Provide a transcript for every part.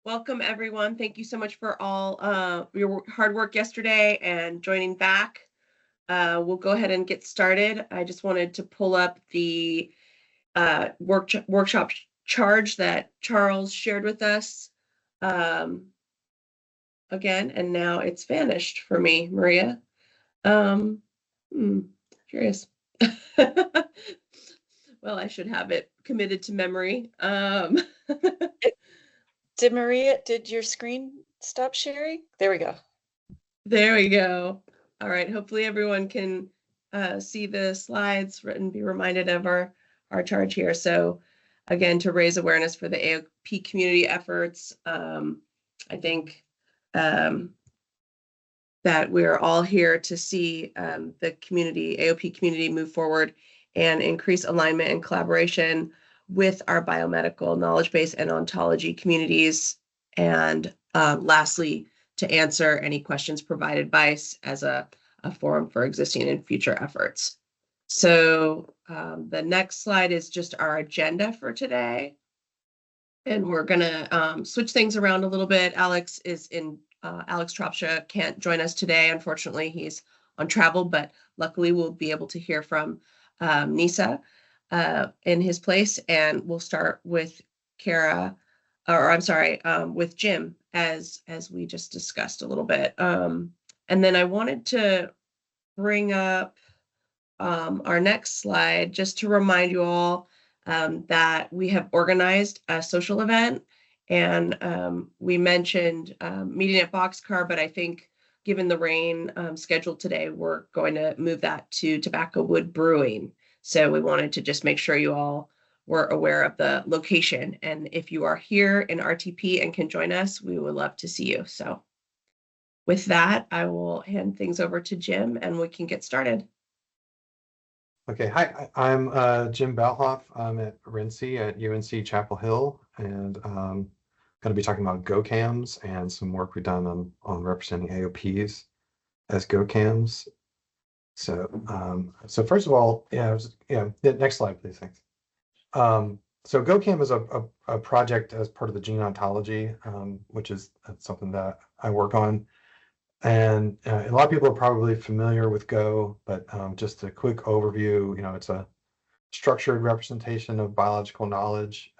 Welcome, everyone. Thank you so much for all your hard work yesterday and joining back. We'll go ahead and get started. I just wanted to pull up the workshop charge that Charles shared with us again, and now it's vanished for me, Maria. Curious. Well, I should have it committed to memory. Did your screen stop sharing? There we go. There we go. All right. Hopefully everyone can see the slides and be reminded of our charge here. So again, to raise awareness for the AOP community efforts, I think that we're all here to see the AOP community move forward and increase alignment and collaboration with our biomedical knowledge base and ontology communities. And lastly, to answer any questions provided by as a forum for existing and future efforts. So the next slide is just our agenda for today. And we're going to switch things around a little bit. Alex Tropsha can't join us today. Unfortunately, he's on travel, but luckily we'll be able to hear from Nisa in his place. And we'll start with with Jim, as we just discussed a little bit. And then I wanted to bring up our next slide just to remind you all that we have organized a social event. And we mentioned meeting at Boxcar, but I think given the rain scheduled today, we're going to move that to Tobacco Wood Brewing. So we wanted to just make sure you all were aware of the location. And if you are here in RTP and can join us, we would love to see you. So with that, I will hand things over to Jim and we can get started. Okay, hi, I'm Jim Balhoff. I'm at RINC at UNC Chapel Hill, and I'm going to be talking about GoCams and some work we've done on representing AOPs as GoCams. So, so first of all, the next slide, please. Thanks. So GoCam is a project as part of the gene ontology, which is something that I work on. And a lot of people are probably familiar with Go, but just a quick overview, it's a structured representation of biological knowledge,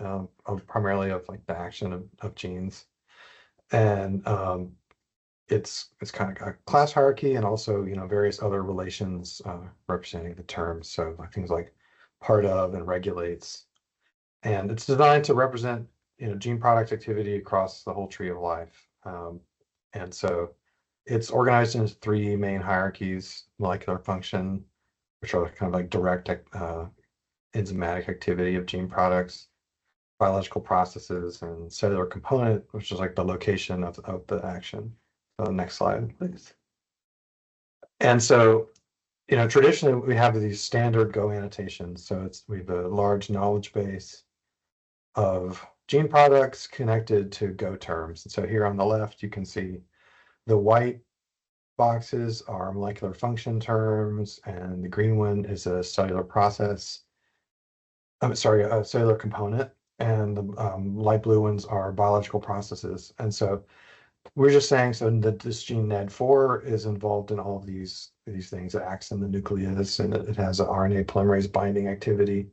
primarily of like the action of genes. And it's kind of got a class hierarchy and also, various other relations representing the terms. So things like part of and regulates. And it's designed to represent, gene product activity across the whole tree of life. And so it's organized into three main hierarchies: molecular function, which are kind of like direct enzymatic activity of gene products; biological processes; and cellular component, which is like the location of the action. So next slide, please. And so, traditionally we have these standard Go annotations. So we have a large knowledge base of gene products connected to Go terms. And so here on the left, you can see the white boxes are molecular function terms, and the green one is a cellular process. A cellular component, and the light blue ones are biological processes. And so we're just saying that this gene NED4 is involved in all of these things. It acts in the nucleus, and it has an RNA polymerase binding activity.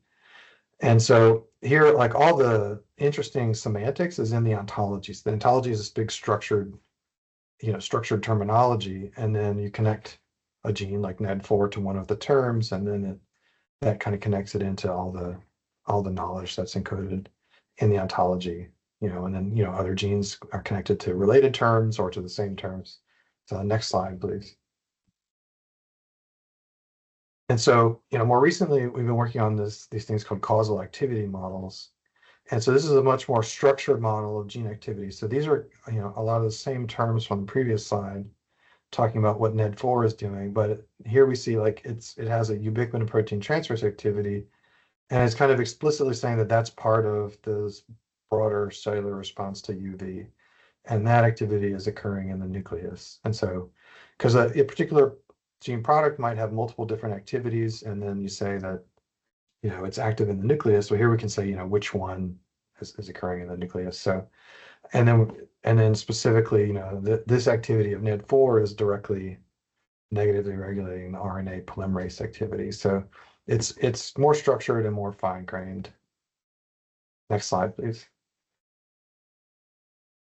And so here, like, all the interesting semantics is in the ontologies. The ontology is this big structured terminology, and then you connect a gene like NED4 to one of the terms, and then that kind of connects it into all the knowledge that's encoded in the ontology, and then other genes are connected to related terms or to the same terms. So next slide, please. And so, more recently, we've been working on these things called causal activity models. And so this is a much more structured model of gene activity. So these are, a lot of the same terms from the previous slide, talking about what NED4 is doing. But here we see like it has a ubiquitin protein transferase activity, and it's kind of explicitly saying that that's part of this broader cellular response to UV. And that activity is occurring in the nucleus. And so, because a particular gene product might have multiple different activities, and then you say that, it's active in the nucleus. So here we can say, which one is occurring in the nucleus. So And then specifically, this activity of NED4 is directly negatively regulating the RNA polymerase activity. So it's more structured and more fine-grained. Next slide, please.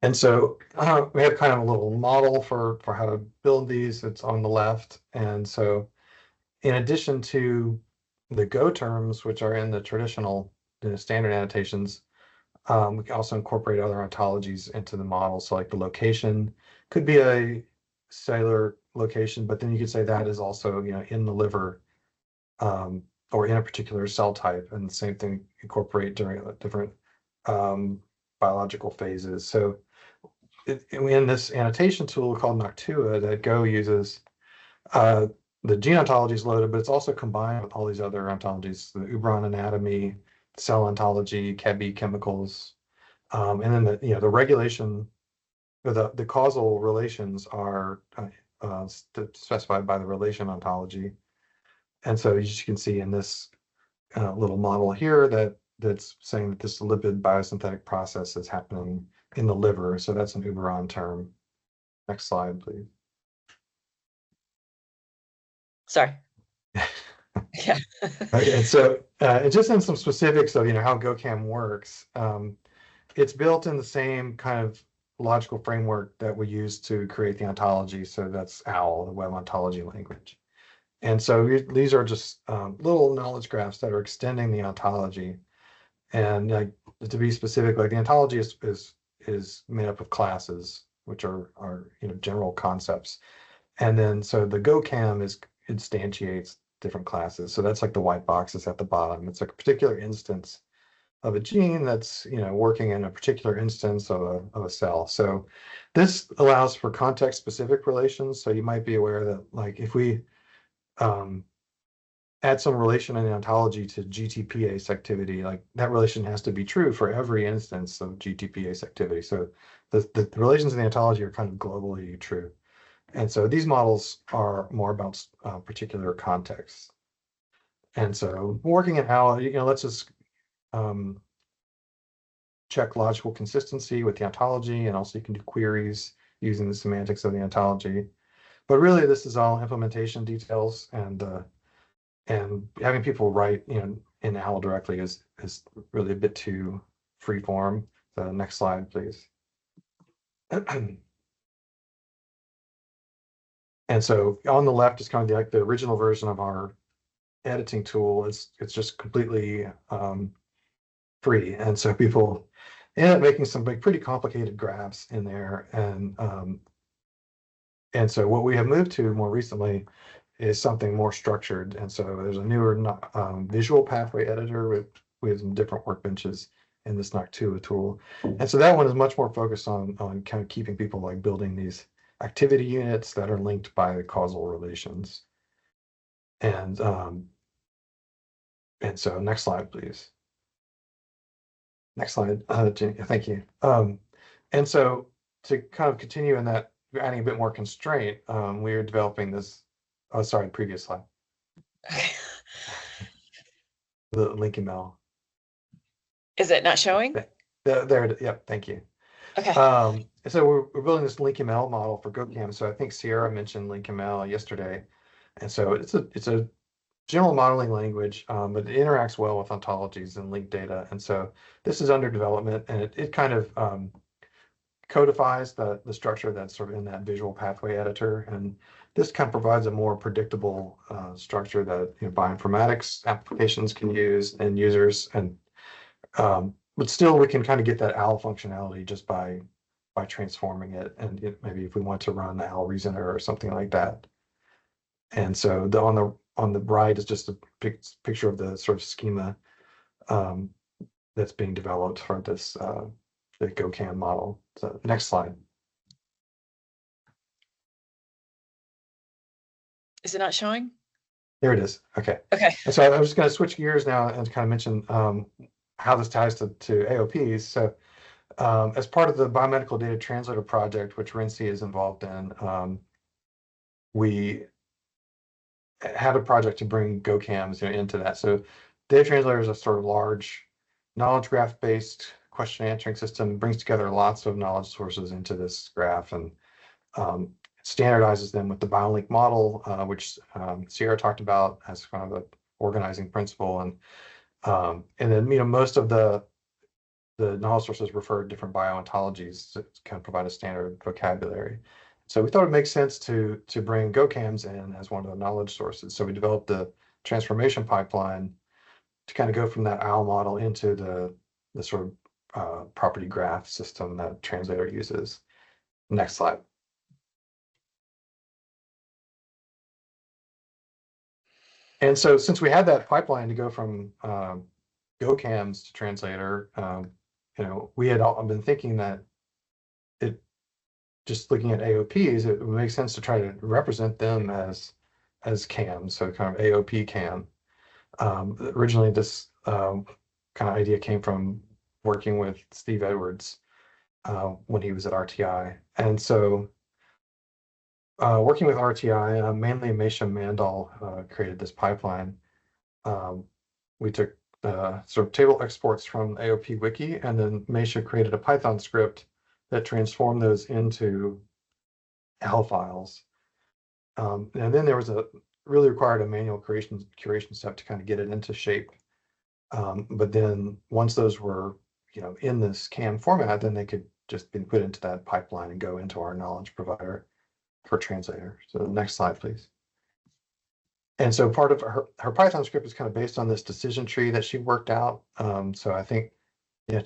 And so we have kind of a little model for how to build these. It's on the left. And so in addition to the Go terms, which are in the traditional standard annotations, we can also incorporate other ontologies into the model. So like the location could be a cellular location, but then you could say that is also, in the liver or in a particular cell type, and the same thing incorporate during different biological phases. So in this annotation tool called Noctua that Go uses, the gene ontology is loaded, but it's also combined with all these other ontologies, the Ubron anatomy, cell ontology, Kebi chemicals, and then the regulation, or the causal relations are specified by the relation ontology. And so as you can see in this little model here that's saying that this lipid biosynthetic process is happening in the liver. So that's an Uberon term. Next slide, please. Sorry. Yeah. Okay, and so just in some specifics of how GoCam works, it's built in the same kind of logical framework that we use to create the ontology. So that's OWL, the web ontology language. And so these are just little knowledge graphs that are extending the ontology. And to be specific, like the ontology is made up of classes, which are general concepts. And then so the GoCam instantiates different classes. So that's like the white boxes at the bottom. It's like a particular instance of a gene that's working in a particular instance of a cell. So this allows for context-specific relations. So you might be aware that like if we add some relation in the ontology to GTPase activity, like that relation has to be true for every instance of GTPase activity. So the relations in the ontology are kind of globally true. And so these models are more about particular contexts. And so working it out, let's just check logical consistency with the ontology, and also you can do queries using the semantics of the ontology. But really, this is all implementation details, and having people write in OWL directly is really a bit too free form. So next slide, please. And so on the left is kind of like the original version of our editing tool. It's just completely free, and so people end up making some pretty complicated graphs in there. And so what we have moved to more recently is something more structured. And so there's a newer visual pathway editor with some different workbenches in this Noctua tool. And so that one is much more focused on kind of keeping people like building these activity units that are linked by the causal relations. And so next slide, please. Next slide, Jenny, thank you. And so to kind of continue in that, adding a bit more constraint, we are developing this. Oh, sorry, previous slide. The link email. Is it not showing? There, yep, thank you. Okay. So we're building this LinkML model for GoCam. So I think Sierra mentioned LinkML yesterday. And so it's a general modeling language, but it interacts well with ontologies and linked data. And so this is under development, and it kind of codifies the structure that's sort of in that visual pathway editor. And this kind of provides a more predictable structure that bioinformatics applications can use and users. And but still, we can kind of get that OWL functionality just by transforming it. And maybe if we want to run the OWL reasoner or something like that. And so on the right is just a picture of the sort of schema that's being developed for this the GoCam model. So next slide. Is it not showing? There it is. Okay. Okay. And so I'm just going to switch gears now and kind of mention how this ties to AOPs. So as part of the biomedical data translator project, which RINC is involved in, we had a project to bring GoCams into that. So data translator is a sort of large knowledge graph based question answering system, brings together lots of knowledge sources into this graph and standardizes them with the BioLink model, which Sierra talked about as kind of an organizing principle. And then, most of the knowledge sources refer to different biontologies to kind of provide a standard vocabulary. So we thought it makes sense to bring GoCams in as one of the knowledge sources. So we developed the transformation pipeline to kind of go from that OWL model into the sort of property graph system that Translator uses. Next slide. And so since we had that pipeline to go from GoCams to Translator, we had all been thinking that just looking at AOPs, it would make sense to try to represent them as CAMs, so kind of AOP CAM. Originally, this kind of idea came from working with Steve Edwards when he was at RTI. And so working with RTI, mainly Meisha Mandal created this pipeline. We took sort of table exports from AOP Wiki, and then Meisha created a Python script that transformed those into EHL files. And then there was really required a manual curation step to kind of get it into shape. But then once those were, in this CAM format, then they could just be put into that pipeline and go into our knowledge provider for Translator. So next slide, please. And so part of her Python script is kind of based on this decision tree that she worked out. So I think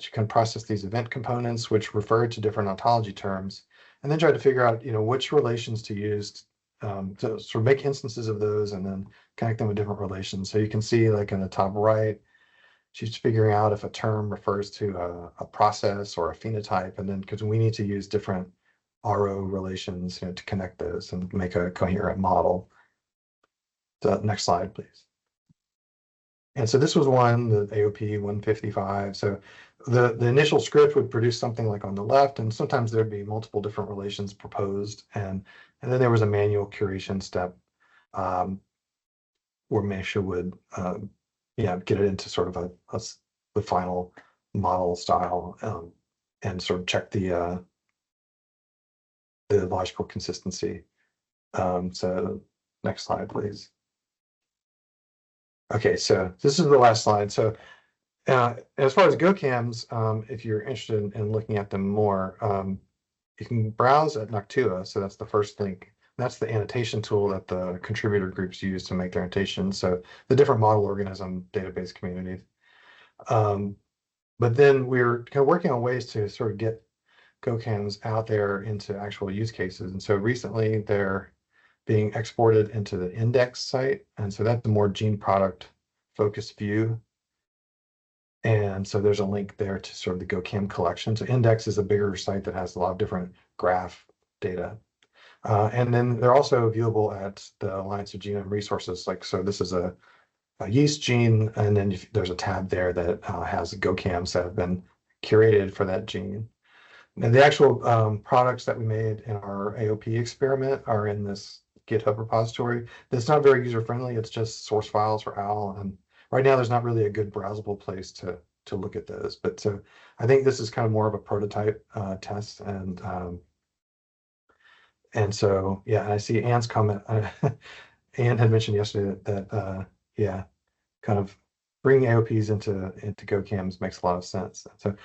she can process these event components, which refer to different ontology terms, and then try to figure out, which relations to use to sort of make instances of those and then connect them with different relations. So you can see, like in the top right, she's figuring out if a term refers to a process or a phenotype, and then because we need to use different RO relations, to connect those and make a coherent model. So next slide, please. And so this was the AOP 155. So the initial script would produce something like on the left, and sometimes there'd be multiple different relations proposed, and then there was a manual curation step where Meisha would get it into sort of the final model style and sort of check the logical consistency. So next slide, please. Okay, so this is the last slide. So as far as GoCams, if you're interested in looking at them more, you can browse at Noctua. So that's the first link. That's the annotation tool that the contributor groups use to make their annotations. So the different model organism database communities. But then we're kind of working on ways to sort of get GoCams out there into actual use cases. And so recently they're being exported into the index site. And so that's the more gene product focused view. And so there's a link there to sort of the GoCam collection. So index is a bigger site that has a lot of different graph data. And then they're also viewable at the Alliance of Genome Resources. So this is a yeast gene, and then there's a tab there that has GoCams that have been curated for that gene. And the actual products that we made in our AOP experiment are in this GitHub repository. It's not very user-friendly. It's just source files for OWL. And right now, there's not really a good browsable place to look at those. But so I think this is kind of more of a prototype test. And so, yeah, I see Anne's comment. Anne had mentioned yesterday that kind of bringing AOPs into GoCams makes a lot of sense. So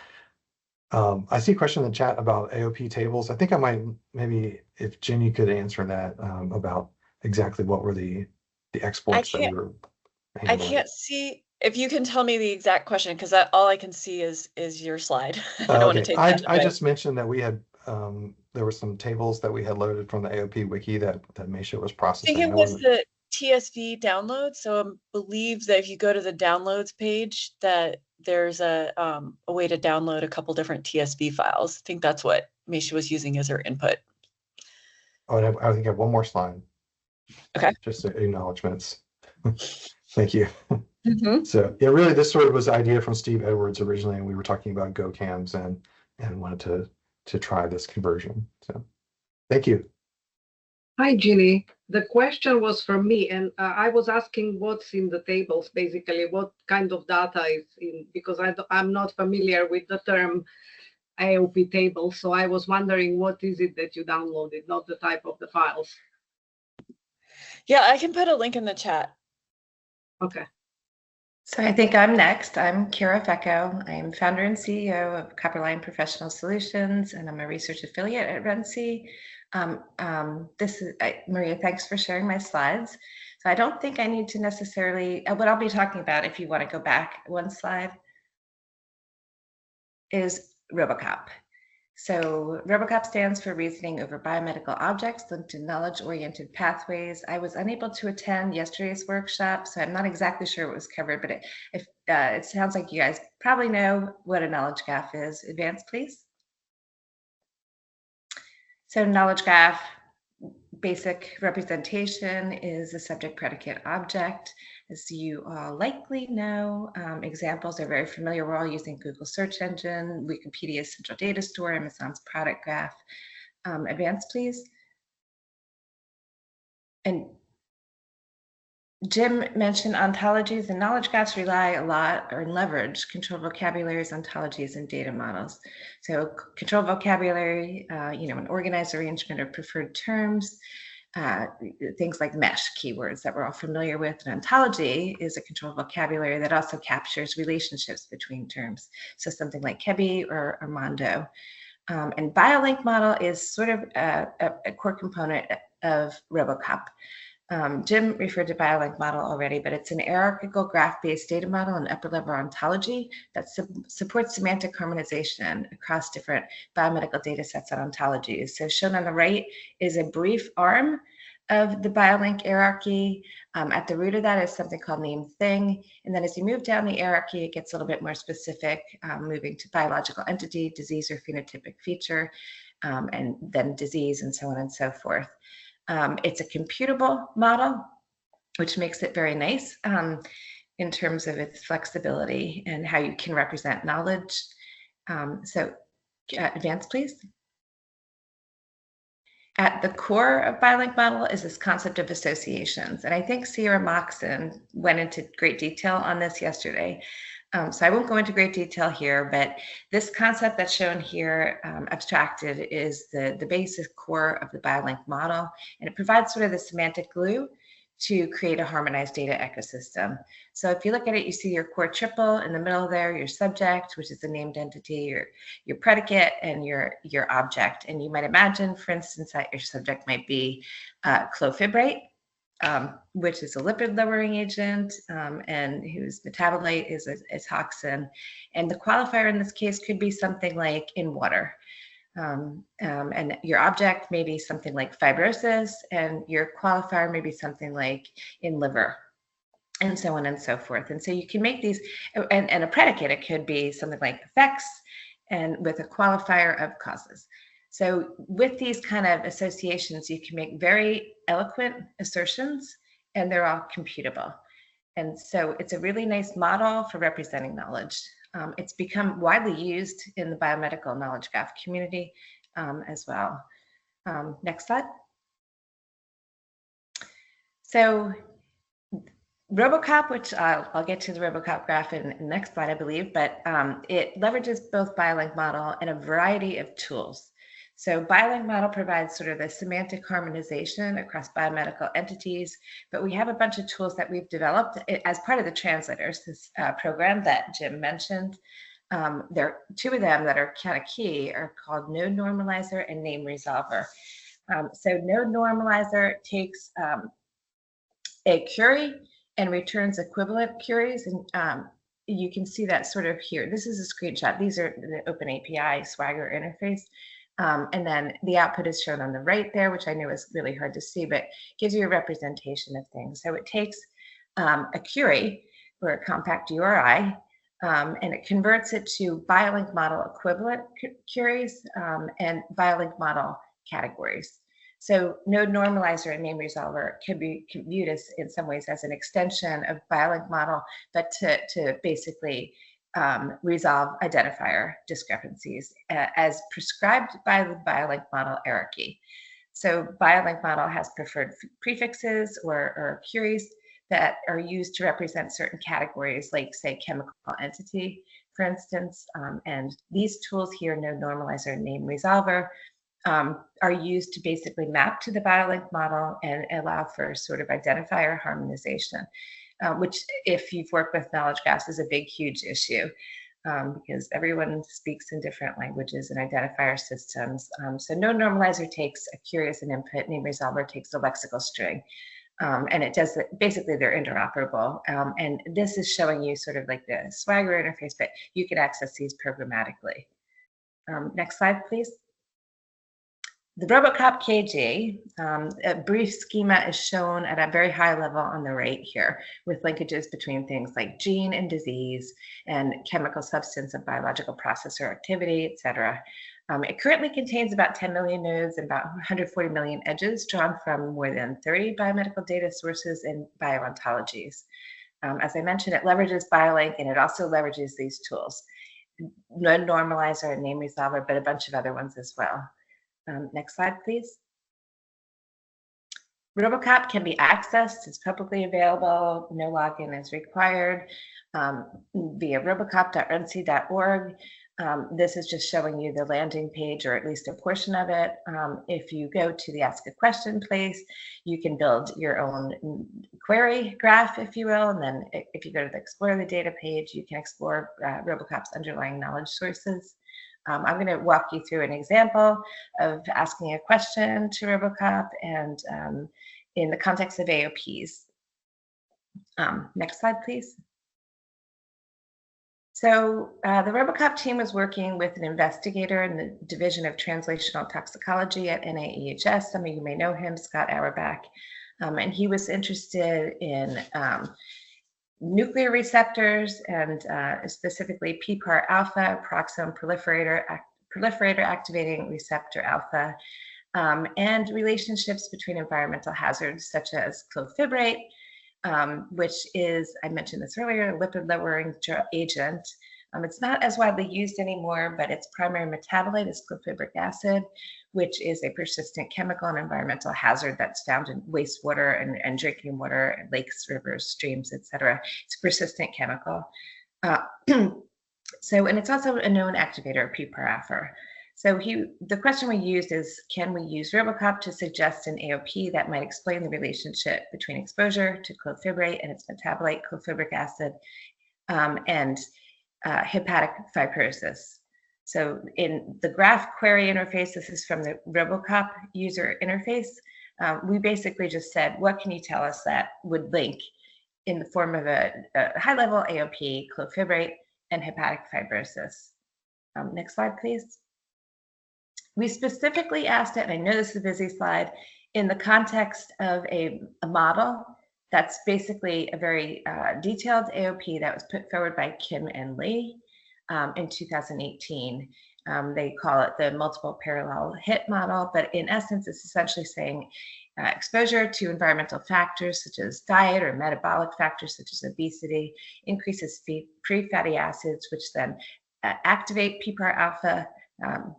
I see a question in the chat about AOP tables. I think I might, maybe if Jenny could answer that about exactly what were the exports that we were handling. I can't see if you can tell me the exact question, because all I can see is your slide. I don't want to take that away. I just mentioned that we had there were some tables that we had loaded from the AOP wiki that Meisha was processing. I think it was the TSV download. So I believe that if you go to the downloads page, that there's a way to download a couple different TSV files. I think that's what Meisha was using as her input. Oh, and I think I have one more slide. Okay. Just acknowledgements. Thank you. Mm-hmm. So yeah, really this sort of was the idea from Steve Edwards originally, and we were talking about GoCams and wanted to try this conversion. So thank you. Hi, Ginny. The question was from me, and I was asking what's in the tables, basically, what kind of data is in, because I'm not familiar with the term AOP table, so I was wondering what is it that you downloaded, not the type of the files. Yeah, I can put a link in the chat. Okay. So I think I'm next. I'm Kira Fecco. I'm founder and CEO of Copperline Professional Solutions, and I'm a research affiliate at RENC. Maria, thanks for sharing my slides. So I don't think I need to necessarily, what I'll be talking about, if you want to go back one slide, is RoboCop. So RoboCop stands for Reasoning Over Biomedical Objects Linked to Knowledge-Oriented Pathways. I was unable to attend yesterday's workshop, so I'm not exactly sure what was covered, but it sounds like you guys probably know what a knowledge graph is. Advance, please. So knowledge graph, basic representation is a subject predicate object. As you all likely know, examples are very familiar. We're all using Google search engine, Wikipedia's central data store, Amazon's product graph. Advance, please. And Jim mentioned ontologies, and knowledge graphs rely a lot or leverage controlled vocabularies, ontologies, and data models. So controlled vocabulary, an organized arrangement of preferred terms, things like mesh keywords that we're all familiar with. An ontology is a controlled vocabulary that also captures relationships between terms. So something like Kebi or Armando. And BioLink model is sort of a core component of RoboCop. Jim referred to BioLink model already, but it's an hierarchical graph-based data model and upper-level ontology that supports semantic harmonization across different biomedical data sets and ontologies. So shown on the right is a brief arm of the BioLink hierarchy. At the root of that is something called named thing. And then as you move down the hierarchy, it gets a little bit more specific, moving to biological entity, disease or phenotypic feature, and then disease, and so on and so forth. It's a computable model, which makes it very nice in terms of its flexibility and how you can represent knowledge. Advance, please. At the core of BioLink model is this concept of associations. And I think Sierra Moxon went into great detail on this yesterday. So I won't go into great detail here, but this concept that's shown here, abstracted, is the basic core of the BioLink model, and it provides sort of the semantic glue to create a harmonized data ecosystem. So if you look at it, you see your core triple in the middle there, your subject, which is the named entity, your predicate, and your object. And you might imagine, for instance, that your subject might be clofibrate, which is a lipid-lowering agent, and whose metabolite is a toxin. And the qualifier in this case could be something like in water. And your object may be something like fibrosis, and your qualifier may be something like in liver, and so on and so forth. And so you can make these, and a predicate, it could be something like effects, and with a qualifier of causes. So with these kind of associations, you can make very eloquent assertions, and they're all computable. And so it's a really nice model for representing knowledge. It's become widely used in the biomedical knowledge graph community as well. Next slide. So RoboCop, which I'll get to the RoboCop graph in the next slide, I believe, but it leverages both BioLink model and a variety of tools. So BioLink model provides sort of the semantic harmonization across biomedical entities, but we have a bunch of tools that we've developed as part of the translators, this program that Jim mentioned. There are two of them that are kind of key, are called Node Normalizer and Name Resolver. So Node Normalizer takes a query and returns equivalent queries, and you can see that sort of here. This is a screenshot. These are the Open API Swagger interface. And then the output is shown on the right there, which I know is really hard to see, but gives you a representation of things. So it takes a query or a compact URI, and it converts it to BioLink model equivalent queries and BioLink model categories. So Node Normalizer and Name Resolver can be viewed as, in some ways, as an extension of BioLink model, but to basically resolve identifier discrepancies as prescribed by the BioLink model hierarchy. So BioLink model has preferred prefixes or queries that are used to represent certain categories, like say chemical entity, for instance. And these tools here, node normalizer, name resolver, are used to basically map to the BioLink model and allow for sort of identifier harmonization, which if you've worked with knowledge graphs is a big, huge issue. Because everyone speaks in different languages and identifier systems. So node normalizer takes a query as an input, name resolver takes a lexical string. And it does, basically they're interoperable. And this is showing you sort of like the Swagger interface, but you can access these programmatically. Next slide, please. The RoboCop KG, a brief schema is shown at a very high level on the right here, with linkages between things like gene and disease and chemical substance and biological process or activity, et cetera. It currently contains about 10 million nodes and about 140 million edges drawn from more than 30 biomedical data sources and bioontologies. As I mentioned, it leverages BioLink and it also leverages these tools, Node Normalizer and Name Resolver, but a bunch of other ones as well. Next slide, please. RoboCop can be accessed, it's publicly available, no login is required via robocop.runc.org. This is just showing you the landing page, or at least a portion of it. If you go to the Ask a Question place, you can build your own query graph, if you will, and then if you go to the Explore the Data page, you can explore RoboCop's underlying knowledge sources. I'm going to walk you through an example of asking a question to RoboCop and in the context of AOPs. Next slide, please. So the RoboCop team was working with an investigator in the Division of Translational Toxicology at NIEHS. Some of you may know him, Scott Auerbach. And he was interested in nuclear receptors and specifically PPAR alpha, peroxisome proliferator activating receptor alpha, and relationships between environmental hazards such as clofibrate, which is, I mentioned this earlier, a lipid lowering agent. It's not as widely used anymore, but its primary metabolite is clofibric acid, which is a persistent chemical and environmental hazard that's found in wastewater and drinking water, lakes, rivers, streams, etc. It's a persistent chemical. And it's also a known activator of PPAR alpha. So the question we used is, can we use RoboCop to suggest an AOP that might explain the relationship between exposure to clofibrate and its metabolite, clofibric acid, and hepatic fibrosis? So in the graph query interface, this is from the RoboCop user interface, we basically just said, what can you tell us that would link in the form of a high-level AOP, clofibrate, and hepatic fibrosis? Next slide, please. We specifically asked it, and I know this is a busy slide, in the context of a model that's basically a very detailed AOP that was put forward by Kim and Lee in 2018. They call it the multiple parallel hit model, but in essence, it's essentially saying exposure to environmental factors such as diet or metabolic factors such as obesity increases free fatty acids, which then activate PPAR alpha,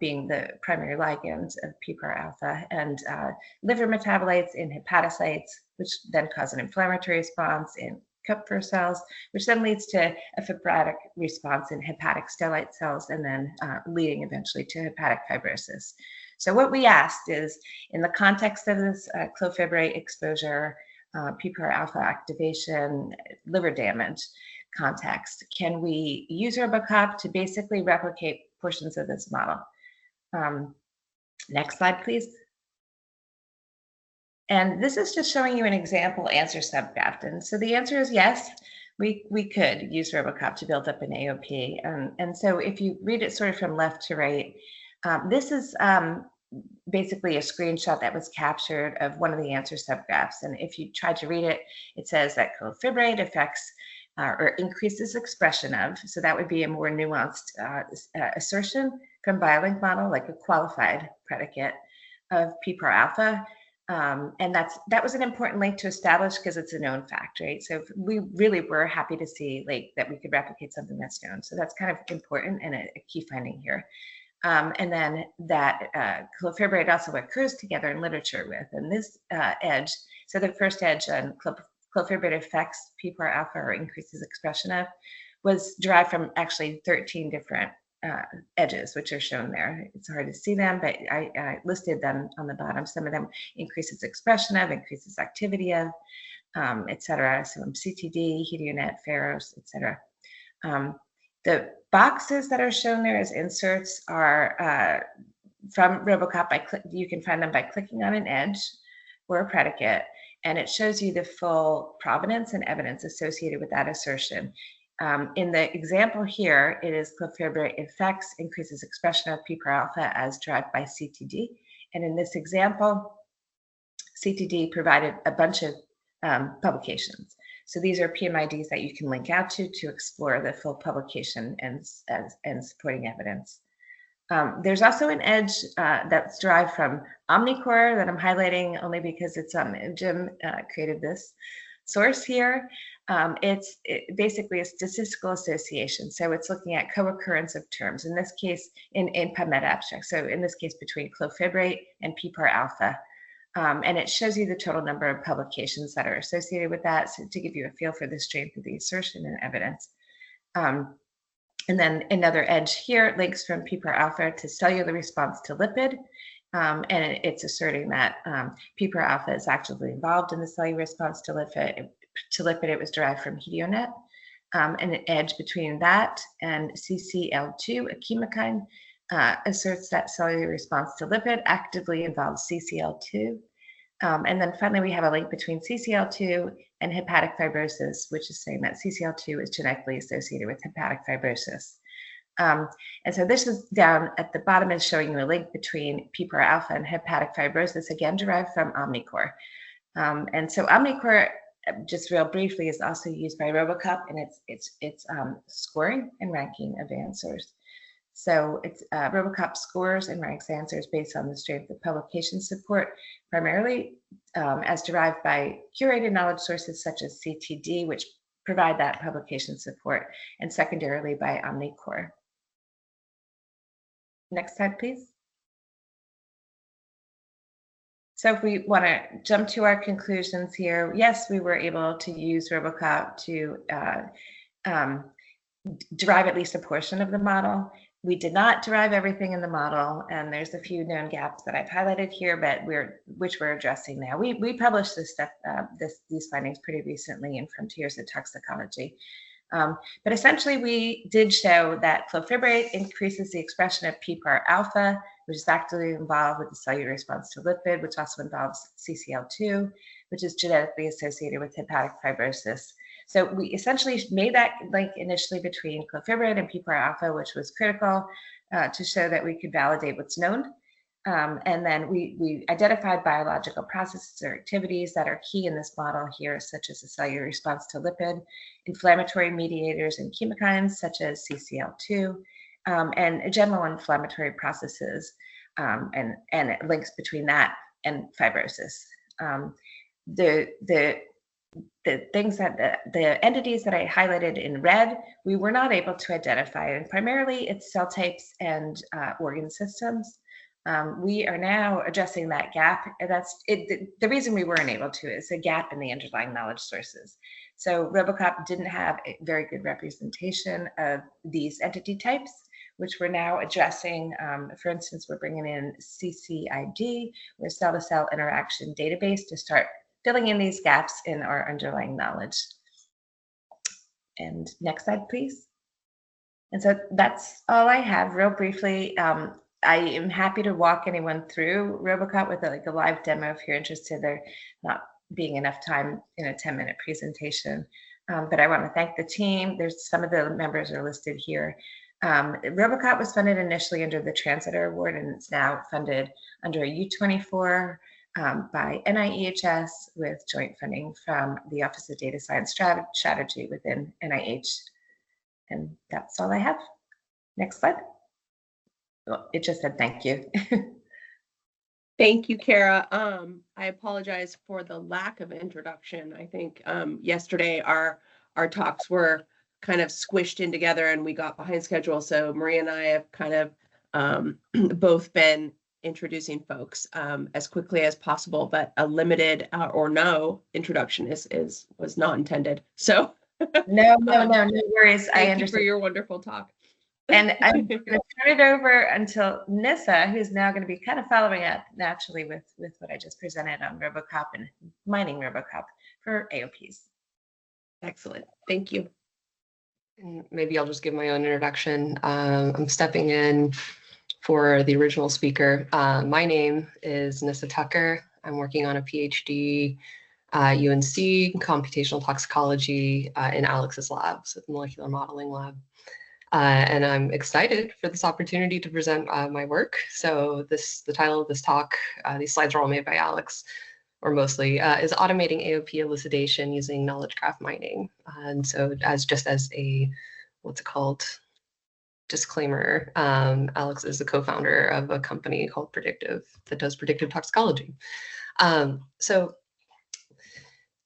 being the primary ligands of PPAR alpha, and liver metabolites in hepatocytes, which then cause an inflammatory response in Kupffer cells, which then leads to a fibrotic response in hepatic stellate cells, and then leading eventually to hepatic fibrosis. So what we asked is, in the context of this clofibrate exposure, PPAR alpha activation, liver damage context, can we use RoboCop to basically replicate portions of this model? Next slide, please. And this is just showing you an example answer subgraph. And so the answer is yes, we could use RoboCop to build up an AOP. And so if you read it sort of from left to right, this is basically a screenshot that was captured of one of the answer subgraphs. And if you try to read it, it says that clofibrate affects or increases expression of, so that would be a more nuanced assertion from BioLink model, like a qualified predicate of PPAR alpha. And that was an important link to establish because it's a known fact, right? So we really were happy to see like that we could replicate something that's known. So that's kind of important and a key finding here. And then that clofibrate also occurs together in literature with. And this edge, so the first edge on clofibrate affects PPAR alpha or increases expression of, was derived from actually 13 different edges, which are shown there. It's hard to see them, but I listed them on the bottom. Some of them increases expression of, increases activity of, et cetera. So CTD, Hedionet, Pharos, et cetera. The boxes that are shown there as inserts are from Robocop. You can find them by clicking on an edge or a predicate, and it shows you the full provenance and evidence associated with that assertion. In the example here, it is clofibrate affects, increases expression of PPAR alpha as derived by CTD. And in this example, CTD provided a bunch of publications. So these are PMIDs that you can link out to explore the full publication and supporting evidence. There's also an edge that's derived from Omnicore that I'm highlighting only because it's Jim created this source here. It's basically a statistical association. So it's looking at co-occurrence of terms, in this case, in PubMed abstract. So in this case, between clofibrate and PPAR alpha. And it shows you the total number of publications that are associated with that, so to give you a feel for the strength of the assertion and evidence. And then another edge here links from PPAR alpha to cellular response to lipid. And it's asserting that PPAR alpha is actively involved in the cellular response to lipid. It was derived from Hedionet. And an edge between that and CCL2, a chemokine, asserts that cellular response to lipid actively involves CCL2. And then finally, we have a link between CCL2 and hepatic fibrosis, which is saying that CCL2 is genetically associated with hepatic fibrosis. And so this is down at the bottom is showing you a link between PPAR alpha and hepatic fibrosis, again derived from Omnicore. And so Omnicore, just real briefly, is also used by Robocop, and it's scoring and ranking of answers. So it's Robocop scores and ranks answers based on the strength of publication support, primarily as derived by curated knowledge sources such as CTD, which provide that publication support, and secondarily by Omnicore. Next slide, please. So if we want to jump to our conclusions here, yes, we were able to use Robocop to derive at least a portion of the model. We did not derive everything in the model, and there's a few known gaps that I've highlighted here, but which we're addressing now. We published this stuff, these findings pretty recently in Frontiers of Toxicology. But essentially, we did show that clofibrate increases the expression of PPAR alpha, which is actively involved with the cellular response to lipid, which also involves CCL2, which is genetically associated with hepatic fibrosis. So we essentially made that link initially between clofibrate and PPAR alpha, which was critical to show that we could validate what's known. And then we identified biological processes or activities that are key in this model here, such as the cellular response to lipid, inflammatory mediators and chemokines, such as CCL2, and general inflammatory processes, and links between that and fibrosis. The things that the entities that I highlighted in red, we were not able to identify, and primarily it's cell types and organ systems. We are now addressing that gap. That's it. The reason we weren't able to is a gap in the underlying knowledge sources. So Robocop didn't have a very good representation of these entity types, which we're now addressing. For instance, we're bringing in CCID, or cell-to-cell interaction database, to start filling in these gaps in our underlying knowledge. And next slide, please. And so that's all I have real briefly. I am happy to walk anyone through Robocop with a live demo if you're interested. There not being enough time in a 10-minute presentation. But I want to thank the team. There's some of the members are listed here. Robocop was funded initially under the Transitor Award, and it's now funded under a U24 by NIEHS with joint funding from the Office of Data Science Strategy within NIH. And that's all I have. Next slide. Well, it just said thank you. Thank you, Kara. I apologize for the lack of introduction. I think yesterday our talks were kind of squished in together and we got behind schedule. So Maria and I have kind of both been introducing folks as quickly as possible, but a limited or no introduction was not intended. So no worries. I thank you understand. for your wonderful talk. And I'm going to turn it over until Nissa, who's now going to be kind of following up naturally with what I just presented on RoboCrop and mining RoboCrop for AOPs. Excellent. Thank you. And maybe I'll just give my own introduction. I'm stepping in for the original speaker. My name is Nissa Tucker. I'm working on a PhD UNC computational toxicology in Alex's lab, so the molecular modeling lab. And I'm excited for this opportunity to present my work. So the title of this talk, these slides are all made by Alex, or mostly, is automating AOP elucidation using knowledge graph mining. And so just as a, what's it called, disclaimer, Alex is the co-founder of a company called Predictive that does predictive toxicology. So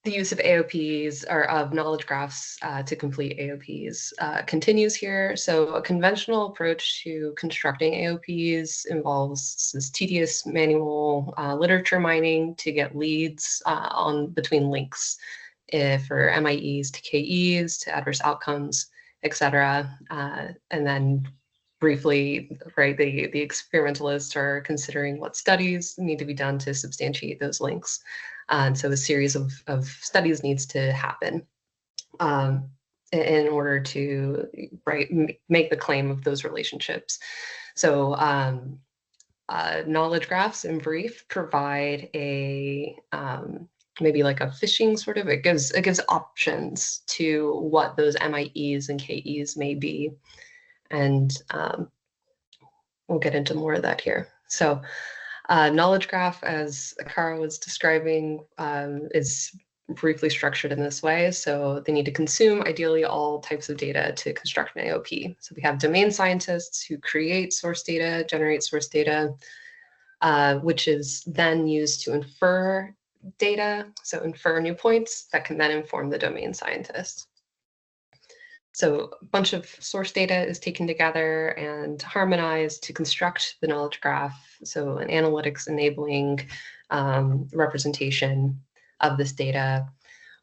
the use of AOPs or of knowledge graphs to complete AOPs continues here. So a conventional approach to constructing AOPs involves this tedious manual literature mining to get leads between links for MIEs to KEs to adverse outcomes, etc. And then briefly, right, the experimentalists are considering what studies need to be done to substantiate those links. And so a series of studies needs to happen in order to make the claim of those relationships. So knowledge graphs, in brief, provide a maybe like a fishing sort of. It gives options to what those MIEs and KEs may be, and we'll get into more of that here. So. Knowledge graph, as Kara was describing, is briefly structured in this way. So they need to consume, ideally, all types of data to construct an AOP. So we have domain scientists who create source data, generate source data, which is then used to infer data, so infer new points that can then inform the domain scientist. So a bunch of source data is taken together and harmonized to construct the knowledge graph. So an analytics enabling representation of this data,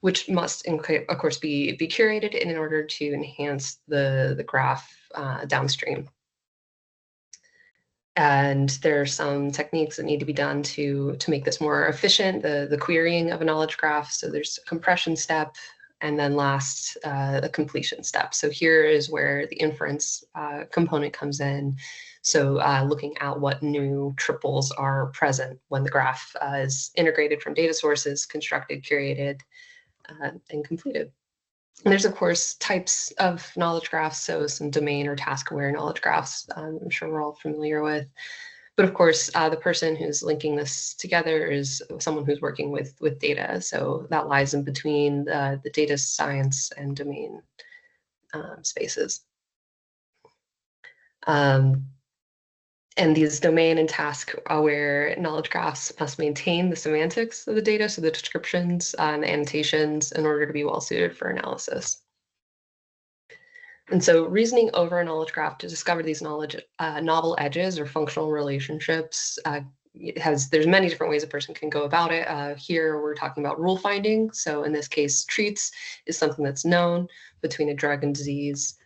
which must, of course, be curated in order to enhance the graph downstream. And there are some techniques that need to be done to make this more efficient, the querying of a knowledge graph. So there's a compression step, and then last, the completion step. So here is where the inference component comes in. So looking at what new triples are present when the graph is integrated from data sources, constructed, curated, and completed. And there's, of course, types of knowledge graphs, so some domain or task-aware knowledge graphs I'm sure we're all familiar with. But of course, the person who's linking this together is someone who's working with data. So that lies in between the data science and domain spaces. And these domain and task-aware knowledge graphs must maintain the semantics of the data, so the descriptions and the annotations, in order to be well-suited for analysis. And so reasoning over a knowledge graph to discover these novel edges or functional relationships, there's many different ways a person can go about it. Here we're talking about rule finding. So in this case, treats is something that's known between a drug and disease.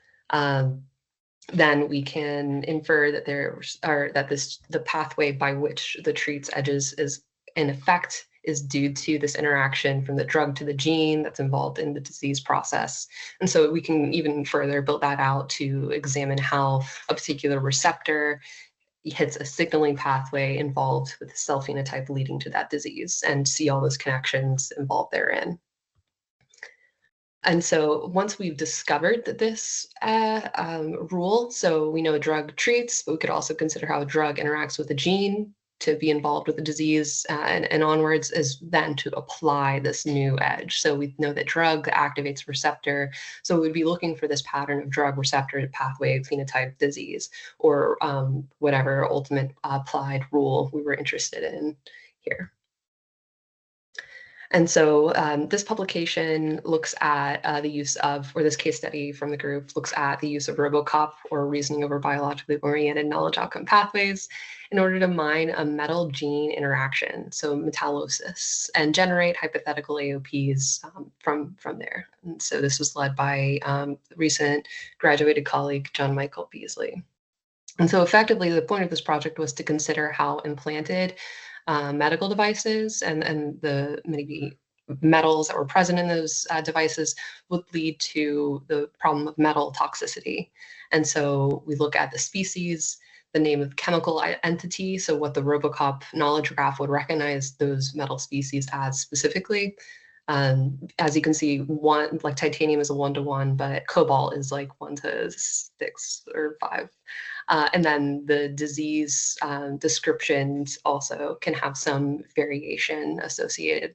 Then we can infer that the pathway by which the treat's edges is in effect is due to this interaction from the drug to the gene that's involved in the disease process. And so we can even further build that out to examine how a particular receptor hits a signaling pathway involved with the cell phenotype leading to that disease, and see all those connections involved therein. And so once we've discovered this rule, so we know a drug treats, but we could also consider how a drug interacts with a gene to be involved with the disease, and onwards is then to apply this new edge. So we know that drug activates receptor. So we'd be looking for this pattern of drug receptor pathway phenotype disease, or whatever ultimate applied rule we were interested in here. And so this publication looks at the use of, or this case study from the group looks at the use of RoboCop, or reasoning over biologically oriented knowledge outcome pathways, in order to mine a metal gene interaction, so metallosis, and generate hypothetical AOPs from there. And so this was led by recent graduated colleague, John Michael Beasley. And so effectively, the point of this project was to consider how implanted medical devices and the maybe metals that were present in those devices would lead to the problem of metal toxicity. And so we look at the species, the name of chemical entity, so what the RoboCop knowledge graph would recognize those metal species as specifically. As you can see, one, like titanium is a 1-to-1, but cobalt is like 1-to-6 or 5. And then the disease descriptions also can have some variation associated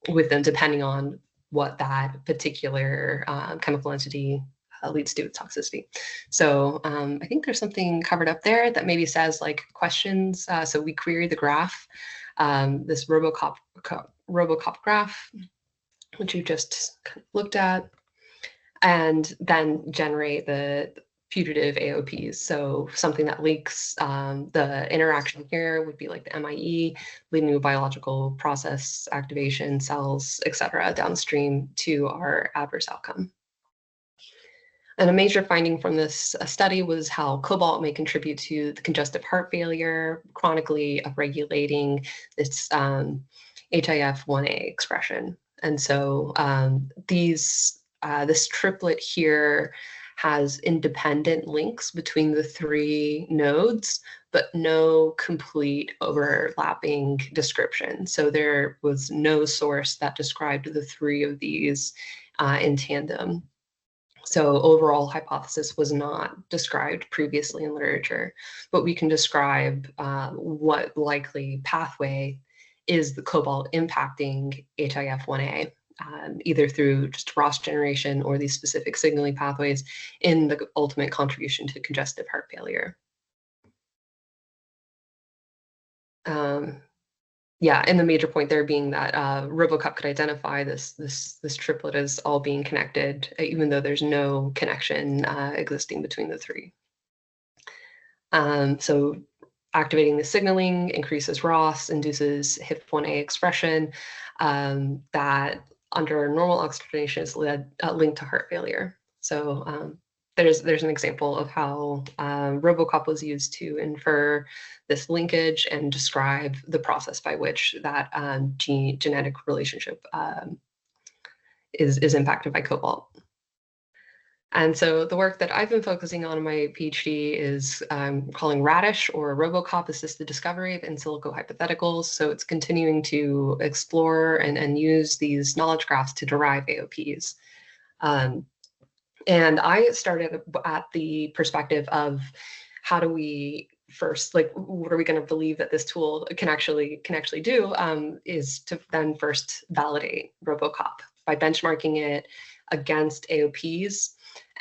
with them, depending on what that particular chemical entity leads to with toxicity. So I think there's something covered up there that maybe says like questions. So we query the graph, this RoboCop graph, which you just kind of looked at, and then generate the putative AOPs. So something that leaks, the interaction here would be like the MIE, leading to a biological process activation, cells, et cetera, downstream to our adverse outcome. And a major finding from this study was how cobalt may contribute to the congestive heart failure, chronically upregulating its HIF-1A expression. And so this triplet here has independent links between the 3 nodes, but no complete overlapping description. So there was no source that described the 3 of these in tandem. So overall hypothesis was not described previously in literature, but we can describe what likely pathway is the cobalt impacting HIF-1A. Either through just ROS generation or these specific signaling pathways in the ultimate contribution to congestive heart failure. Yeah, and the major point there being that RoboCop could identify this triplet as all being connected, even though there's no connection existing between the 3. So activating the signaling increases ROS, induces HIF-1A expression that under normal oxygenation is linked to heart failure. So there's an example of how RoboCop was used to infer this linkage and describe the process by which that genetic relationship is impacted by cobalt. And so the work that I've been focusing on in my PhD is calling Radish, or RoboCop Assisted Discovery of In Silico Hypotheticals. So it's continuing to explore and use these knowledge graphs to derive AOPs. And I started at the perspective of how do we first, like, what are we going to believe that this tool can actually do, is to then first validate RoboCop by benchmarking it against AOPs.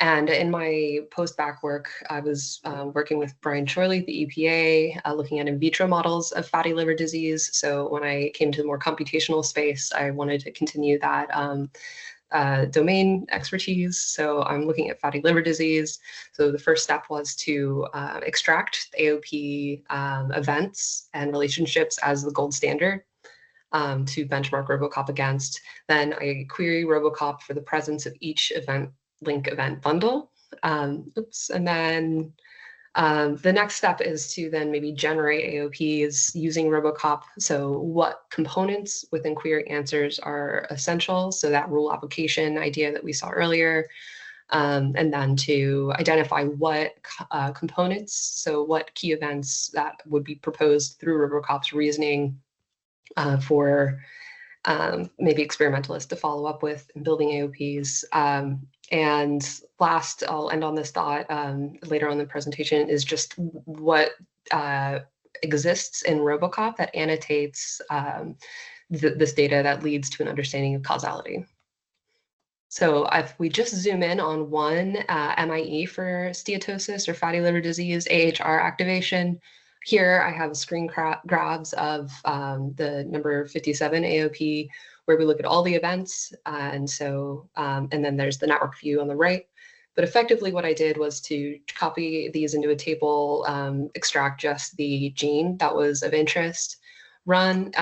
And in my post-bac work, I was working with Brian Chorley at the EPA, looking at in vitro models of fatty liver disease. So when I came to the more computational space, I wanted to continue that domain expertise. So I'm looking at fatty liver disease. So the first step was to extract AOP events and relationships as the gold standard to benchmark RoboCop against. Then I query RoboCop for the presence of each link event bundle. And then the next step is to then maybe generate AOPs using RoboCop. So what components within query answers are essential? So that rule application idea that we saw earlier. And then to identify what components, so what key events that would be proposed through RoboCop's reasoning for maybe experimentalists to follow up with in building AOPs. And last, I'll end on this thought later on in the presentation, is just what exists in RoboCop that annotates this data that leads to an understanding of causality. So if we just zoom in on one MIE for steatosis or fatty liver disease, AHR activation, Here I have screen grabs of the number 57 AOP, where we look at all the events. And then there's the network view on the right. But effectively what I did was to copy these into a table, extract just the gene that was of interest, run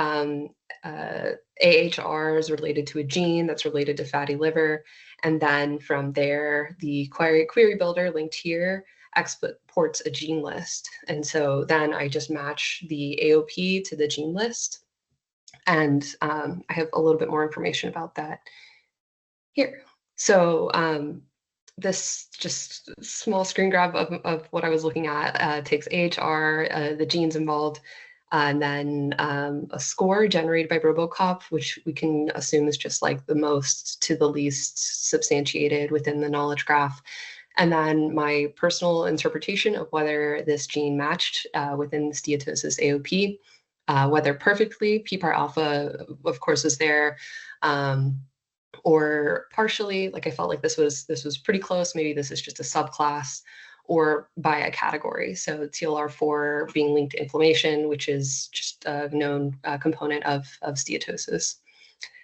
AHRs related to a gene that's related to fatty liver. And then from there, the query builder linked here exports a gene list. And so then I just match the AOP to the gene list. And I have a little bit more information about that here. So this just small screen grab of what I was looking at takes AHR, the genes involved, and then a score generated by RoboCop, which we can assume is just like the most to the least substantiated within the knowledge graph. And then my personal interpretation of whether this gene matched within the steatosis AOP, whether perfectly, PPAR alpha, of course, is there, or partially, like I felt like this was pretty close. Maybe this is just a subclass, or by a category. So TLR4 being linked to inflammation, which is just a known component of steatosis.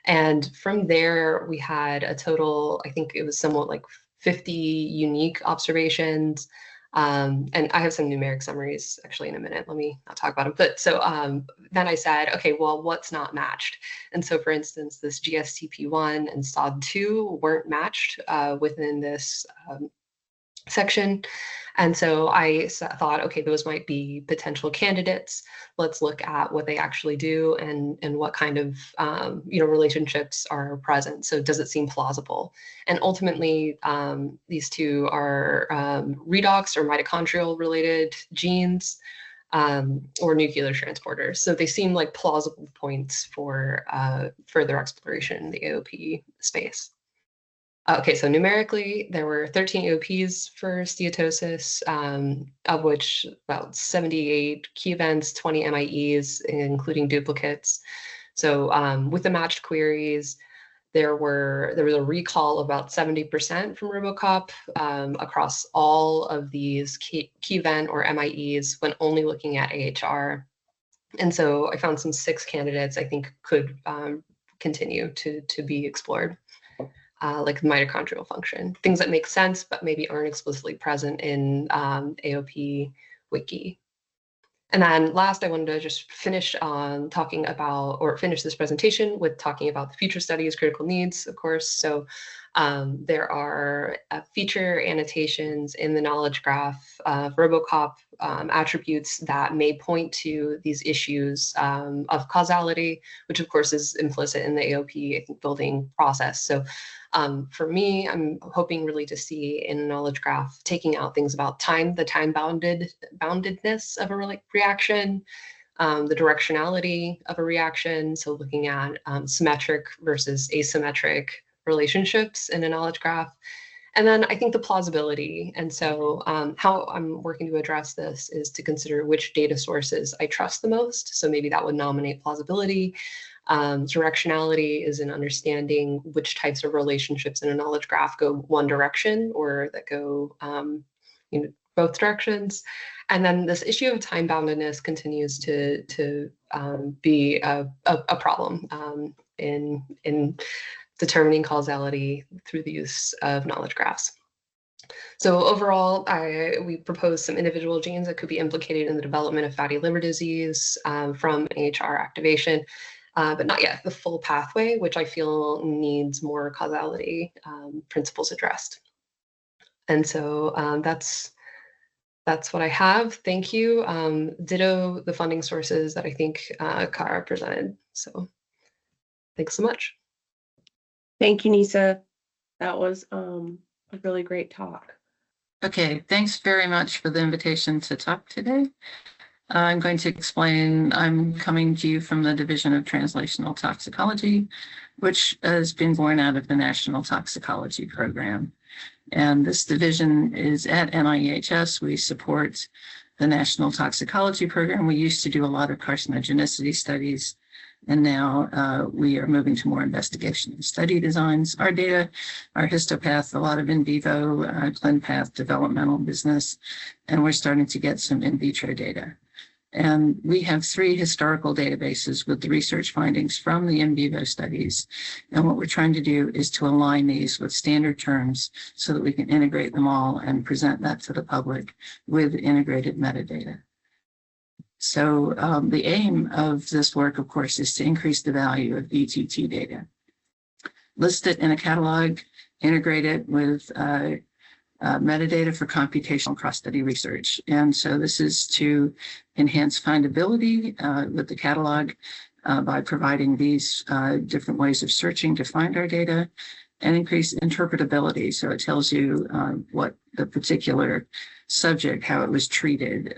And from there, we had a total, I think it was somewhat like 50 unique observations. And I have some numeric summaries actually in a minute. Let me not talk about them. But so then I said, okay, well, what's not matched? And so for instance, this GSTP1 and SOD2 weren't matched within this section. And so I thought, okay, those might be potential candidates. Let's look at what they actually do and what kind of relationships are present. So does it seem plausible? And ultimately, these two are redox or mitochondrial related genes or nuclear transporters. So they seem like plausible points for further exploration in the AOP space. Okay, so numerically, there were 13 AOPs for steatosis, of which about 78 key events, 20 MIEs, including duplicates. So with the matched queries, there was a recall of about 70% from RoboCop across all of these key event or MIEs when only looking at AHR. And so I found some 6 candidates I think could continue to be explored. Like mitochondrial function, things that make sense, but maybe aren't explicitly present in AOP wiki. And then last, I wanted to just finish on talking about, or finish this presentation with talking about the future studies, critical needs, of course. So there are feature annotations in the knowledge graph of RoboCop attributes that may point to these issues of causality, which of course is implicit in the AOP, I think, building process. So for me, I'm hoping really to see in a knowledge graph taking out things about time, the time boundedness of a reaction, the directionality of a reaction. So looking at symmetric versus asymmetric relationships in a knowledge graph. And then I think the plausibility. And so how I'm working to address this is to consider which data sources I trust the most. So maybe that would nominate plausibility. Directionality is in understanding which types of relationships in a knowledge graph go one direction or that go both directions. And then this issue of time boundedness continues to be a problem in determining causality through the use of knowledge graphs. So overall, we proposed some individual genes that could be implicated in the development of fatty liver disease from AHR activation. But not yet the full pathway, which I feel needs more causality principles addressed. And so that's what I have. Thank you. Ditto the funding sources that I think Kara presented. So thanks so much. Thank you, Nisa. That was a really great talk. Okay, thanks very much for the invitation to talk today. I'm going to explain, I'm coming to you from the Division of Translational Toxicology, which has been born out of the National Toxicology Program. And this division is at NIEHS. We support the National Toxicology Program. We used to do a lot of carcinogenicity studies, and now we are moving to more investigation and study designs. Our data, our histopath, a lot of in vivo, ClinPath developmental business, and we're starting to get some in vitro data. And we have 3 historical databases with the research findings from the in vivo studies. And what we're trying to do is to align these with standard terms so that we can integrate them all and present that to the public with integrated metadata. So the aim of this work, of course, is to increase the value of ETT data. List it in a catalog, integrate it with metadata for computational cross-study research. And so this is to enhance findability with the catalog by providing these different ways of searching to find our data, and increase interpretability. So it tells you what the particular subject, how it was treated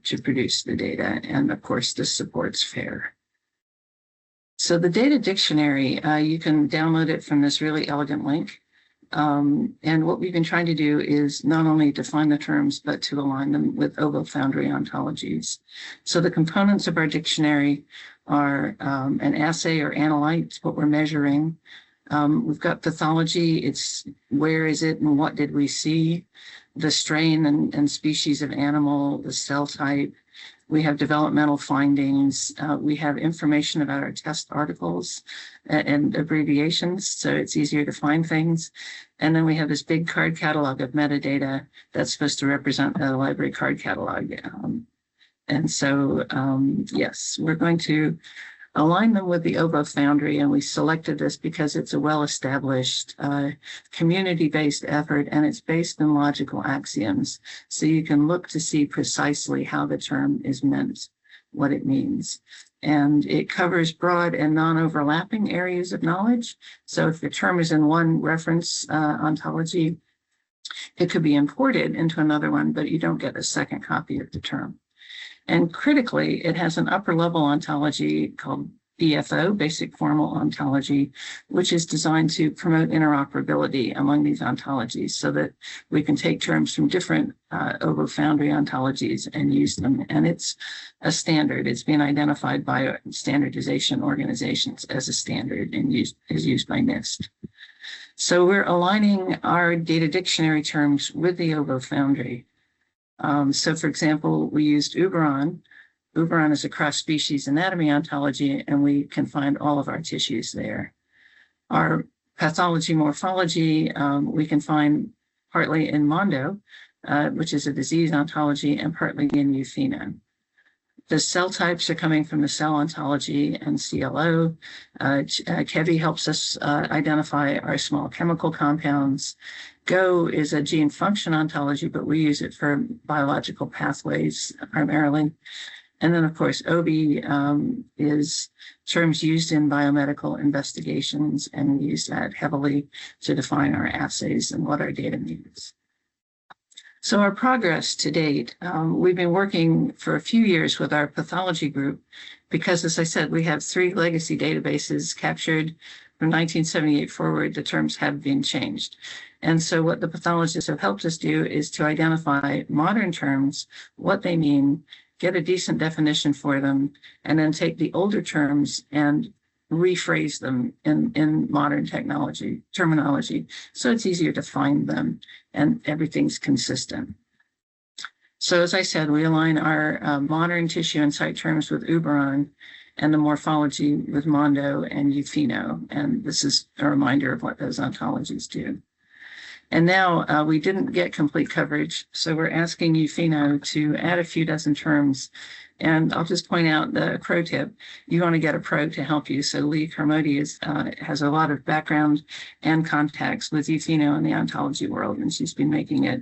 to produce the data. And of course, this supports FAIR. So the data dictionary, you can download it from this really elegant link. And what we've been trying to do is not only define the terms, but to align them with ovofoundry ontologies. So the components of our dictionary are an assay or analyte, what we're measuring. We've got pathology, it's where is it and what did we see, the strain and species of animal, the cell type. We have developmental findings. We have information about our test articles and abbreviations, so it's easier to find things. And then we have this big card catalog of metadata that's supposed to represent the library card catalog. And so, yes, we're going to align them with the ovofoundry, and we selected this because it's a well-established community-based effort, and it's based in logical axioms. So you can look to see precisely how the term is meant, what it means. And it covers broad and non-overlapping areas of knowledge. So if the term is in one reference ontology, it could be imported into another one, but you don't get a second copy of the term. And critically, it has an upper level ontology called BFO, Basic Formal Ontology, which is designed to promote interoperability among these ontologies so that we can take terms from different ovofoundry ontologies and use them. And it's a standard. It's been identified by standardization organizations as a standard and is used by NIST. So we're aligning our data dictionary terms with the ovofoundry. So, for example, we used Uberon. Uberon is a cross-species anatomy ontology, and we can find all of our tissues there. Our pathology morphology, we can find partly in Mondo, which is a disease ontology, and partly in Euthena. The cell types are coming from the cell ontology and CLO. Kevi helps us identify our small chemical compounds. Go is a gene function ontology, but we use it for biological pathways primarily. And then, of course, OB is terms used in biomedical investigations, and we use that heavily to define our assays and what our data means. So our progress to date, we've been working for a few years with our pathology group because, as I said, we have 3 legacy databases captured from 1978 forward. The terms have been changed. And so what the pathologists have helped us do is to identify modern terms, what they mean, get a decent definition for them, and then take the older terms and rephrase them in modern terminology. So it's easier to find them and everything's consistent. So as I said, we align our modern tissue and site terms with Uberon and the morphology with Mondo and Eutheno. And this is a reminder of what those ontologies do. And now we didn't get complete coverage, so we're asking Eutheno to add a few dozen terms. And I'll just point out the pro tip. You want to get a pro to help you. So Lee Carmody has a lot of background and contacts with Eutheno in the ontology world, and she's been making it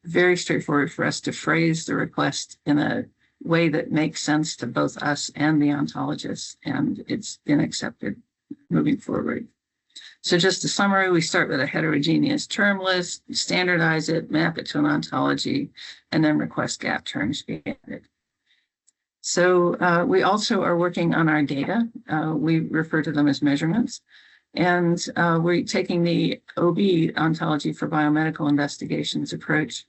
very straightforward for us to phrase the request in a way that makes sense to both us and the ontologists, and it's been accepted moving forward. So just a summary, we start with a heterogeneous term list, standardize it, map it to an ontology, and then request gap terms be added. So we also are working on our data. We refer to them as measurements. And we're taking the OB ontology for biomedical investigations approach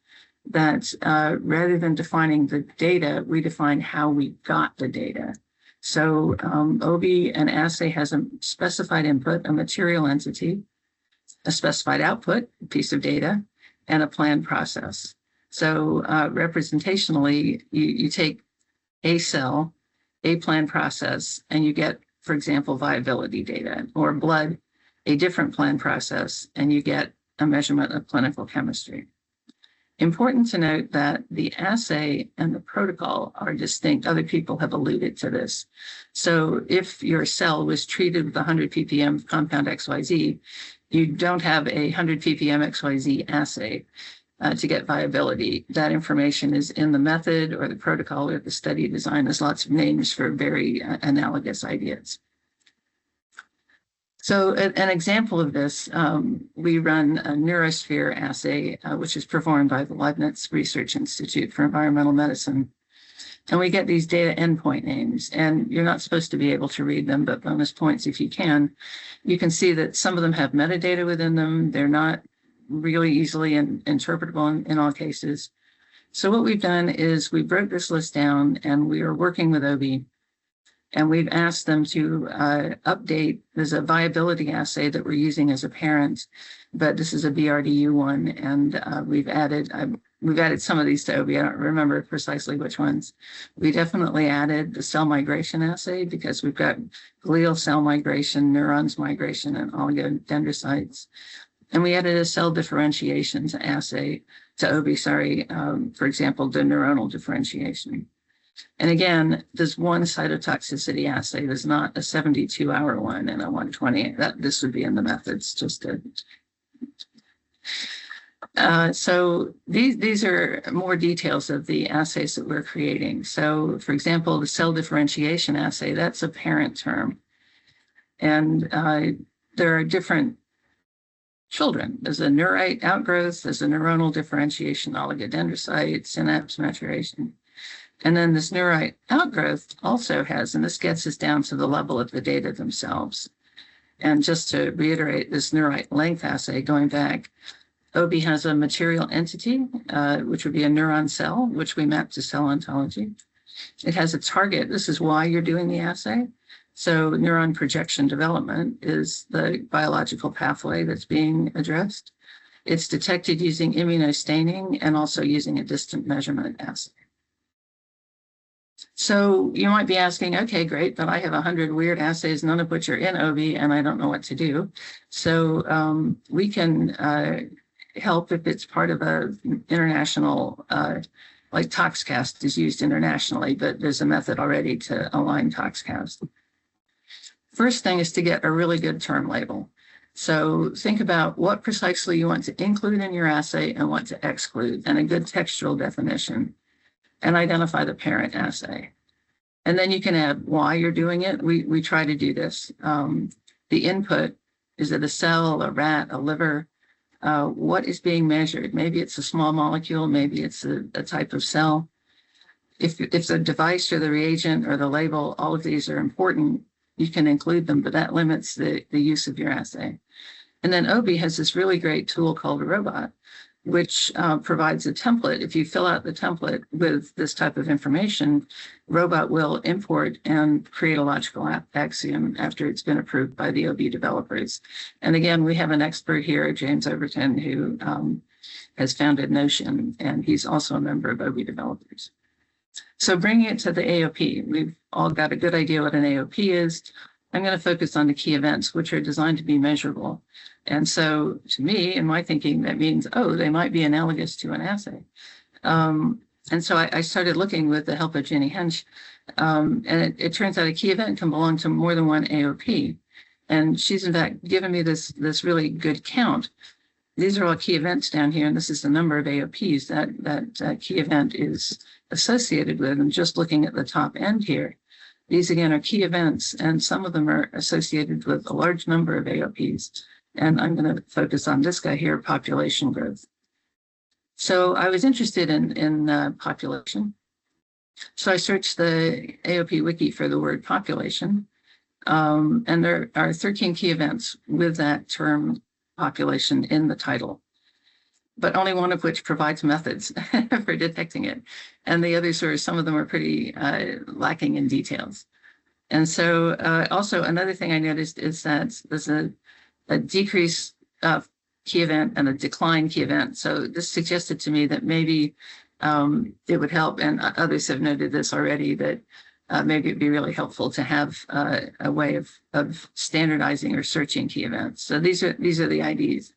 that rather than defining the data, we define how we got the data. So OB, an assay has a specified input, a material entity, a specified output, a piece of data, and a planned process. So representationally, you take a cell, a plan process, and you get, for example, viability data, or blood, a different plan process, and you get a measurement of clinical chemistry. Important to note that the assay and the protocol are distinct. Other people have alluded to this. So if your cell was treated with 100 ppm of compound XYZ, you don't have a 100 ppm XYZ assay to get viability. That information is in the method or the protocol or the study design. There's lots of names for very analogous ideas. So an example of this, we run a neurosphere assay, which is performed by the Leibniz Research Institute for Environmental Medicine. And we get these data endpoint names, and you're not supposed to be able to read them, but bonus points if you can. You can see that some of them have metadata within them. They're not really easily interpretable in all cases. So what we've done is we broke this list down, and we are working with OB. And we've asked them to update. There's a viability assay that we're using as a parent, but this is a BRDU one, and we've added some of these to OB. I don't remember precisely which ones. We definitely added the cell migration assay because we've got glial cell migration, neurons migration, and oligodendrocytes. And we added a cell differentiation assay to OB, for example, the neuronal differentiation. And again, there's one cytotoxicity assay. There's not a 72-hour one and a 120. This would be in the methods just to. So these are more details of the assays that we're creating. So for example, the cell differentiation assay, that's a parent term. And there are different children. There's a neurite outgrowth, there's a neuronal differentiation, oligodendrocyte, synapse maturation. And then this neurite outgrowth also has, and this gets us down to the level of the data themselves. And just to reiterate, this neurite length assay, going back, OB has a material entity, which would be a neuron cell, which we map to cell ontology. It has a target. This is why you're doing the assay. So neuron projection development is the biological pathway that's being addressed. It's detected using immunostaining and also using a distant measurement assay. So you might be asking, okay, great, but I have 100 weird assays, none of which are in OB, and I don't know what to do. So we can help if it's part of an international, like ToxCast is used internationally, but there's a method already to align ToxCast. First thing is to get a really good term label. So think about what precisely you want to include in your assay and what to exclude, and a good textual definition, and identify the parent assay. And then you can add why you're doing it. We try to do this. The input, is it a cell, a rat, a liver? What is being measured? Maybe it's a small molecule, maybe it's a type of cell. If the device or the reagent or the label, all of these are important, you can include them, but that limits the use of your assay. And then OB has this really great tool called Robot, which provides a template. If you fill out the template with this type of information, Robot will import and create a logical axiom after it's been approved by the OB developers. And again, we have an expert here, James Overton, who has founded Notion, and he's also a member of OB developers. So bringing it to the AOP, we've all got a good idea what an AOP is. I'm going to focus on the key events, which are designed to be measurable. And so to me, in my thinking, that means, oh, they might be analogous to an assay. And so I started looking with the help of Jenny Hench, and it turns out a key event can belong to more than one AOP. And she's in fact given me this really good count. These are all key events down here, and this is the number of AOPs that key event is associated with. And just looking at the top end here, these again are key events, and some of them are associated with a large number of AOPs. And I'm going to focus on this guy here, population growth. So I was interested in population. So I searched the AOP wiki for the word population. And there are 13 key events with that term population in the title, but only one of which provides methods for detecting it. And the others some of them are pretty lacking in details. And so also another thing I noticed is that there's a decrease of key event and a decline key event. So this suggested to me that maybe it would help, and others have noted this already, that maybe it'd be really helpful to have a way of standardizing or searching key events. So these are the IDs.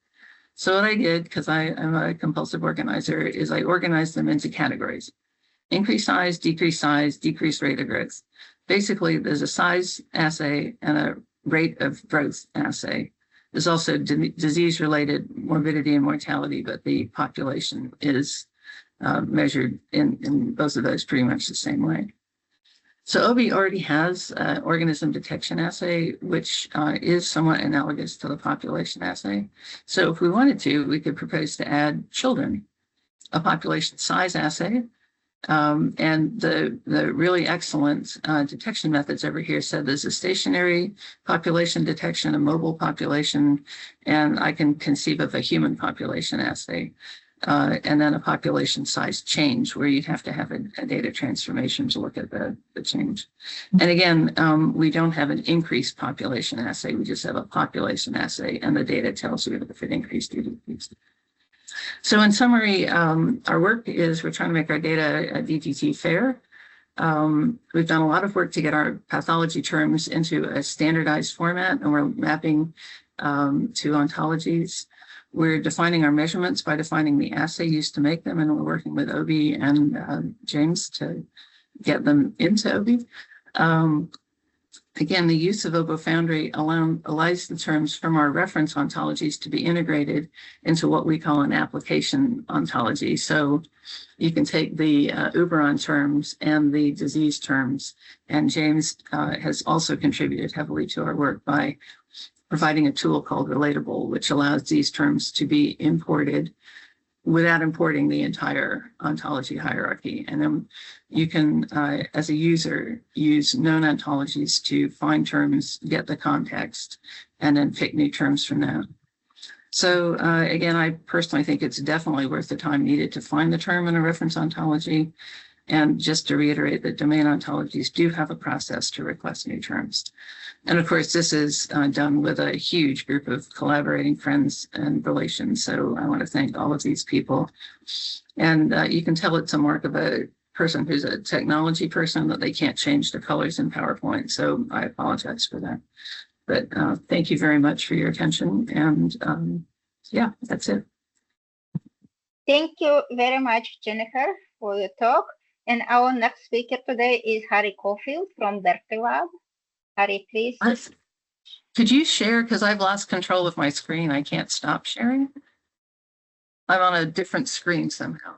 So what I did, because I'm a compulsive organizer, is I organized them into categories: increased size, decreased rate of growth. Basically, there's a size assay and a rate of growth assay. There's also disease-related morbidity and mortality, but the population is measured in both of those pretty much the same way. So OB already has an organism detection assay, which is somewhat analogous to the population assay. So if we wanted to, we could propose to add children, a population size assay. And the really excellent detection methods over here said there's a stationary population detection, a mobile population, and I can conceive of a human population assay. And then a population size change where you'd have to have a data transformation to look at the change. And again, we don't have an increased population assay. We just have a population assay, and the data tells you if it increased or decreased. So in summary, our work is we're trying to make our data DTT fair. We've done a lot of work to get our pathology terms into a standardized format, and we're mapping to ontologies. We're defining our measurements by defining the assay used to make them, and we're working with OB and James to get them into OB. Again, the use of OBO Foundry allows the terms from our reference ontologies to be integrated into what we call an application ontology. So you can take the Uberon terms and the disease terms, and James has also contributed heavily to our work by providing a tool called Relatable, which allows these terms to be imported without importing the entire ontology hierarchy. And then you can, as a user, use known ontologies to find terms, get the context, and then pick new terms from that. So again, I personally think it's definitely worth the time needed to find the term in a reference ontology. And just to reiterate that domain ontologies do have a process to request new terms. And of course, this is done with a huge group of collaborating friends and relations. So I want to thank all of these people. And you can tell it's a mark of a person who's a technology person that they can't change the colors in PowerPoint. So I apologize for that. But thank you very much for your attention. And yeah, that's it. Thank you very much, Jennifer, for the talk. And our next speaker today is Harry Caulfield from Berkeley Lab. Harry, please. Could you share? Because I've lost control of my screen. I can't stop sharing. I'm on a different screen somehow.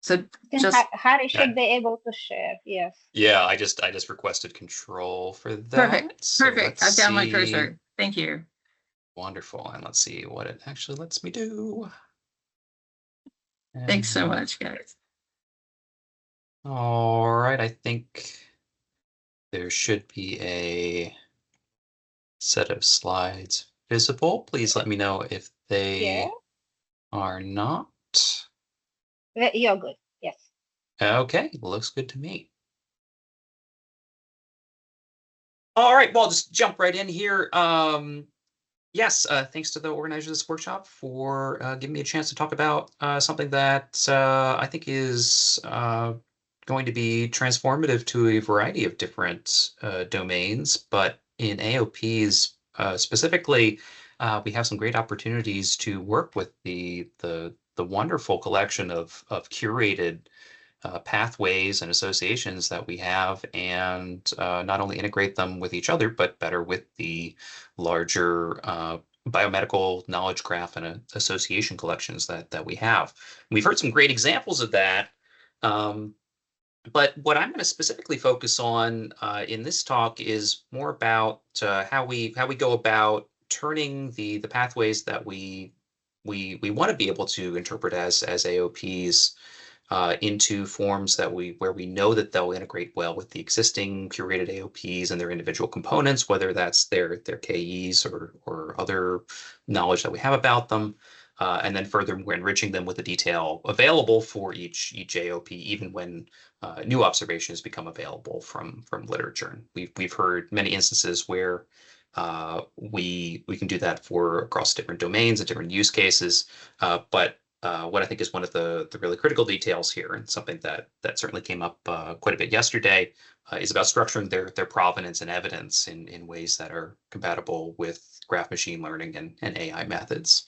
So just Harry should be able to share. Yes. Yeah, I just requested control for that. Perfect. So Perfect. I've got my cursor. Thank you. Wonderful. And let's see what it actually lets me do. Thanks so much, guys. All right, I think there should be a set of slides visible. Please let me know if they are not. You're good, yes. Okay, looks good to me. All right, well, I'll just jump right in here. Yes, thanks to the organizers of this workshop for giving me a chance to talk about something that I think is going to be transformative to a variety of different domains, but in AOPs specifically, we have some great opportunities to work with the wonderful collection of curated pathways and associations that we have, and not only integrate them with each other, but better with the larger biomedical knowledge graph and association collections that we have. We've heard some great examples of that. But what I'm going to specifically focus on in this talk is more about how we go about turning the pathways that we want to be able to interpret as AOPs into forms that where we know that they'll integrate well with the existing curated AOPs and their individual components, whether that's their KEs or other knowledge that we have about them. And then further, we're enriching them with the detail available for each AOP, even when new observations become available from literature. We've heard many instances where we can do that for across different domains and different use cases, but what I think is one of the really critical details here, and something that certainly came up quite a bit yesterday, is about structuring their provenance and evidence in ways that are compatible with graph machine learning and AI methods.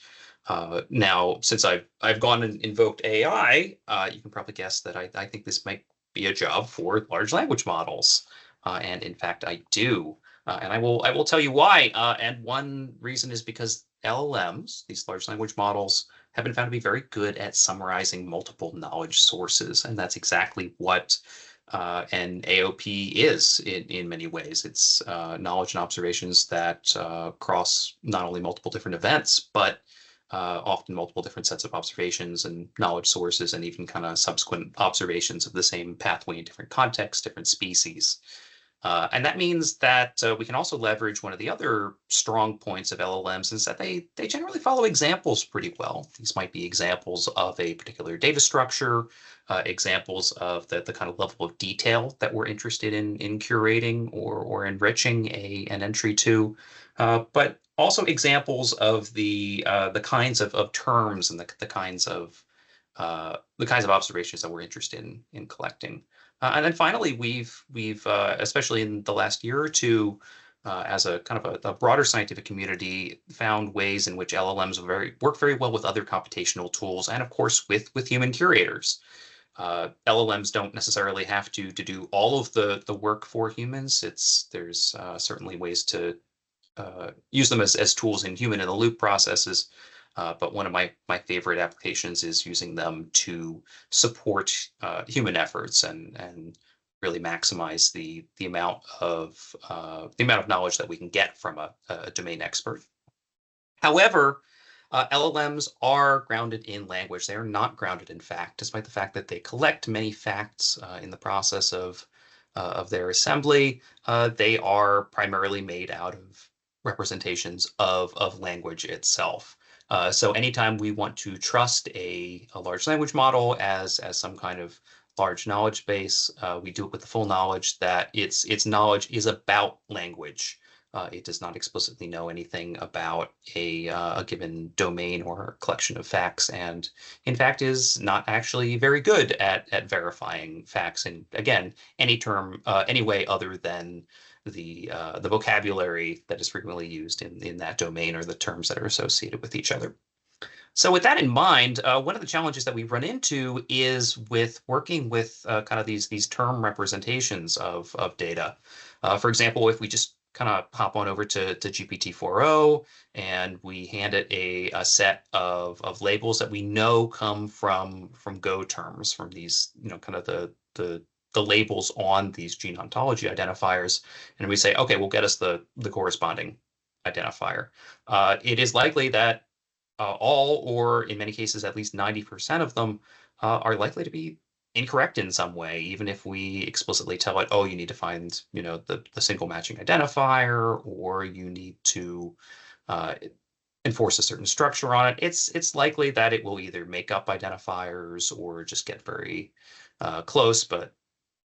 Now, since I've gone and invoked AI, you can probably guess that I think this might be a job for large language models, and in fact, I do. And I will tell you why. And one reason is because LLMs, these large language models, have been found to be very good at summarizing multiple knowledge sources, and that's exactly what an AOP is in many ways. It's knowledge and observations that cross not only multiple different events, but often multiple different sets of observations and knowledge sources, and even kind of subsequent observations of the same pathway in different contexts, different species. And that means that we can also leverage one of the other strong points of LLMs is that they generally follow examples pretty well. These might be examples of a particular data structure, examples of the kind of level of detail that we're interested in curating or enriching an entry to, but also examples of the kinds of terms and the kinds of observations that we're interested in collecting. And then finally, we've especially in the last year or two, as a kind of a broader scientific community, found ways in which LLMs work very well with other computational tools, and of course with human curators. LLMs don't necessarily have to do all of the work for humans. There's certainly ways to use them as tools in human-in-the-loop processes. But one of my favorite applications is using them to support human efforts and really maximize the amount of knowledge that we can get from a domain expert. However, LLMs are grounded in language. They are not grounded in fact, despite the fact that they collect many facts in the process of their assembly. They are primarily made out of representations of language itself. So anytime we want to trust a large language model as some kind of large knowledge base, we do it with the full knowledge that its knowledge is about language. It does not explicitly know anything about a given domain or collection of facts, and in fact is not actually very good at verifying facts in, again, any way other than the vocabulary that is frequently used in that domain or the terms that are associated with each other. So with that in mind, one of the challenges that we run into is with working with kind of these term representations of data. For example, if we just kind of hop on over to GPT-4o and we hand it a set of labels that we know come from Go terms, from these, kind of the labels on these gene ontology identifiers, and we say, okay, well, get us the corresponding identifier. It is likely that all, or in many cases, at least 90% of them are likely to be incorrect in some way, even if we explicitly tell it, oh, you need to find, the single matching identifier, or you need to enforce a certain structure on it. It's likely that it will either make up identifiers or just get very close, but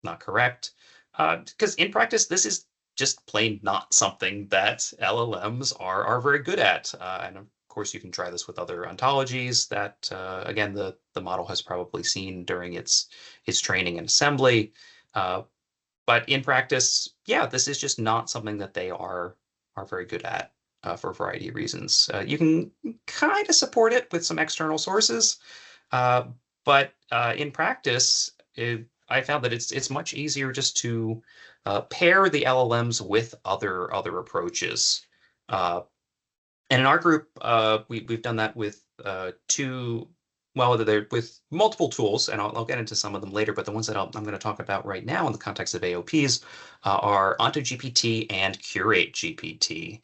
not correct. Because in practice, this is just plain not something that LLMs are very good at. And of course, you can try this with other ontologies that, again, the model has probably seen during its training and assembly. But in practice, yeah, this is just not something that they are very good at for a variety of reasons. You can kind of support it with some external sources, but in practice, I found that it's much easier just to pair the LLMs with other approaches. And in our group, we've done that with with multiple tools, and I'll get into some of them later, but the ones that I'm going to talk about right now in the context of AOPs are OntoGPT and CurateGPT.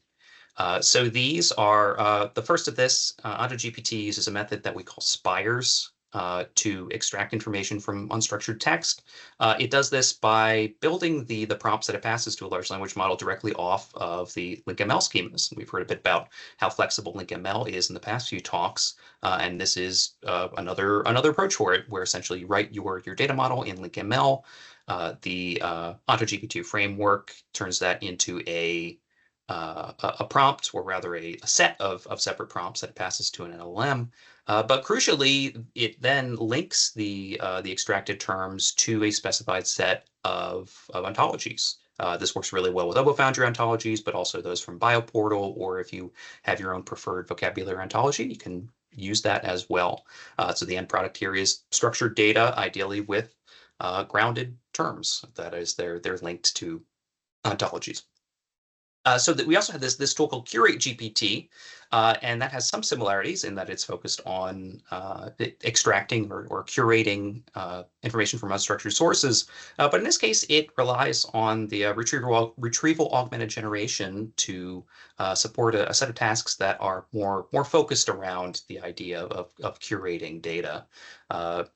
So these are, the first of this, OntoGPT uses a method that we call spires to extract information from unstructured text. It does this by building the prompts that it passes to a large language model directly off of the LinkML schemas. We've heard a bit about how flexible LinkML is in the past few talks, and this is another approach for it, where essentially you write your data model in LinkML. The OntoGPT framework turns that into a a prompt, or rather a set of separate prompts that it passes to an LLM. But crucially, it then links the extracted terms to a specified set of ontologies. This works really well with OboFoundry ontologies, but also those from BioPortal, or if you have your own preferred vocabulary ontology, you can use that as well. So the end product here is structured data, ideally with grounded terms. That is, they're linked to ontologies. So that we also have this tool called Curate GPT, and that has some similarities in that it's focused on extracting or curating information from unstructured sources. But in this case, it relies on the retrieval augmented generation to support a set of tasks that are more focused around the idea of curating data.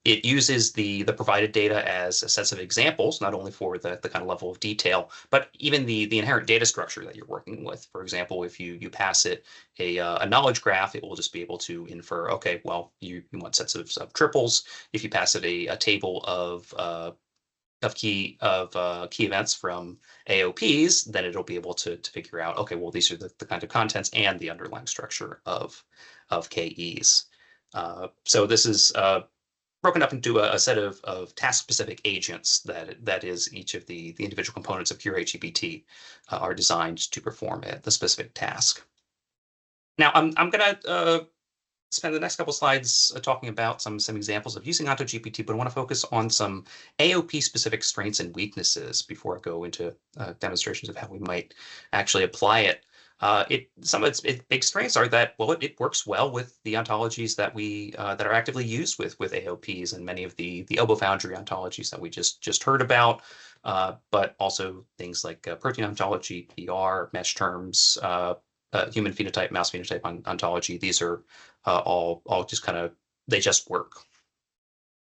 It uses the provided data as a set of examples, not only for the kind of level of detail, but even the inherent data structure that you're working with. For example, if you pass it a knowledge graph, it will just be able to infer, okay, well, you want sets of triples. If you pass it a table of key events from AOPs, then it'll be able to figure out, okay, well, these are the kind of contents and the underlying structure of KEs. So this is broken up into a set of task-specific agents that is each of the individual components of Curate GPT are designed to perform the specific task. Now, I'm going to spend the next couple slides talking about some examples of using AutoGPT, but I want to focus on some AOP-specific strengths and weaknesses before I go into demonstrations of how we might actually apply it. Some of its big strengths are that, well, it works well with the ontologies that are actively used with AOPs, and many of the OboFoundry ontologies that we just heard about, but also things like protein ontology, PR, mesh terms, human phenotype, mouse phenotype ontology. These are all just kind of, they just work.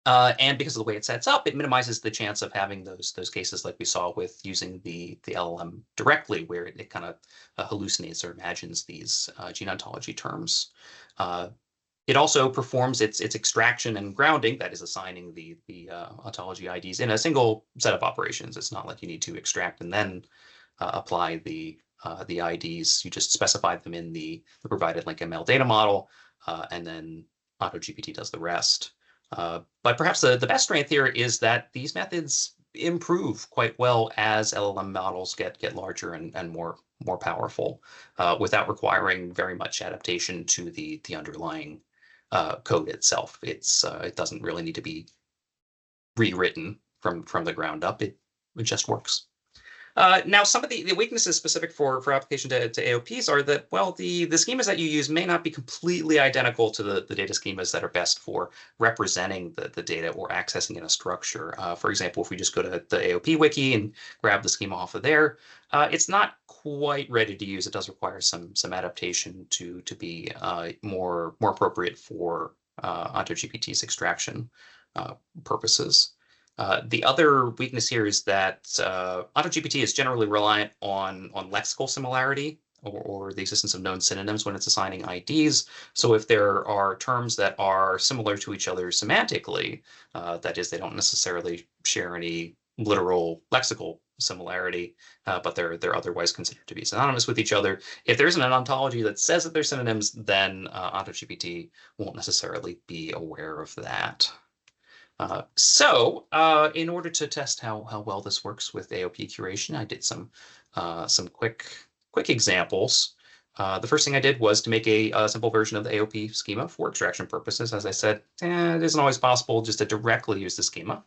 And because of the way it sets up, it minimizes the chance of having those cases like we saw with using the LLM directly, where it kind of hallucinates or imagines these gene ontology terms. It also performs its extraction and grounding, that is assigning the ontology IDs in a single set of operations. It's not like you need to extract and then apply the IDs. You just specify them in the provided LinkML data model, and then AutoGPT does the rest. But perhaps the best strength here is that these methods improve quite well as LLM models get larger and more powerful, without requiring very much adaptation to the underlying code itself. It doesn't really need to be rewritten from the ground up. It just works. Now, some of the weaknesses specific for application to AOPs are that, well, the schemas that you use may not be completely identical to the data schemas that are best for representing the data or accessing in a structure. For example, if we just go to the AOP wiki and grab the schema off of there, it's not quite ready to use. It does require some adaptation to be more appropriate for AutoGPT's extraction purposes. The other weakness here is that AutoGPT is generally reliant on lexical similarity or the existence of known synonyms when it's assigning IDs. So if there are terms that are similar to each other semantically, that is, they don't necessarily share any literal lexical similarity, but they're otherwise considered to be synonymous with each other. If there isn't an ontology that says that they're synonyms, then AutoGPT won't necessarily be aware of that. So in order to test how well this works with AOP curation, I did some quick examples. The first thing I did was to make a simple version of the AOP schema for extraction purposes. As I said, it isn't always possible just to directly use the schema.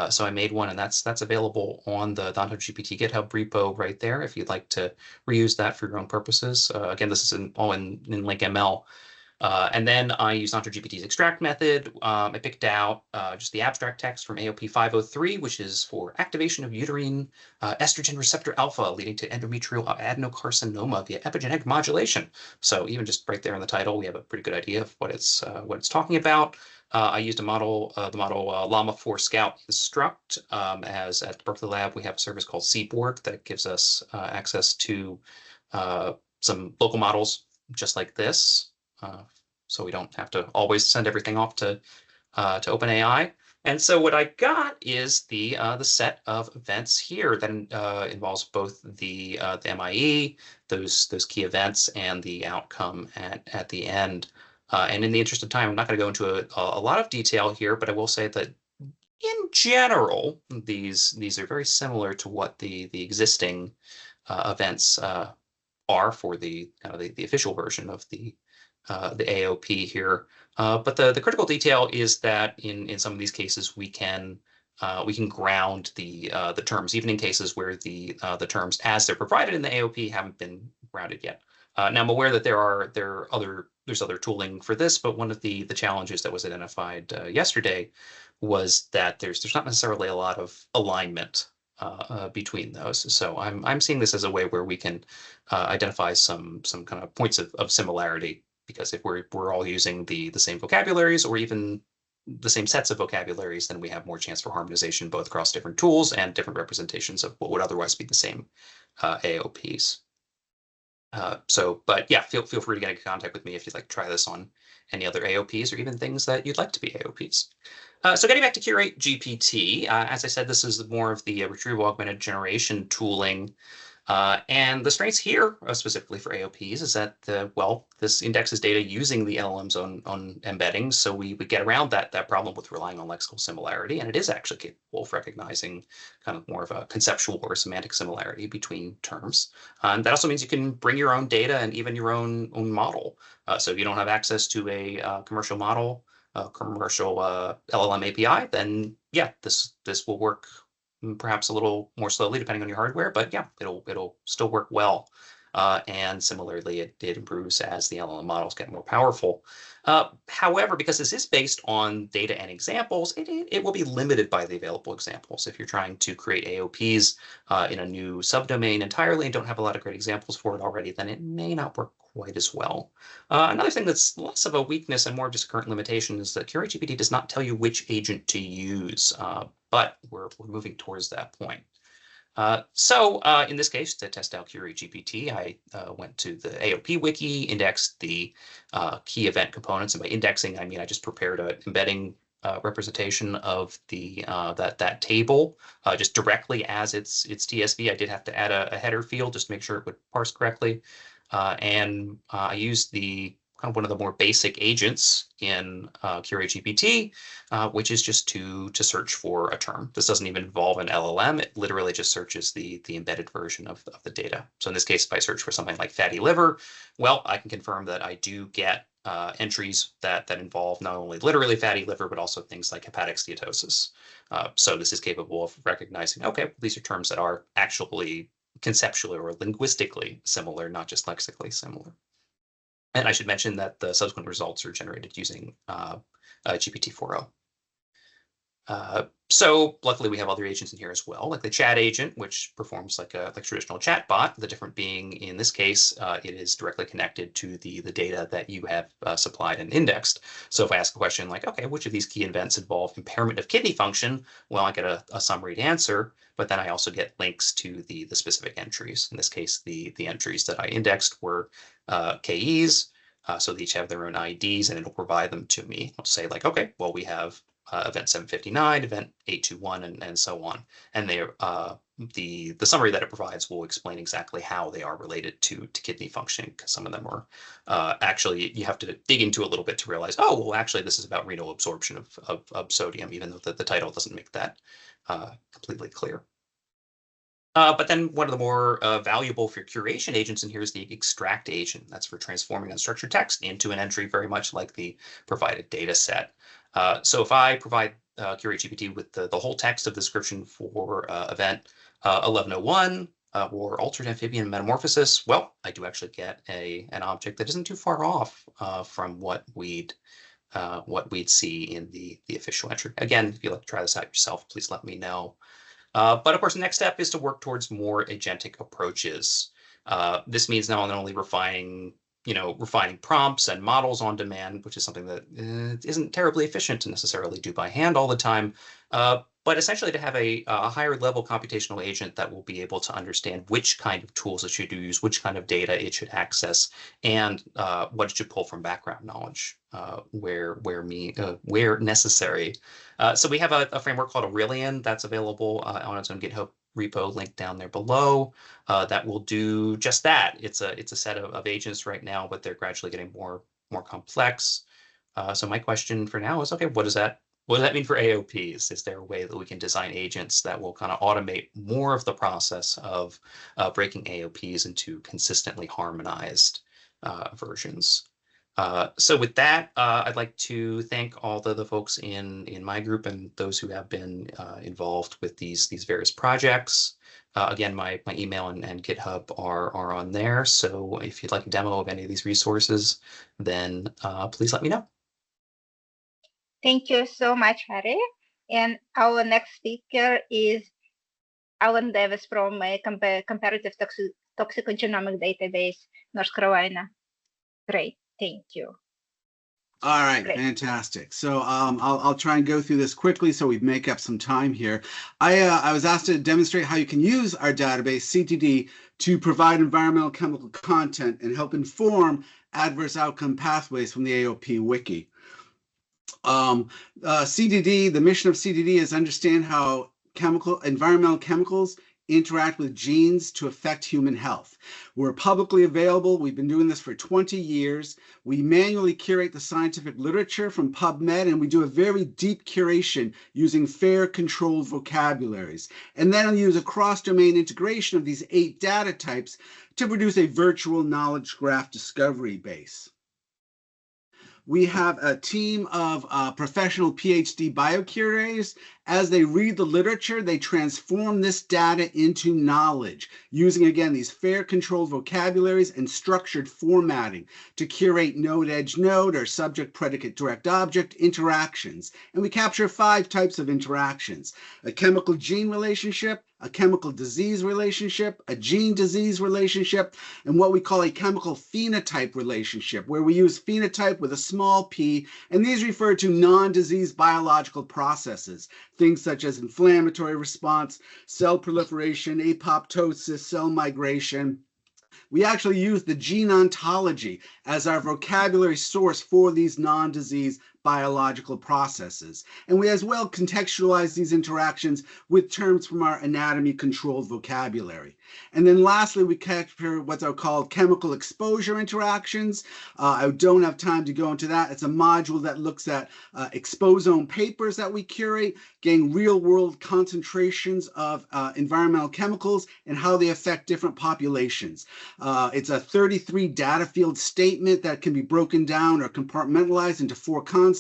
So I made one, and that's available on the AutoGPT GitHub repo right there if you'd like to reuse that for your own purposes. Again, this is all in LinkML. And then I used AutoGPT's extract method. I picked out just the abstract text from AOP 503, which is for activation of uterine estrogen receptor alpha, leading to endometrial adenocarcinoma via epigenetic modulation. So even just right there in the title, we have a pretty good idea of what it's talking about. I used a model, the model Llama 4 Scout Instruct. As at the Berkeley Lab, we have a service called Seaborg that gives us access to some local models just like this. So we don't have to always send everything off to OpenAI. And so what I got is the set of events here that involves both the MIE, those key events, and the outcome at the end. And in the interest of time, I'm not going to go into a lot of detail here, but I will say that in general, these are very similar to what the existing events are for the the official version of the AOP here. But the critical detail is that in some of these cases we can ground the terms, even in cases where the terms as they're provided in the AOP haven't been grounded yet. Now I'm aware that there's other tooling for this, but one of the challenges that was identified yesterday was that there's not necessarily a lot of alignment between those. So I'm seeing this as a way where we can identify some kind of points of similarity, because if we're all using the same vocabularies or even the same sets of vocabularies, then we have more chance for harmonization both across different tools and different representations of what would otherwise be the same AOPs. But yeah, feel free to get in contact with me if you'd like to try this on any other AOPs or even things that you'd like to be AOPs. So getting back to Curate GPT, as I said, this is more of the retrieval augmented generation tooling. And the strengths here, specifically for AOPs, is that this indexes data using the LLM's own embeddings, so we get around that problem with relying on lexical similarity, and it is actually capable of recognizing kind of more of a conceptual or semantic similarity between terms. And that also means you can bring your own data and even your own model. So if you don't have access to a commercial model, commercial LLM API, then yeah, this will work perhaps a little more slowly depending on your hardware, but yeah, it'll still work well. And similarly, it improves as the LLM models get more powerful. However, because this is based on data and examples, it will be limited by the available examples. If you're trying to create AOPs in a new subdomain entirely and don't have a lot of great examples for it already, then it may not work quite as well. Another thing that's less of a weakness and more of just a current limitation is that Curate GPT does not tell you which agent to use, but we're moving towards that point. So in this case, to test out Curate GPT, I went to the AOP wiki, indexed the key event components, and by indexing, I mean I just prepared an embedding representation of the that table just directly as its TSV. I did have to add a header field just to make sure it would parse correctly. And I used the kind of one of the more basic agents in Curate GPT, which is just to search for a term. This doesn't even involve an LLM. It literally just searches the embedded version of the data. So in this case, if I search for something like fatty liver, well, I can confirm that I do get entries that involve not only literally fatty liver, but also things like hepatic steatosis. So this is capable of recognizing, okay, these are terms that are actually conceptually or linguistically similar, not just lexically similar. And I should mention that the subsequent results are generated using GPT-4o. So luckily we have other agents in here as well, like the chat agent, which performs like a traditional chat bot. The difference being in this case, it is directly connected to the data that you have supplied and indexed. So if I ask a question like, okay, which of these key events involve impairment of kidney function? Well, I get a summaried answer, but then I also get links to the specific entries. In this case, the entries that I indexed were KEs. So they each have their own IDs, and it'll provide them to me. I'll say like, okay, well, we have event 759, event 821, and so on. And they the summary that it provides will explain exactly how they are related to kidney function, because some of them are actually, you have to dig into a little bit to realize, oh, well, actually, this is about renal absorption of sodium, even though the title doesn't make that completely clear. But then one of the more valuable for curation agents in here is the extract agent. That's for transforming unstructured text into an entry very much like the provided data set. So if I provide Curate GPT with the whole text of the description for event 1101 or altered amphibian metamorphosis, well, I do actually get an object that isn't too far off from what we'd see in the official entry. Again, if you'd like to try this out yourself, please let me know. But of course, the next step is to work towards more agentic approaches. This means not only refining prompts and models on demand, which is something that isn't terribly efficient to necessarily do by hand all the time, but but essentially to have a higher level computational agent that will be able to understand which kind of tools it should use, which kind of data it should access, and what it should pull from background knowledge where necessary. So we have a framework called Aurelian that's available on its own GitHub repo, linked down there below, that will do just that. It's a set of agents right now, but they're gradually getting more complex. So my question for now is, okay, what does that mean for AOPs? Is there a way that we can design agents that will kind of automate more of the process of breaking AOPs into consistently harmonized versions? So with that, I'd like to thank all the folks in my group and those who have been involved with these various projects. Again, my email and GitHub are on there. So if you'd like a demo of any of these resources, then please let me know. Thank you so much, Harry. And our next speaker is Alan Davis from a comparative toxicogenomic database, North Carolina. Great, thank you. All right, Great. Fantastic. So I'll try and go through this quickly so we make up some time here. I was asked to demonstrate how you can use our database, CTD, to provide environmental chemical content and help inform adverse outcome pathways from the AOP wiki. CDD, the mission of CDD is understand how environmental chemicals interact with genes to affect human health. We're publicly available. We've been doing this for 20 years. We manually curate the scientific literature from PubMed, and we do a very deep curation using fair, controlled vocabularies. And then use a cross-domain integration of these 8 data types to produce a virtual knowledge graph discovery base. We have a team of professional PhD biocurators. As they read the literature, they transform this data into knowledge using, again, these fair controlled vocabularies and structured formatting to curate node-edge-node or subject-predicate-direct-object interactions. And we capture 5 types of interactions: a chemical-gene relationship, a chemical disease relationship, a gene disease relationship, and what we call a chemical phenotype relationship, where we use phenotype with a small p, and these refer to non-disease biological processes, things such as inflammatory response, cell proliferation, apoptosis, cell migration. We actually use the gene ontology as our vocabulary source for these non-disease biological processes. And we as well contextualize these interactions with terms from our anatomy controlled vocabulary. And then lastly, we capture what are called chemical exposure interactions. I don't have time to go into that. It's a module that looks at exposome papers that we curate, getting real world concentrations of environmental chemicals and how they affect different populations. It's a 33 data field statement that can be broken down or compartmentalized into 4 concepts: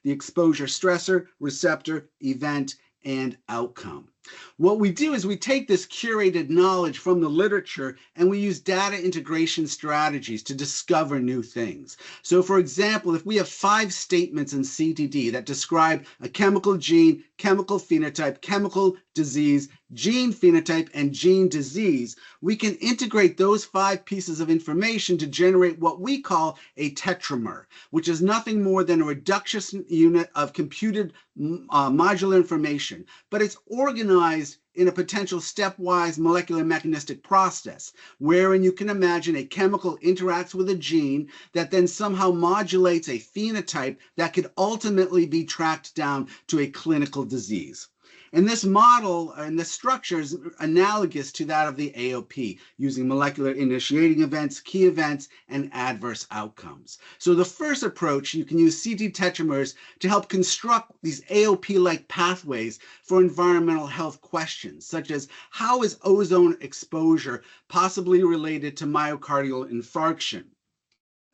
the exposure stressor, receptor, event, and outcome. What we do is we take this curated knowledge from the literature and we use data integration strategies to discover new things. So for example, if we have 5 statements in CTD that describe a chemical gene, chemical phenotype, chemical disease, gene phenotype, and gene disease, we can integrate those 5 pieces of information to generate what we call a tetramer, which is nothing more than a reduction unit of computed modular information, but it's organized in a potential stepwise molecular mechanistic process, wherein you can imagine a chemical interacts with a gene that then somehow modulates a phenotype that could ultimately be tracked down to a clinical disease. And this model and this structure is analogous to that of the AOP, using molecular initiating events, key events, and adverse outcomes. So the first approach, you can use CT tetramers to help construct these AOP-like pathways for environmental health questions, such as how is ozone exposure possibly related to myocardial infarction?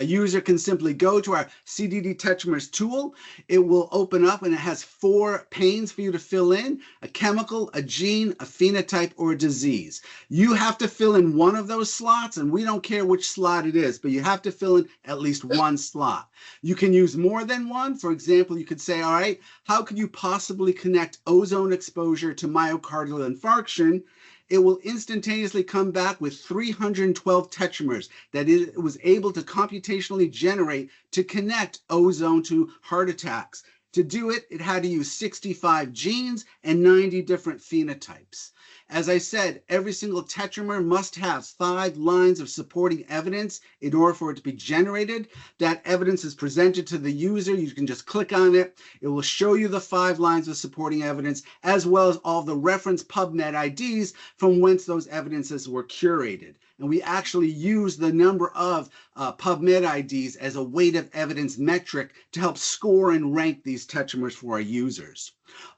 A user can simply go to our CDD tetramers tool. It will open up and it has 4 panes for you to fill in: a chemical, a gene, a phenotype, or a disease. You have to fill in one of those slots, and we don't care which slot it is, but you have to fill in at least one slot. You can use more than one. For example, you could say, all right, how could you possibly connect ozone exposure to myocardial infarction? It will instantaneously come back with 312 tetramers that it was able to computationally generate to connect ozone to heart attacks, To do it, it had to use 65 genes and 90 different phenotypes. As I said, every single tetramer must have 5 lines of supporting evidence in order for it to be generated. That evidence is presented to the user. You can just click on it. It will show you the 5 lines of supporting evidence, as well as all the reference PubMed IDs from whence those evidences were curated. And we actually use the number of PubMed IDs as a weight of evidence metric to help score and rank these tetramers for our users.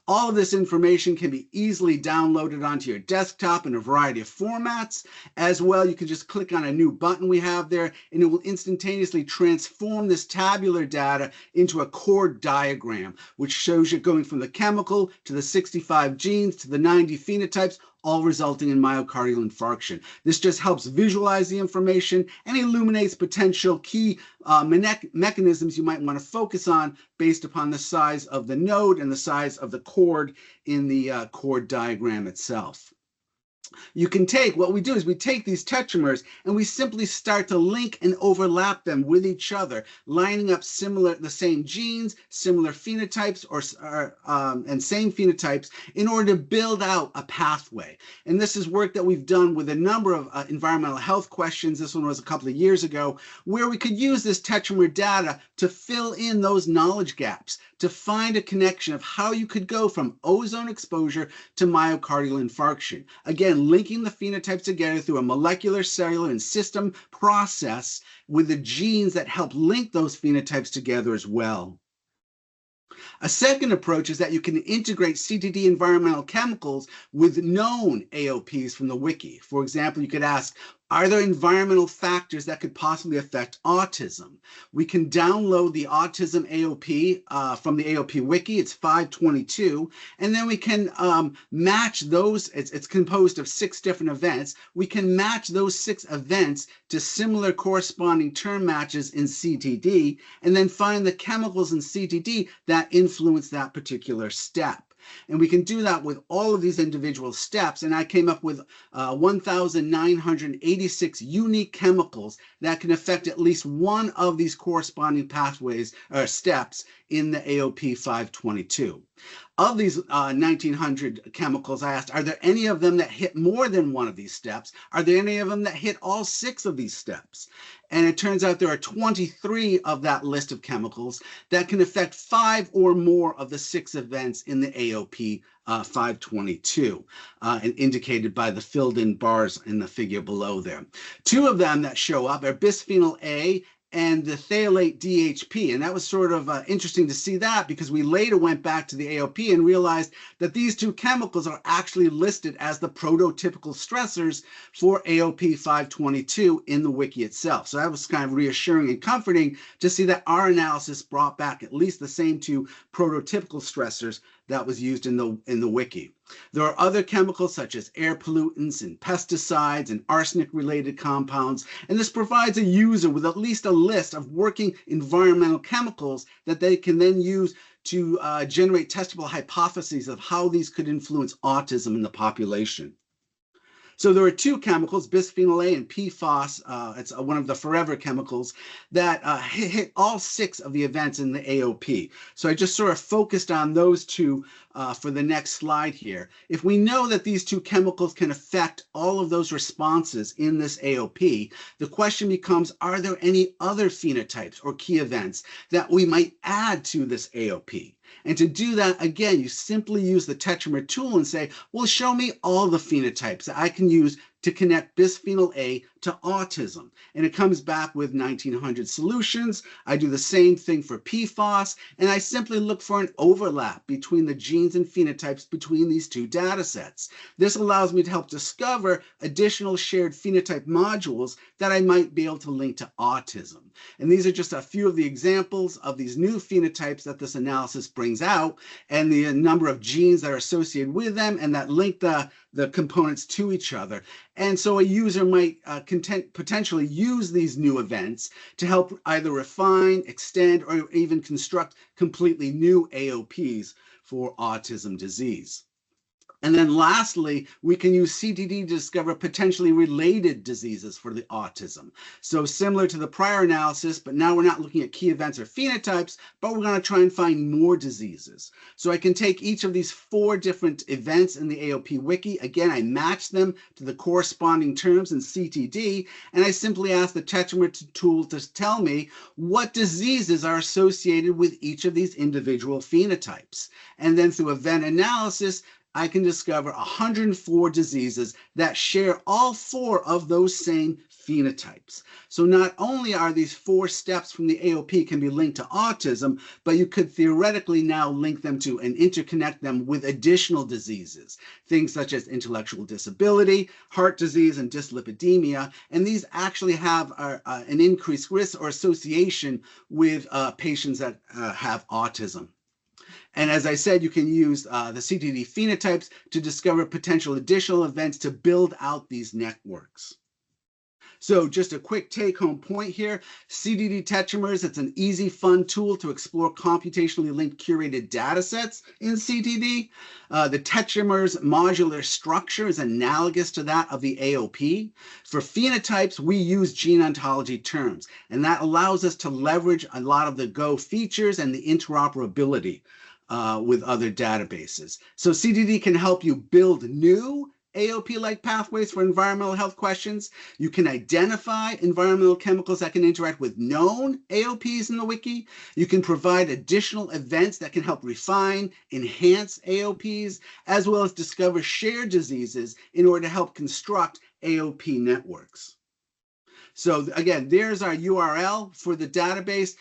All of this information can be easily downloaded onto your desktop in a variety of formats. As well, you can just click on a new button we have there, and it will instantaneously transform this tabular data into a chord diagram, which shows you going from the chemical to the 65 genes to the 90 phenotypes, all resulting in myocardial infarction. This just helps visualize the information and illuminates potential key mechanisms you might want to focus on based upon the size of the node and the size of the chord in the chord diagram itself. You can take, what we do is we take these tetramers and we simply start to link and overlap them with each other, lining up the same genes, similar phenotypes, and same phenotypes in order to build out a pathway. And this is work that we've done with a number of environmental health questions. This one was a couple of years ago, where we could use this tetramer data to fill in those knowledge gaps, to find a connection of how you could go from ozone exposure to myocardial infarction. Again, linking the phenotypes together through a molecular, cellular, and system process with the genes that help link those phenotypes together as well. A second approach is that you can integrate CTD environmental chemicals with known AOPs from the wiki. For example, you could ask, are there environmental factors that could possibly affect autism? We can download the autism AOP from the AOP wiki. It's 522. And then we can match those. It's composed of 6 different events. We can match those 6 events to similar corresponding term matches in CTD, and then find the chemicals in CTD that influence that particular step. And we can do that with all of these individual steps. And I came up with 1,986 unique chemicals that can affect at least one of these corresponding pathways or steps in the AOP 522. Of these 1,900 chemicals, I asked, are there any of them that hit more than one of these steps? Are there any of them that hit all 6 of these steps? And it turns out there are 23 of that list of chemicals that can affect 5 or more of the 6 events in the AOP 522, and indicated by the filled in bars in the figure below there. 2 of them that show up are bisphenol A and the phthalate DHP. And that was sort of interesting to see that, because we later went back to the AOP and realized that these 2 chemicals are actually listed as the prototypical stressors for AOP 522 in the wiki itself. So that was kind of reassuring and comforting to see that our analysis brought back at least the same 2 prototypical stressors that was used in the wiki. There are other chemicals such as air pollutants and pesticides and arsenic-related compounds, and this provides a user with at least a list of working environmental chemicals that they can then use to generate testable hypotheses of how these could influence autism in the population. So there are 2 chemicals, bisphenol A and PFOS. It's one of the forever chemicals that hit all 6 of the events in the AOP. So I just sort of focused on those 2 for the next slide here. If we know that these 2 chemicals can affect all of those responses in this AOP, the question becomes, are there any other phenotypes or key events that we might add to this AOP? And to do that, again, you simply use the tetramer tool and say, well, show me all the phenotypes that I can use to connect bisphenol A to autism. And it comes back with 1,900 solutions. I do the same thing for PFOS, and I simply look for an overlap between the genes and phenotypes between these 2 data sets. This allows me to help discover additional shared phenotype modules that I might be able to link to autism. And these are just a few of the examples of these new phenotypes that this analysis brings out, and the number of genes that are associated with them and that link the components to each other. And so a user might potentially use these new events to help either refine, extend, or even construct completely new AOPs for autism disease. And then lastly, we can use CTD to discover potentially related diseases for the autism. So similar to the prior analysis, but now we're not looking at key events or phenotypes, but we're going to try and find more diseases. So I can take each of these 4 different events in the AOP wiki. Again, I match them to the corresponding terms in CTD, and I simply ask the tetramer tool to tell me what diseases are associated with each of these individual phenotypes. And then through event analysis, I can discover 104 diseases that share all 4 of those same phenotypes. So not only are these 4 steps from the AOP can be linked to autism, but you could theoretically now link them to and interconnect them with additional diseases, things such as intellectual disability, heart disease, and dyslipidemia. And these actually have an increased risk or association with patients that have autism. And as I said, you can use the CTD phenotypes to discover potential additional events to build out these networks. So just a quick take-home point here, CTD tetramers, it's an easy, fun tool to explore computationally linked curated data sets in CTD. The tetramers modular structure is analogous to that of the AOP. For phenotypes, we use gene ontology terms, and that allows us to leverage a lot of the Go features and the interoperability with other databases. So CTD can help you build new AOP-like pathways for environmental health questions. You can identify environmental chemicals that can interact with known AOPs in the wiki. You can provide additional events that can help refine, enhance AOPs, as well as discover shared diseases in order to help construct AOP networks. So again, there's our URL for the database.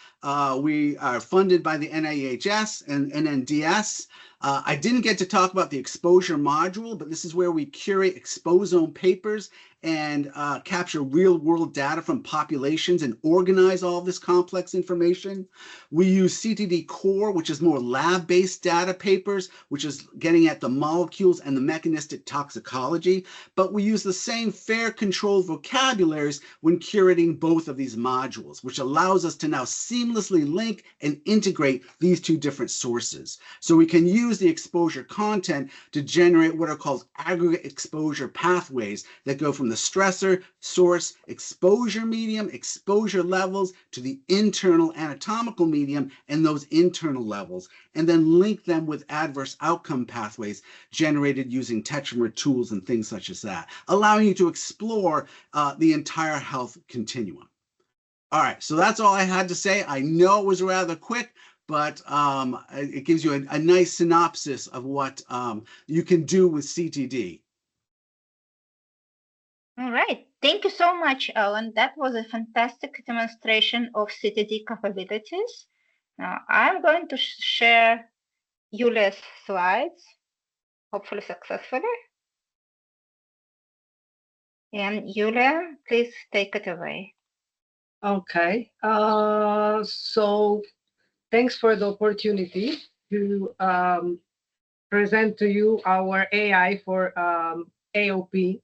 We are funded by the NIEHS and NNDS. I didn't get to talk about the exposure module, but this is where we curate exposome papers and capture real-world data from populations and organize all of this complex information. We use CTD Core, which is more lab-based data papers, which is getting at the molecules and the mechanistic toxicology, but we use the same fair controlled vocabularies when curating both of these modules, which allows us to now seamlessly link and integrate these 2 different sources. So we can use the exposure content to generate what are called aggregate exposure pathways that go from the stressor, source, exposure medium, exposure levels to the internal anatomical medium and those internal levels, and then link them with adverse outcome pathways generated using tetramer tools and things such as that, allowing you to explore the entire health continuum. All right, so that's all I had to say. I know it was rather quick, but it gives you a nice synopsis of what you can do with CTD. All right. Thank you so much, Alan. That was a fantastic demonstration of CTD capabilities. Now I'm going to share Yulia's slides, hopefully successfully. And Yulia, please take it away. Okay. So thanks for the opportunity to present to you our AI for AOP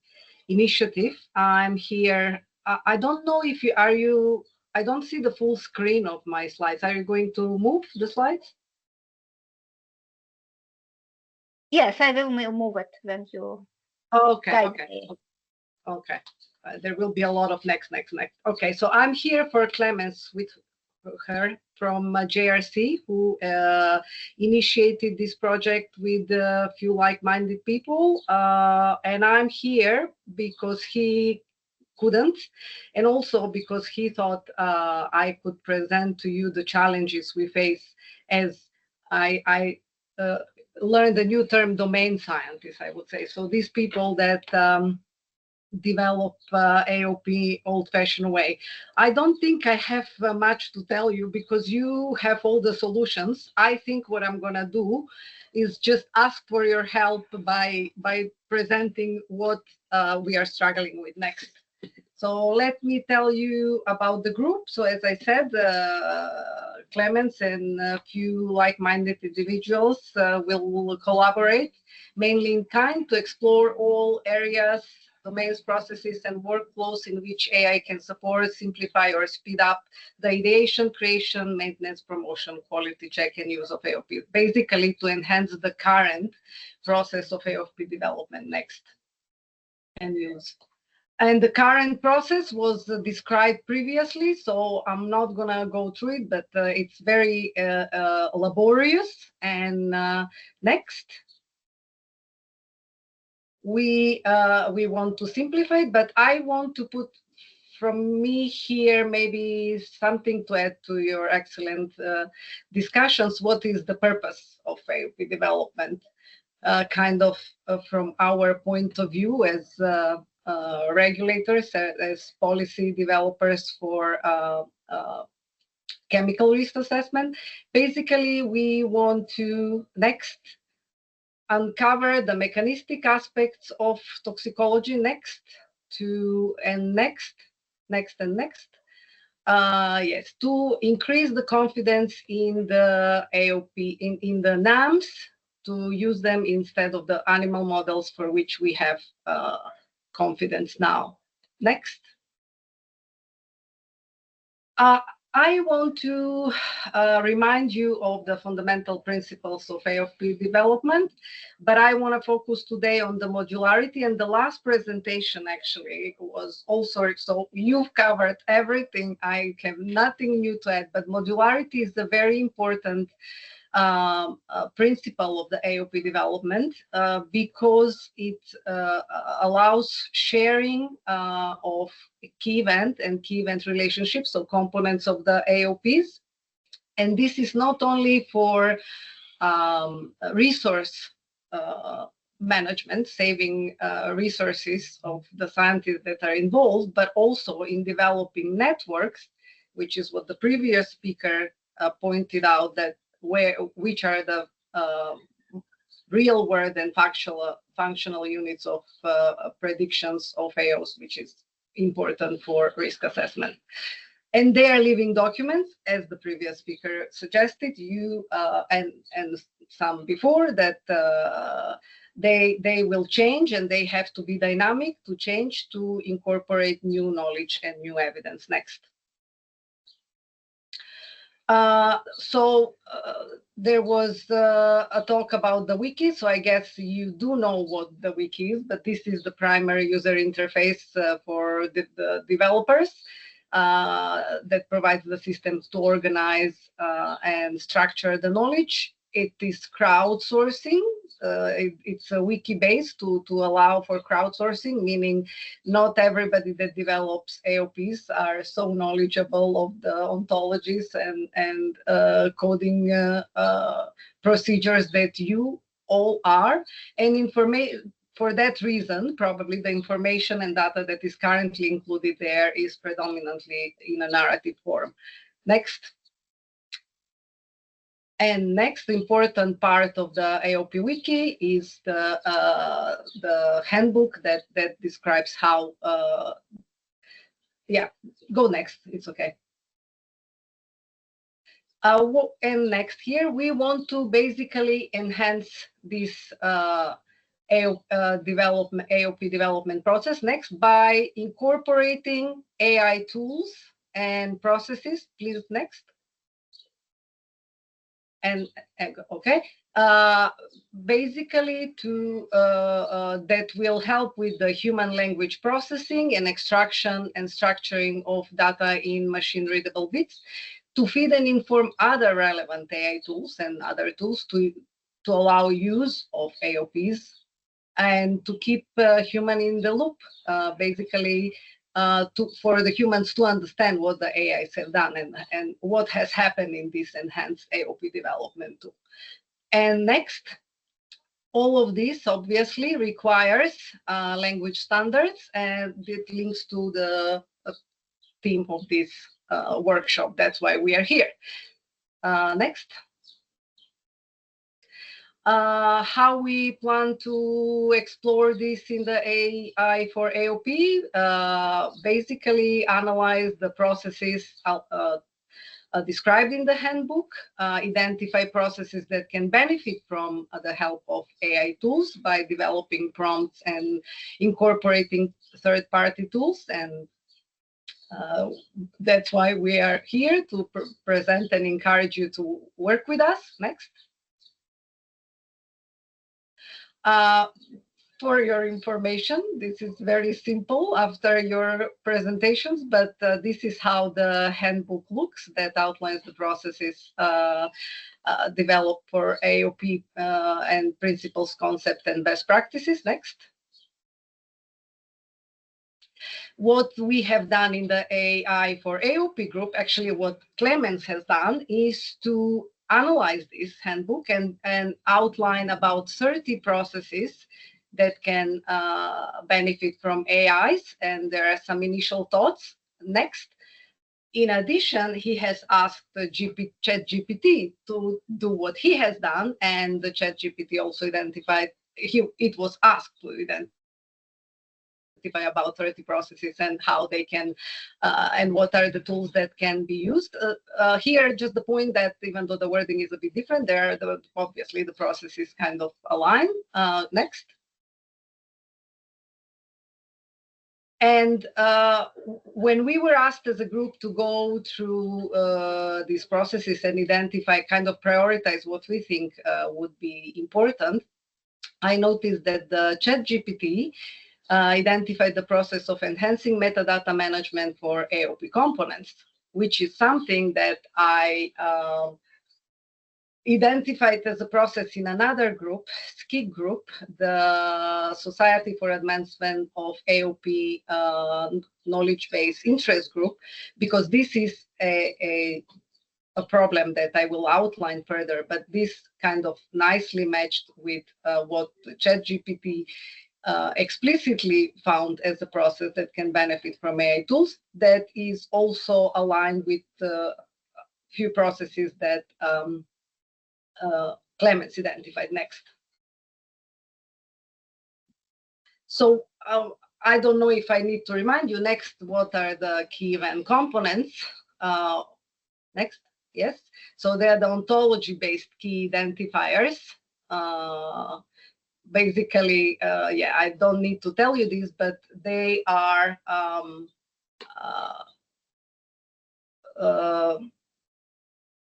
initiative. I'm here. I don't know if I don't see the full screen of my slides. Are you going to move the slides? Yes, I will move it when you Okay, guide okay, me. okay. There will be a lot of next. Okay, so I'm here for Clemens with her from JRC, who initiated this project with a few like-minded people. And I'm here because he couldn't, and also because he thought I could present to you the challenges we face as I learned a new term, domain scientist, I would say. So these people that develop AOP old-fashioned way. I don't think I have much to tell you because you have all the solutions. I think what I'm gonna do is just ask for your help by presenting what we are struggling with next. So let me tell you about the group. So as I said, Clemens and a few like-minded individuals will collaborate, mainly in time to explore all areas, domains, processes, and workflows in which AI can support, simplify, or speed up the ideation, creation, maintenance, promotion, quality check, and use of AOP. Basically, to enhance the current process of AOP development next and use. And the current process was described previously, so I'm not gonna go through it, but it's very laborious. And next, we want to simplify it, but I want to put from me here maybe something to add to your excellent discussions. What is the purpose of AOP development? Kind of from our point of view as regulators, as policy developers for chemical risk assessment. Basically, we want to next uncover the mechanistic aspects of toxicology next and next. Yes, to increase the confidence in the AOP, in the NAMs, to use them instead of the animal models for which we have confidence now. Next. I want to remind you of the fundamental principles of AOP development, but I want to focus today on the modularity. And the last presentation actually was also, so you've covered everything. I have nothing new to add, but modularity is a very important principle of the AOP development because it allows sharing of key event and key event relationships, so components of the AOPs. And this is not only for resource management, saving resources of the scientists that are involved, but also in developing networks, which is what the previous speaker pointed out, that which are the real world and functional units of predictions of AOs, which is important for risk assessment. And they are living documents, as the previous speaker suggested, you and some before, that they will change and they have to be dynamic to change to incorporate new knowledge and new evidence. Next. There was a talk about the wiki, so I guess you do know what the wiki is, but this is the primary user interface for the developers that provides the systems to organize and structure the knowledge. It is crowdsourcing. It's a wiki base to allow for crowdsourcing, meaning not everybody that develops AOPs are so knowledgeable of the ontologies and coding procedures that you all are. And for that reason, probably the information and data that is currently included there is predominantly in a narrative form. Next. And next important part of the AOP wiki is the handbook that describes how, yeah, go next, it's okay. And next here, we want to basically enhance this AOP development process next by incorporating AI tools and processes. Please, next. And okay, basically that will help with the human language processing and extraction and structuring of data in machine readable bits to feed and inform other relevant AI tools and other tools to allow use of AOPs and to keep human in the loop, basically for the humans to understand what the AIs have done and what has happened in this enhanced AOP development too. And next, all of this obviously requires language standards, and it links to the theme of this workshop. That's why we are here. Next. How we plan to explore this in the AI for AOP, basically analyze the processes described in the handbook, identify processes that can benefit from the help of AI tools by developing prompts and incorporating third-party tools. And that's why we are here to present and encourage you to work with us. Next. For your information, this is very simple after your presentations, but this is how the handbook looks that outlines the processes developed for AOP and principles, concept, and best practices. Next. What we have done in the AI for AOP group, actually what Clemens has done is to analyze this handbook and outline about 30 processes that can benefit from AIs, and there are some initial thoughts. Next. In addition, he has asked the ChatGPT to do what he has done, and the ChatGPT also identified, it was asked to identify about 30 processes and how they can, and what are the tools that can be used. Here, just the point that even though the wording is a bit different, there, obviously the processes kind of align. Next. And when we were asked as a group to go through these processes and identify, kind of prioritize what we think would be important, I noticed that the ChatGPT identified the process of enhancing metadata management for AOP components, which is something that I identified as a process in another group, SCIG group, the Society for Advancement of AOP Knowledge Base Interest Group, because this is a problem that I will outline further, but this kind of nicely matched with what ChatGPT explicitly found as a process that can benefit from AI tools, that is also aligned with a few processes that Clemens identified. Next. So I don't know if I need to remind you next what are the key event components. Next. Yes. So they are the ontology-based key identifiers. Basically, yeah, I don't need to tell you this, but they are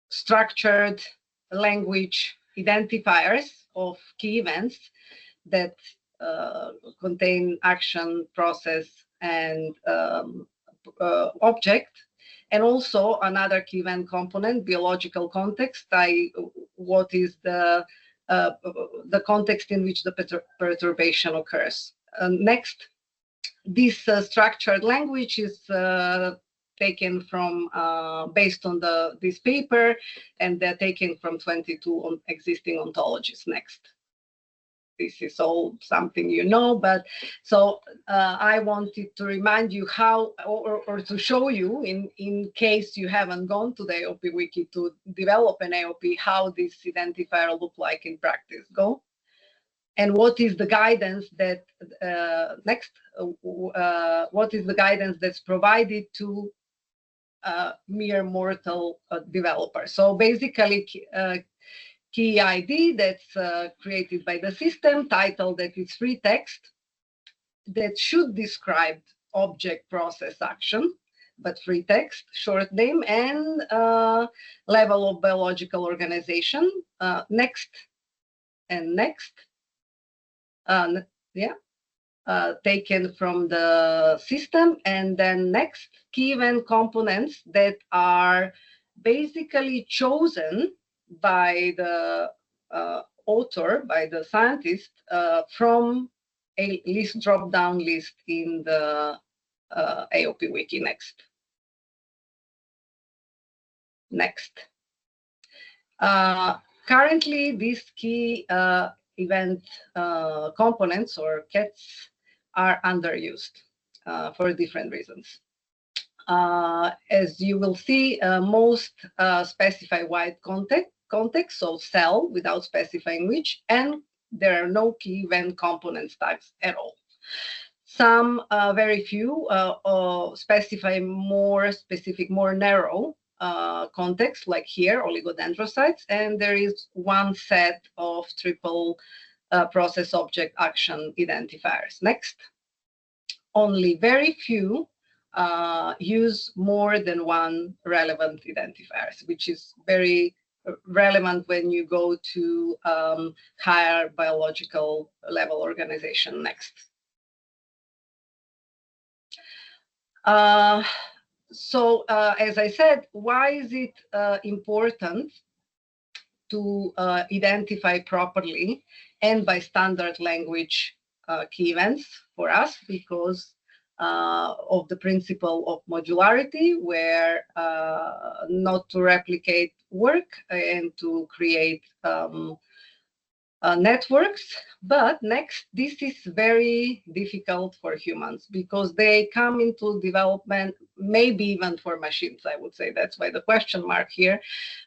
structured language identifiers of key events that contain action, process, and object. And also another key event component, biological context, what is the context in which the perturbation occurs. Next, this structured language is taken from, based on this paper, and they're taken from 22 existing ontologies. Next. This is all something you know, but so I wanted to remind you how, or to show you, in case you haven't gone to the AOP wiki to develop an AOP, how this identifier look like in practice. Go. And what is the guidance that, next, what is the guidance that's provided to mere mortal developers? So basically, key ID that's created by the system, title that is free text, that should describe object, process, action, but free text, short name, and level of biological organization. Next and next. Yeah. Taken from the system, and then next, key event components that are basically chosen by the author, by the scientist, from a list drop-down list in the AOP wiki. Next. Next. Currently, these key event components, or KETs, are underused for different reasons. As you will see, most specify wide context, so cell without specifying which, and there are no key event components types at all. Some, very few, specify more specific, more narrow context, like here, oligodendrocytes, and there is one set of triple process object action identifiers. Next. Only very few use more than one relevant identifiers, which is very relevant when you go to higher biological level organization. Next. So as I said, why is it important to identify properly and by standard language key events for us? Because of the principle of modularity, where not to replicate work and to create networks. But next, this is very difficult for humans because they come into development, maybe even for machines, I would say. That's why the question mark here.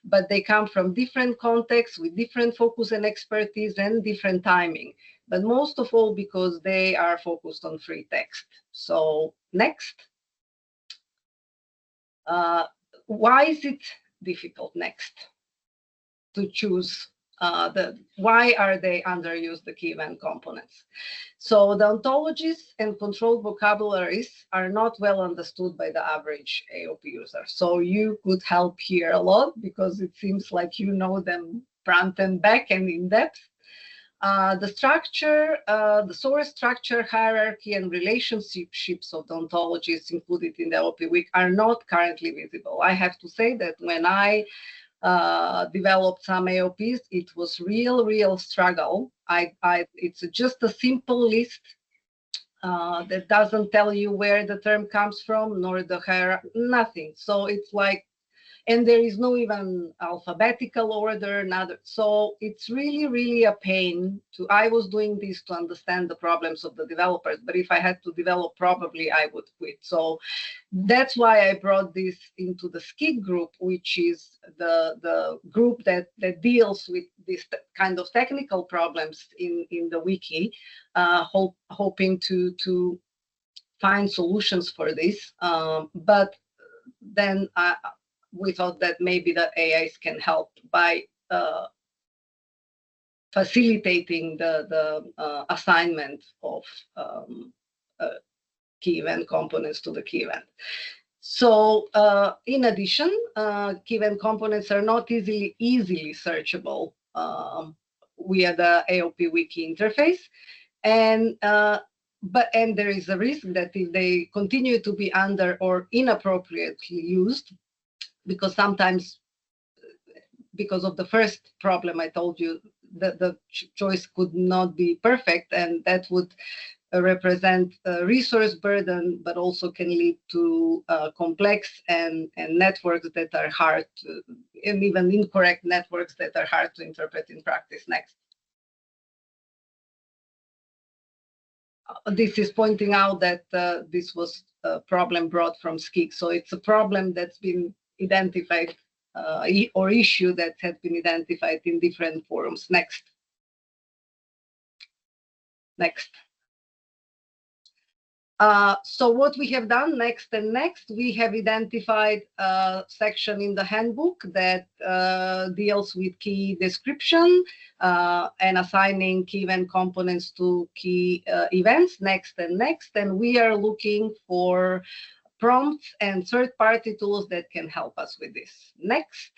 But they come from different contexts with different focus and expertise and different timing. But most of all, because they are focused on free text. So next. Why is it difficult next to choose why are they underused, the key event components? So the ontologies and controlled vocabularies are not well understood by the average AOP user. So you could help here a lot because it seems like you know them front and back and in depth. The structure, the source structure, hierarchy, and relationships of the ontologies included in the AOP week are not currently visible. I have to say that when I developed some AOPs, it was real struggle. It's just a simple list that doesn't tell you where the term comes from, nor the hierarchy, nothing. So it's like, and there is no even alphabetical order, neither. So it's really a pain to, I was doing this to understand the problems of the developers, but if I had to develop, probably I would quit. So that's why I brought this into the SCIG group, which is the group that deals with this kind of technical problems in the wiki, hoping to find solutions for this. But then we thought that maybe the AIs can help by facilitating the assignment of key event components to the key event. So in addition, key event components are not easily searchable via the AOP wiki interface. And there is a risk that if they continue to be under or inappropriately used, because sometimes, because of the first problem I told you, the choice could not be perfect, and that would represent a resource burden, but also can lead to complex and networks that are hard to, and even incorrect networks that are hard to interpret in practice. Next. This is pointing out that this was a problem brought from SCIG. So it's a problem that's been identified or issue that has been identified in different forums. Next. Next. So what we have done next, we have identified a section in the handbook that deals with key description and assigning key event components to key events. Next, and we are looking for prompts and third-party tools that can help us with this. Next.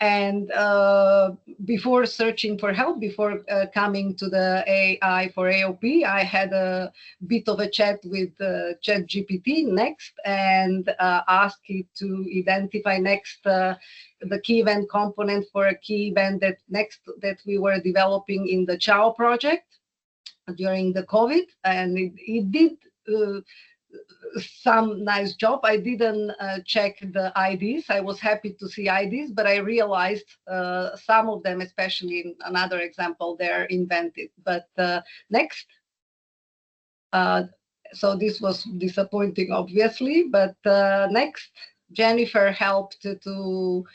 And before searching for help, before coming to the AI for AOP, I had a bit of a chat with ChatGPT next, and asked it to identify next the key event component for a key event that we were developing in the CHAO project during the COVID, and it did some nice job. I didn't check the IDs. I was happy to see IDs, but I realized some of them, especially in another example, they're invented. But next. So this was disappointing, obviously, but next, Jennifer helped to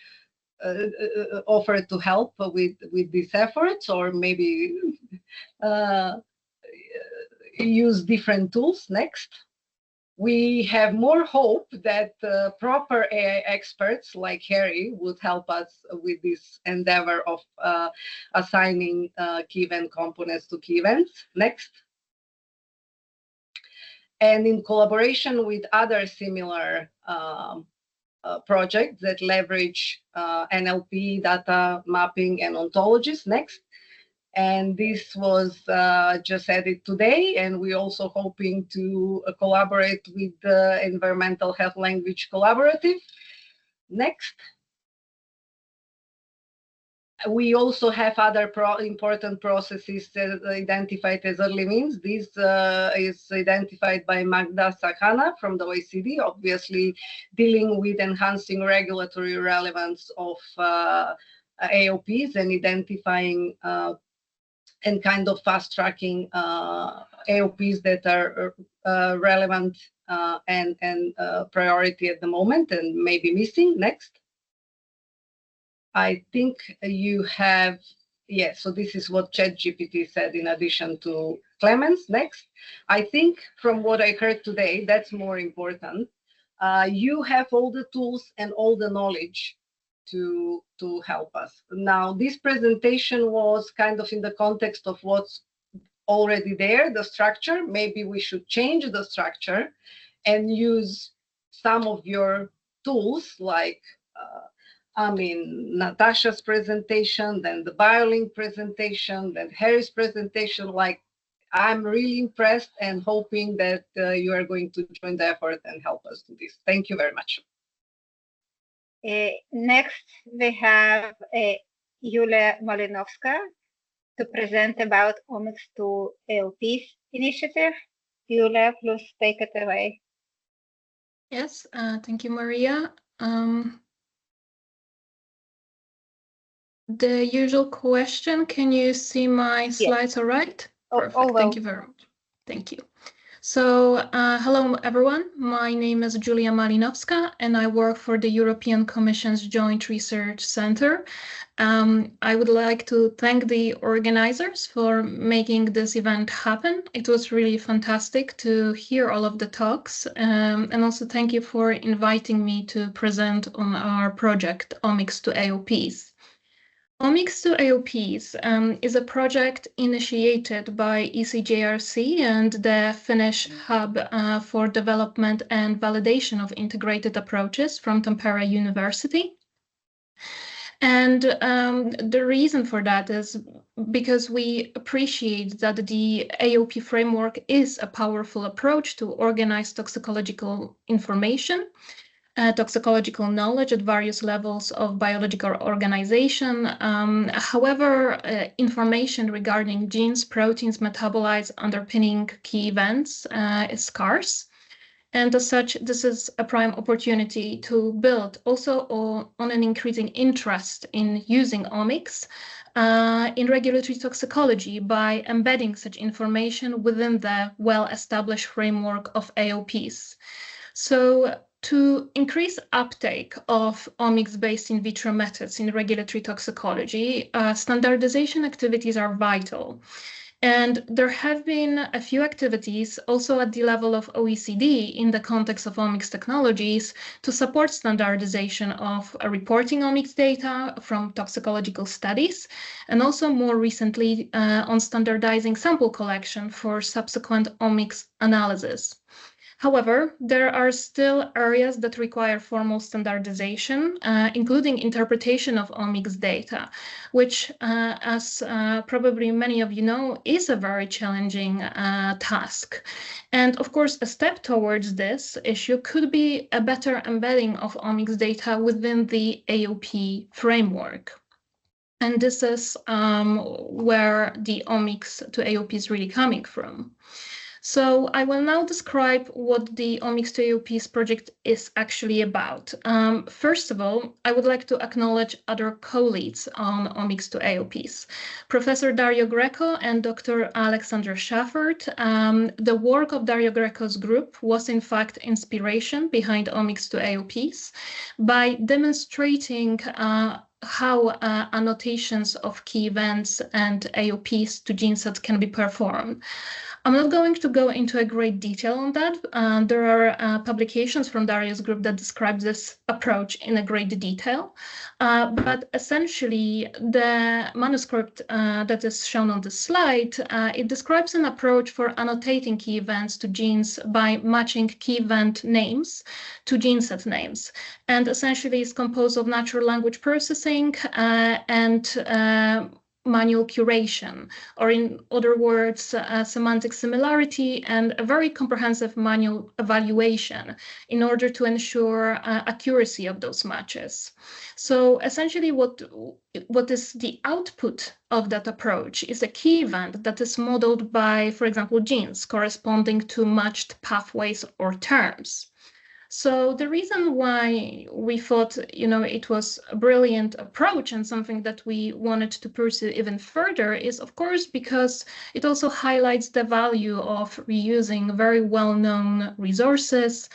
offer to help with these efforts, or maybe use different tools. Next. We have more hope that proper AI experts like Harry would help us with this endeavor of assigning key event components to key events. Next. And in collaboration with other similar projects that leverage NLP, data mapping, and ontologies. Next. And this was just added today, and we're also hoping to collaborate with the Environmental Health Language Collaborative. Next. We also have other important processes that are identified as early means. This is identified by Magda Sakana from the OECD, obviously dealing with enhancing regulatory relevance of AOPs and identifying and kind of fast-tracking AOPs that are relevant and priority at the moment and maybe missing. Next. I think you have, yes, so this is what ChatGPT said in addition to Clemens. Next. I think from what I heard today, that's more important. You have all the tools and all the knowledge to help us. Now, this presentation was kind of in the context of what's already there, the structure. Maybe we should change the structure and use some of your tools like Natasha's presentation, then the BioLink presentation, then Harry's presentation. Like, I'm really impressed and hoping that you are going to join the effort and help us do this. Thank you very much. Next, we have Yulia Malinovska to present about Omics to AOPs initiative. Yulia, please take it away. Yes, thank you, Maria. The usual question, can you see my slides all right? Perfect, well. Thank you very much. Thank you. So, hello everyone, my name is Julia Malinovska and I work for the European Commission's Joint Research Center. I would like to thank the organizers for making this event happen. It was really fantastic to hear all of the talks, and also thank you for inviting me to present on our project, Omics to AOPs. Omics to AOPs is a project initiated by ECJRC and the Finnish Hub for Development and Validation of Integrated Approaches from Tampere University. And the reason for that is because we appreciate that the AOP framework is a powerful approach to organize toxicological information, toxicological knowledge at various levels of biological organization. However, information regarding genes, proteins, metabolites underpinning key events is scarce. And as such, this is a prime opportunity to build also on an increasing interest in using omics in regulatory toxicology by embedding such information within the well-established framework of AOPs. So, to increase uptake of omics-based in vitro methods in regulatory toxicology, standardization activities are vital. And there have been a few activities also at the level of OECD in the context of omics technologies to support standardization of reporting omics data from toxicological studies, and also more recently on standardizing sample collection for subsequent omics analysis. However, there are still areas that require formal standardization, including interpretation of omics data, which, as probably many of you know, is a very challenging task. And of course, a step towards this issue could be a better embedding of omics data within the AOP framework. And this is where the omics to AOP is really coming from. So I will now describe what the Omics to AOPs project is actually about. First of all, I would like to acknowledge other co-leads on Omics to AOPs. Professor Dario Greco and Dr. Alexandra Schaffert. The work of Dario Greco's group was in fact inspiration behind Omics to AOPs by demonstrating how annotations of key events and AOPs to gene sets can be performed. I'm not going to go into a great detail on that. There are publications from Dario's group that describe this approach in a great detail. But essentially, the manuscript that is shown on this slide, it describes an approach for annotating key events to genes by matching key event names to gene set names. and essentially is composed of natural language processing and manual curation, or in other words, semantic similarity and a very comprehensive manual evaluation in order to ensure accuracy of those matches. So essentially what is the output of that approach is a key event that is modeled by, for example, genes corresponding to matched pathways or terms. So the reason why we thought, it was a brilliant approach and something that we wanted to pursue even further is, of course, because it also highlights the value of reusing very well-known resources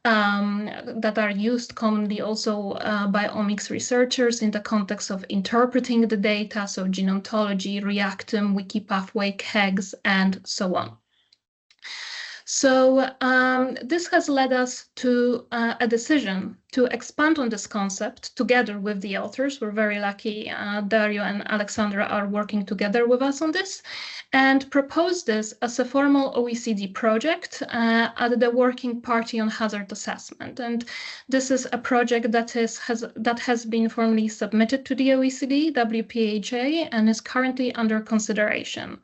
that are used commonly also by omics researchers in the context of interpreting the data, so gene ontology, Reactome, Wikipathway, KEGS, and so on. So this has led us to a decision to expand on this concept together with the authors. We're very lucky Dario and Alexandra are working together with us on this, and propose this as a formal OECD project at the Working Party on Hazard Assessment. And this is a project that has been formally submitted to the OECD, WPHA, and is currently under consideration.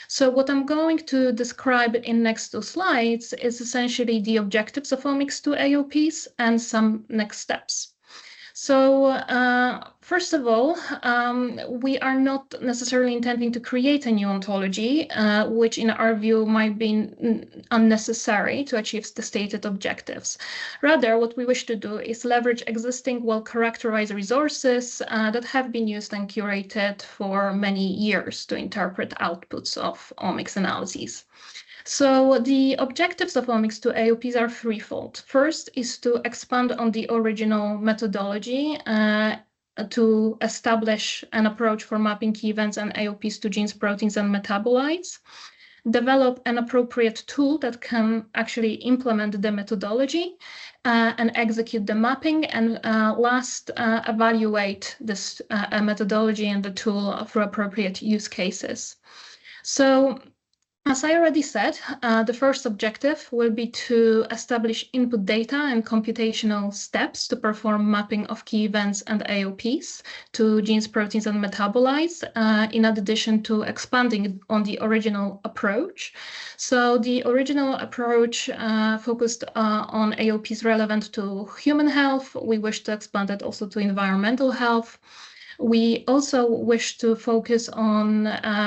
So what I'm going to describe in next 2 slides is essentially the objectives of Omics 2 AOPs and some next steps. So first of all, we are not necessarily intending to create a new ontology, which in our view might be unnecessary to achieve the stated objectives. Rather, what we wish to do is leverage existing well-characterized resources that have been used and curated for many years to interpret outputs of omics analyses. So the objectives of Omics 2 AOPs are threefold. First is to expand on the original methodology to establish an approach for mapping key events and AOPs to genes, proteins, and metabolites. Develop an appropriate tool that can actually implement the methodology and execute the mapping. And last, evaluate this methodology and the tool for appropriate use cases. So, as I already said, the first objective will be to establish input data and computational steps to perform mapping of key events and AOPs to genes, proteins, and metabolites, in addition to expanding on the original approach. So the original approach focused on AOPs relevant to human health. We wish to expand it also to environmental health. We also wish to focus on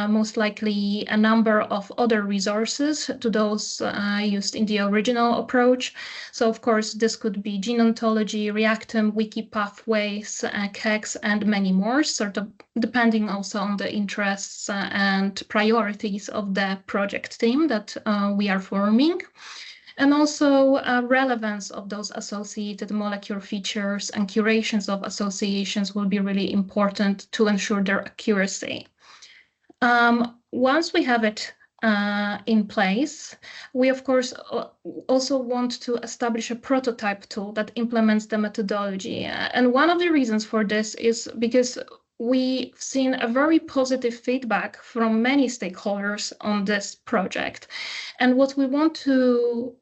most likely a number of other resources to those used in the original approach. So of course, this could be gene ontology, Reactome, Wikipathways, KEGS, and many more, sort of depending also on the interests and priorities of the project team that we are forming. And also relevance of those associated molecular features and curations of associations will be really important to ensure their accuracy. Once we have it in place, we of course also want to establish a prototype tool that implements the methodology. And one of the reasons for this is because we've seen a very positive feedback from many stakeholders on this project. And what we want to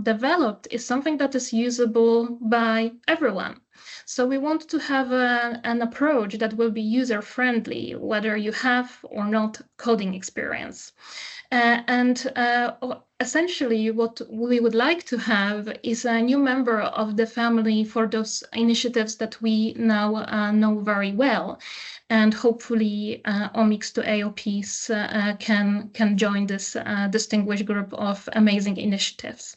develop is something that is usable by everyone. So we want to have an approach that will be user-friendly, whether you have or not coding experience. Essentially, what we would like to have is a new member of the family for those initiatives that we now know very well. And hopefully, Omics 2 AOPs can join this distinguished group of amazing initiatives.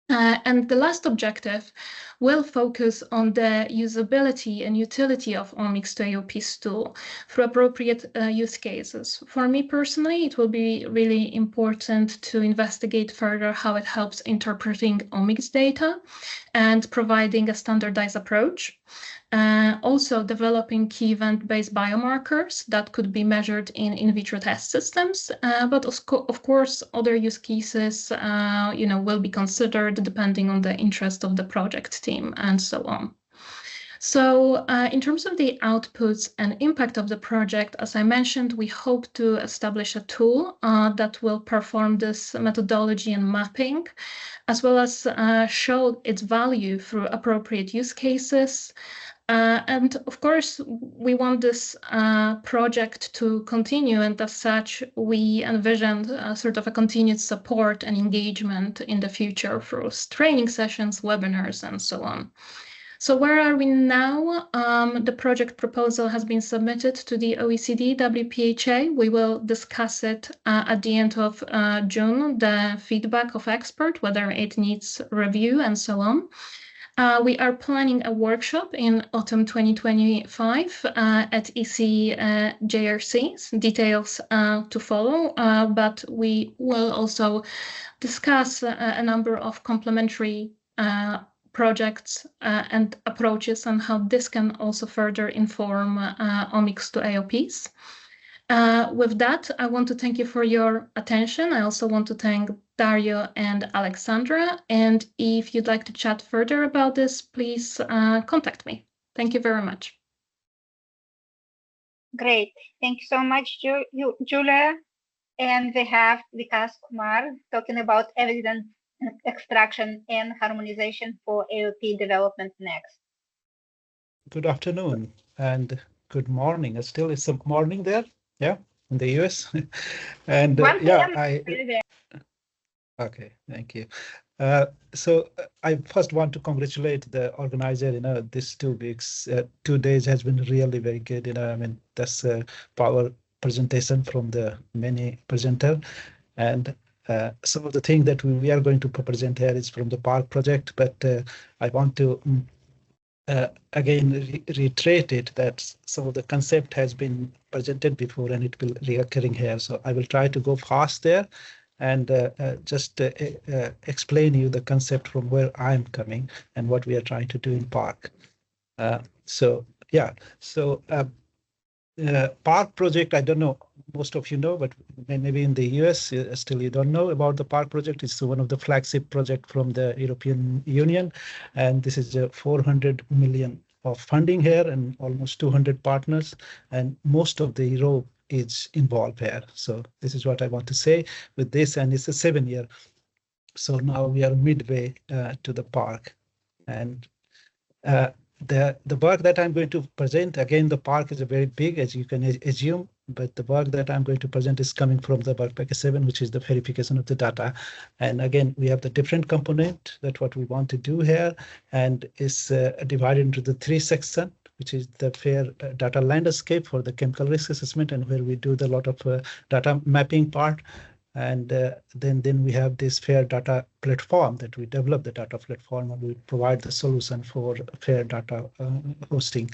And the last objective will focus on the usability and utility of Omics 2 AOPs tool through appropriate use cases. For me personally, it will be really important to investigate further how it helps interpreting omics data and providing a standardized approach. Also developing key event-based biomarkers that could be measured in vitro test systems, but of course other use cases will be considered depending on the interest of the project team and so on. So in terms of the outputs and impact of the project, as I mentioned, we hope to establish a tool that will perform this methodology and mapping, as well as show its value through appropriate use cases. And of course, we want this project to continue, and as such, we envisioned sort of a continued support and engagement in the future through training sessions, webinars, and so on. So where are we now? The project proposal has been submitted to the OECD WPHA. We will discuss it at the end of June, the feedback of expert, whether it needs review and so on. We are planning a workshop in autumn 2025 at ECJRC, details to follow, but we will also discuss a number of complementary projects and approaches and how this can also further inform omics to AOPs. With that, I want to thank you for your attention. I also want to thank Dario and Alexandra. And if you'd like to chat further about this, please contact me. Thank you very much. Great. Thank you so much, Julia. And we have Vikas Kumar talking about evidence extraction and harmonization for AOP development next. Good afternoon and good morning. Still, it's some morning there, yeah, in the US. And yeah, okay, thank you. So I first want to congratulate the organizer. This 2 weeks, 2 days has been really very good. I mean, that's a power presentation from the many presenter, and some of the things that we are going to present here is from the PARC project, but I want to again reiterate it that some of the concept has been presented before and it will reoccurring here. So I will try to go fast there and just explain you the concept from where I'm coming and what we are trying to do in PARC. So yeah, so PARC project, I don't know, most of you know, but maybe in the US, still you don't know about the PARC project. It's one of the flagship project from the European Union. And this is 400 million of funding here and almost 200 partners. And most of the Europe is involved here. So this is what I want to say with this. And it's a 7-year. So now we are midway to the PARC. And the work that I'm going to present, again, the PARC is a very big, as you can assume, but the work that I'm going to present is coming from the work package 7, which is the verification of the data. And again, we have the different component that what we want to do here, and is divided into the 3 sections, which is the fair data landscape for the chemical risk assessment, and where we do the lot of data mapping part. And then we have this fair data platform that we develop the data platform and we provide the solution for fair data hosting.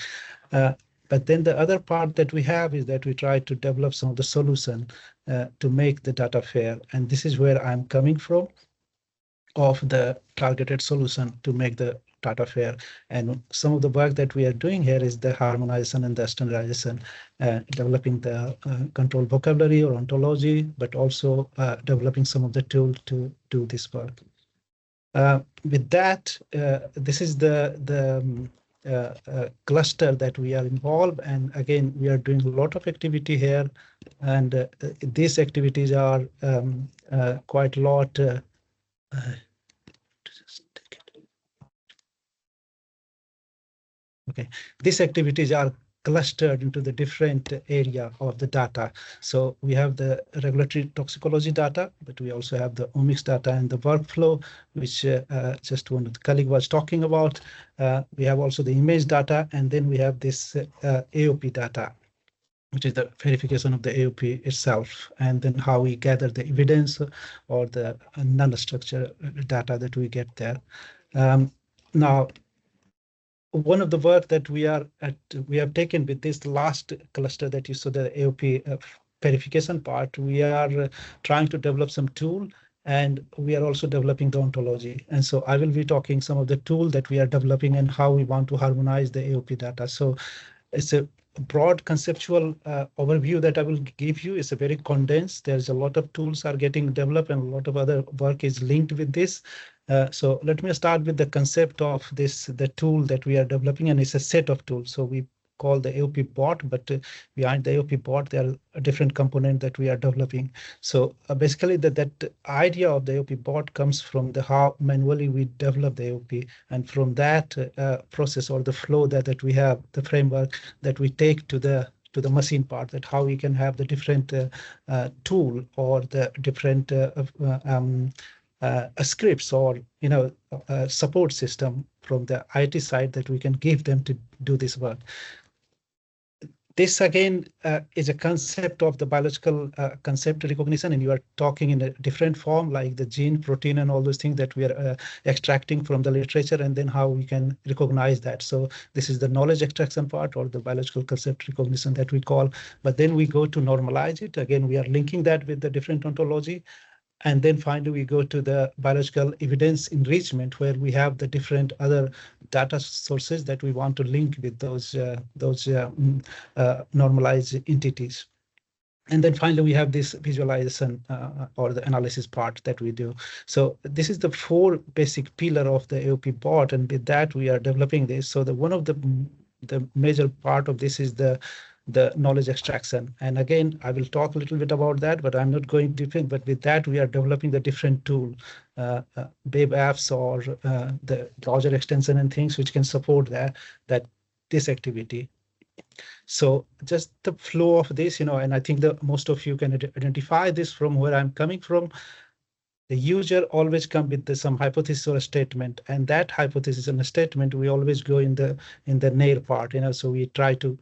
But then the other part that we have is that we try to develop some of the solution to make the data fair. And this is where I'm coming from, of the targeted solution to make the data fair. And some of the work that we are doing here is the harmonization and the standardization, developing the control vocabulary or ontology, but also developing some of the tools to do this work. With that, this is the cluster that we are involved, and again we are doing a lot of activity here, and these activities are quite a lot. Okay, these activities are clustered into the different area of the data. So we have the regulatory toxicology data, but we also have the omics data and the workflow, which just one of the colleague was talking about. We have also the image data, and then we have this AOP data, which is the verification of the AOP itself, and then how we gather the evidence or the non-structured data that we get there. Now, one of the work that we have taken with this last cluster that you saw, the AOP verification part, we are trying to develop some tool, and we are also developing the ontology. And so I will be talking some of the tool that we are developing and how we want to harmonize the AOP data. So it's a broad conceptual overview that I will give you. It's a very condensed. There's a lot of tools are getting developed and a lot of other work is linked with this. So let me start with the concept of this, the tool that we are developing, and it's a set of tools. So we call the AOP bot, but behind the AOP bot, there are a different component that we are developing. So basically that idea of the AOP bot comes from the how manually we develop the AOP, and from that process or the flow that we have, the framework that we take to the machine part, that how we can have the different tool or the different scripts or support system from the IT side that we can give them to do this work. This again is a concept of the biological concept recognition, and you are talking in a different form, like the gene, protein, and all those things that we are extracting from the literature, and then how we can recognize that. So this is the knowledge extraction part, or the biological concept recognition that we call. But then we go to normalize it. Again, we are linking that with the different ontology. And then finally, we go to the biological evidence enrichment, where we have the different other data sources that we want to link with those normalized entities. And then finally, we have this visualization or the analysis part that we do. So this is the 4 basic pillar of the AOP bot, and with that we are developing this. So one of the major part of this is the knowledge extraction. And again, I will talk a little bit about that, but I'm not going deep in. But with that, we are developing the different tool, Babe apps or the browser extension and things which can support this activity. So just the flow of this, and I think that most of you can identify this from where I'm coming from. The user always come with some hypothesis or a statement, and that hypothesis and a statement, we always go in the NIEHS part, so we try to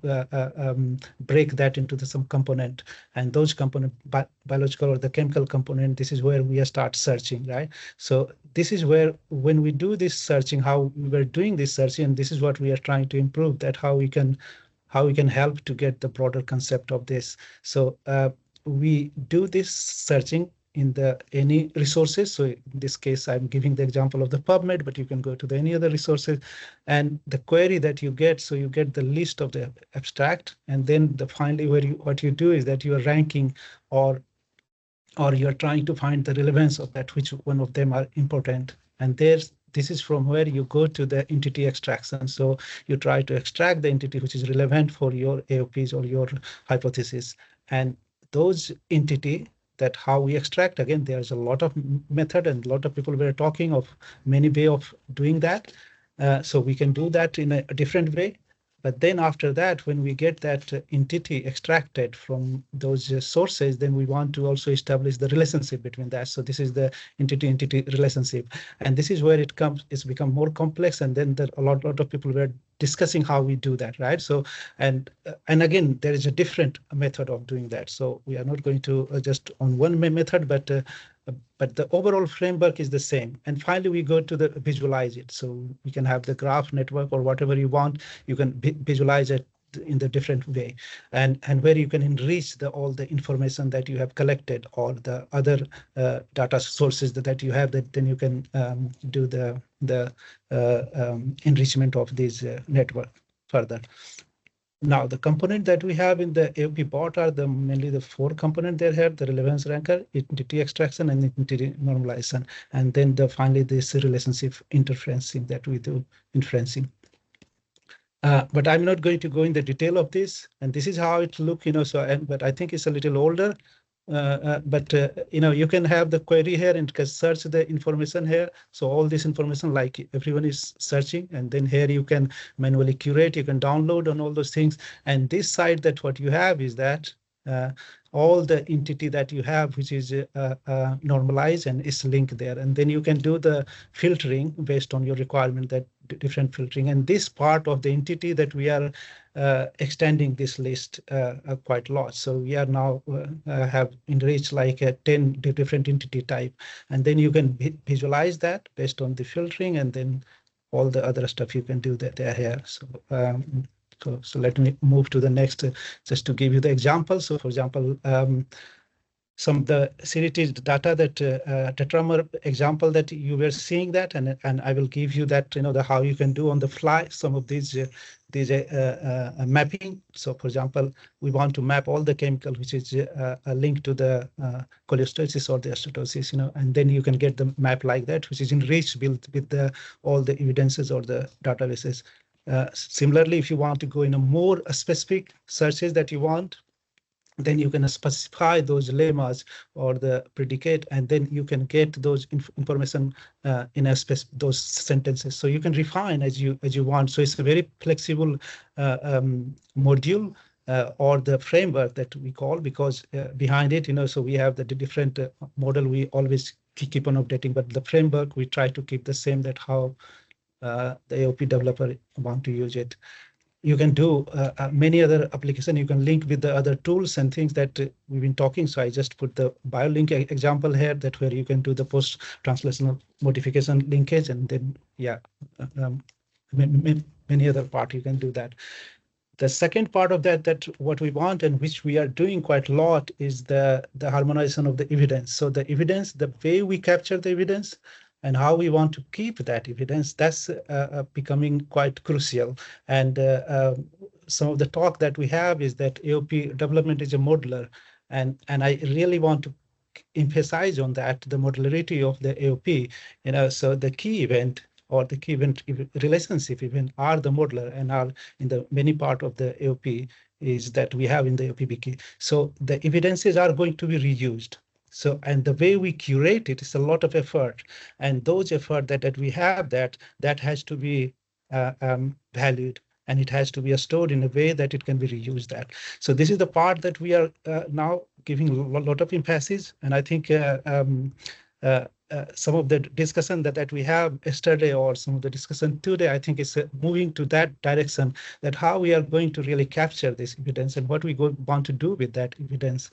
break that into some component, and those component, biological or the chemical component, this is where we start searching, right? So this is where, when we do this searching, how we were doing this searching, and this is what we are trying to improve, that how we can help to get the broader concept of this. So we do this searching in any resources. So in this case, I'm giving the example of the PubMed, but you can go to any other resources, and the query that you get, so you get the list of the abstract, and then finally what you do is that you are ranking or you are trying to find the relevance of that, which one of them are important. And this is from where you go to the entity extraction. So you try to extract the entity which is relevant for your AOPs or your hypothesis. And those entity, that how we extract, again, there's a lot of method, and a lot of people were talking of many way of doing that. So we can do that in a different way. But then after that, when we get that entity extracted from those sources, then we want to also establish the relationship between that. So this is the entity-entity relationship. And this is where it's become more complex. And then a lot of people were discussing how we do that, right? So, and again, there is a different method of doing that. So we are not going to just on one method, but the overall framework is the same. And finally, we go to the visualize it. So we can have the graph network or whatever you want. You can visualize it in the different way, and where you can enrich all the information that you have collected, or the other data sources that you have, that then you can do the enrichment of this network further. Now, the component that we have in the AOP bot are mainly the 4 components there have: the relevance ranker, entity extraction, and entity normalization. And then finally, this relationship interferencing that we do, inferencing. But I'm not going to go in the detail of this. And this is how it looks, but I think it's a little older. But you can have the query here and can search the information here. So all this information, like everyone is searching, and then here you can manually curate, you can download on all those things. And this side, that what you have is that all the entity that you have, which is normalized and is linked there. And then you can do the filtering based on your requirement, that different filtering. And this part of the entity that we are extending this list quite a lot. So we are now have enriched like 10 different entity type. And then you can visualize that based on the filtering, and then all the other stuff you can do that there here. So let me move to the next, just to give you the example. So for example, some of the CDT data that tetramer example that you were seeing that, and I will give you that, the how you can do on the fly some of these mapping. So for example, we want to map all the chemical which is a link to the cholestasis or the acetosis, and then you can get the map like that, which is enriched with the all the evidences or the databases. Similarly, if you want to go in a more specific searches that you want, then you can specify those lemmas or the predicate, and then you can get those information in those sentences. So you can refine as you want. So it's a very flexible module or the framework that we call, because behind it, so we have the different model we always keep on updating, but the framework we try to keep the same, that how the AOP developer want to use it. You can do many other applications. You can link with the other tools and things that we've been talking. So I just put the BioLink example here, that where you can do the post-translational modification linkage, and then many other part you can do that. The second part of that what we want, and which we are doing quite a lot, is the harmonization of the evidence. So the evidence, the way we capture the evidence, and how we want to keep that evidence, that's becoming quite crucial. And some of the talk that we have is that AOP development is a modular, and I really want to emphasize on that, the modularity of the AOP. So the key event or the key event relationship event are the modular, and are in the many part of the AOP is that we have in the AOP key. So the evidences are going to be reused. So, and the way we curate it is a lot of effort, and those effort that we have, that has to be valued, and it has to be stored in a way that it can be reused. That. So this is the part that we are now giving a lot of emphasis, and I think some of the discussion that we have yesterday, or some of the discussion today, I think is moving to that direction, that how we are going to really capture this evidence and what we want to do with that evidence.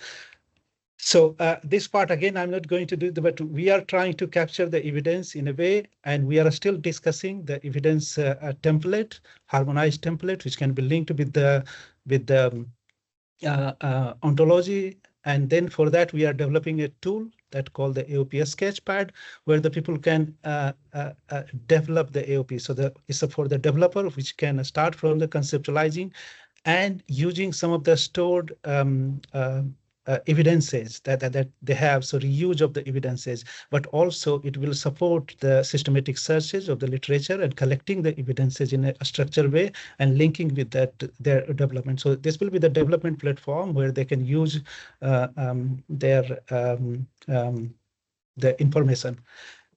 So this part, again, I'm not going to do, but we are trying to capture the evidence in a way, and we are still discussing the evidence template, harmonized template, which can be linked with the ontology. And then for that, we are developing a tool that called the AOP Sketchpad, where the people can develop the AOP. So it's for the developer, which can start from the conceptualizing and using some of the stored evidences that they have, so reuse of the evidences, but also it will support the systematic searches of the literature and collecting the evidences in a structured way and linking with that their development. So this will be the development platform where they can use the information.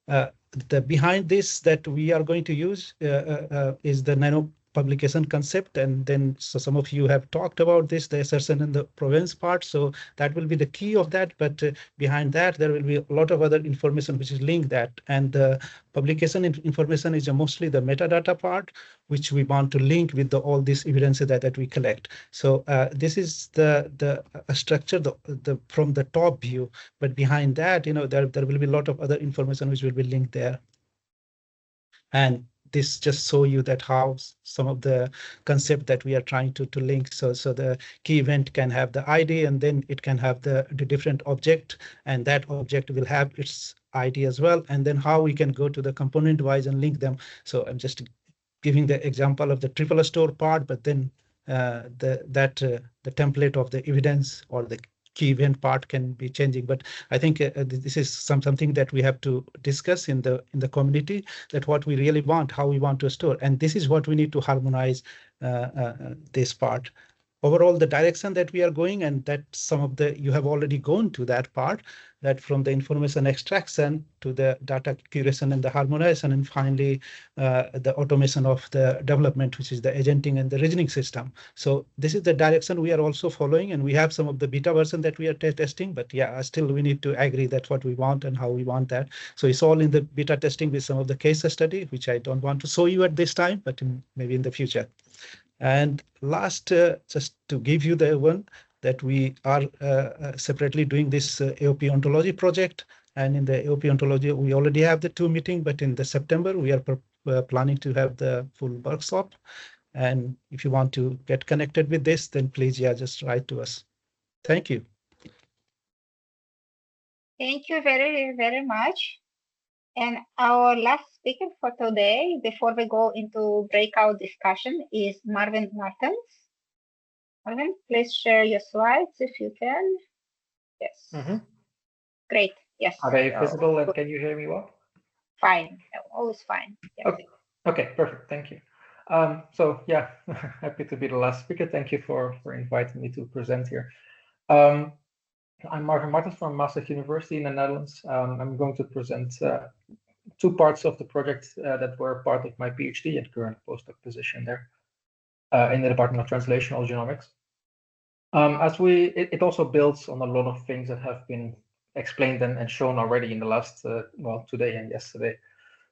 The behind this that we are going to use is the nano publication concept, and then so some of you have talked about this, the assertion and the provenance part. So that will be the key of that, but behind that there will be a lot of other information which is linked that, and the publication information is mostly the metadata part, which we want to link with all this evidence that we collect. So this is the structure from the top view, but behind that, there will be a lot of other information which will be linked there. And this just show you that how some of the concept that we are trying to link. So the key event can have the ID, and then it can have the different object, and that object will have its ID as well. And then how we can go to the component wise and link them. So I'm just giving the example of the triple store part, but then the template of the evidence or the key event part can be changing. But I think this is something that we have to discuss in the community, that what we really want, how we want to store, and this is what we need to harmonize this part. Overall, the direction that we are going, and that some of you have already gone to that part, that from the information extraction to the data curation and the harmonization, and finally the automation of the development, which is the agenting and the reasoning system. So this is the direction we are also following, and we have some of the beta version that we are testing, but yeah, still we need to agree that what we want and how we want that. So it's all in the beta testing with some of the case study, which I don't want to show you at this time, but maybe in the future. And last, just to give you the one that we are separately doing this AOP ontology project. And in the AOP ontology, we already have the 2 meetings, but in the September, we are planning to have the full workshop. And if you want to get connected with this, then please, just write to us. Thank you. Thank you very, very much. And our last speaker for today, before we go into breakout discussion, is Marvin Martens. Marvin, please share your slides if you can. Yes. Great. Yes. Are they So, visible and can you hear me well? fine. Always fine. Yes. Okay, perfect. Thank you. So yeah, happy to be the last speaker. Thank you for inviting me to present here. I'm Marvin Martens from Maastricht University in the Netherlands. I'm going to present two parts of the project that were part of my PhD and current postdoc position there in the Department of Translational Genomics. It also builds on a lot of things that have been explained and shown already in the last, well, today and yesterday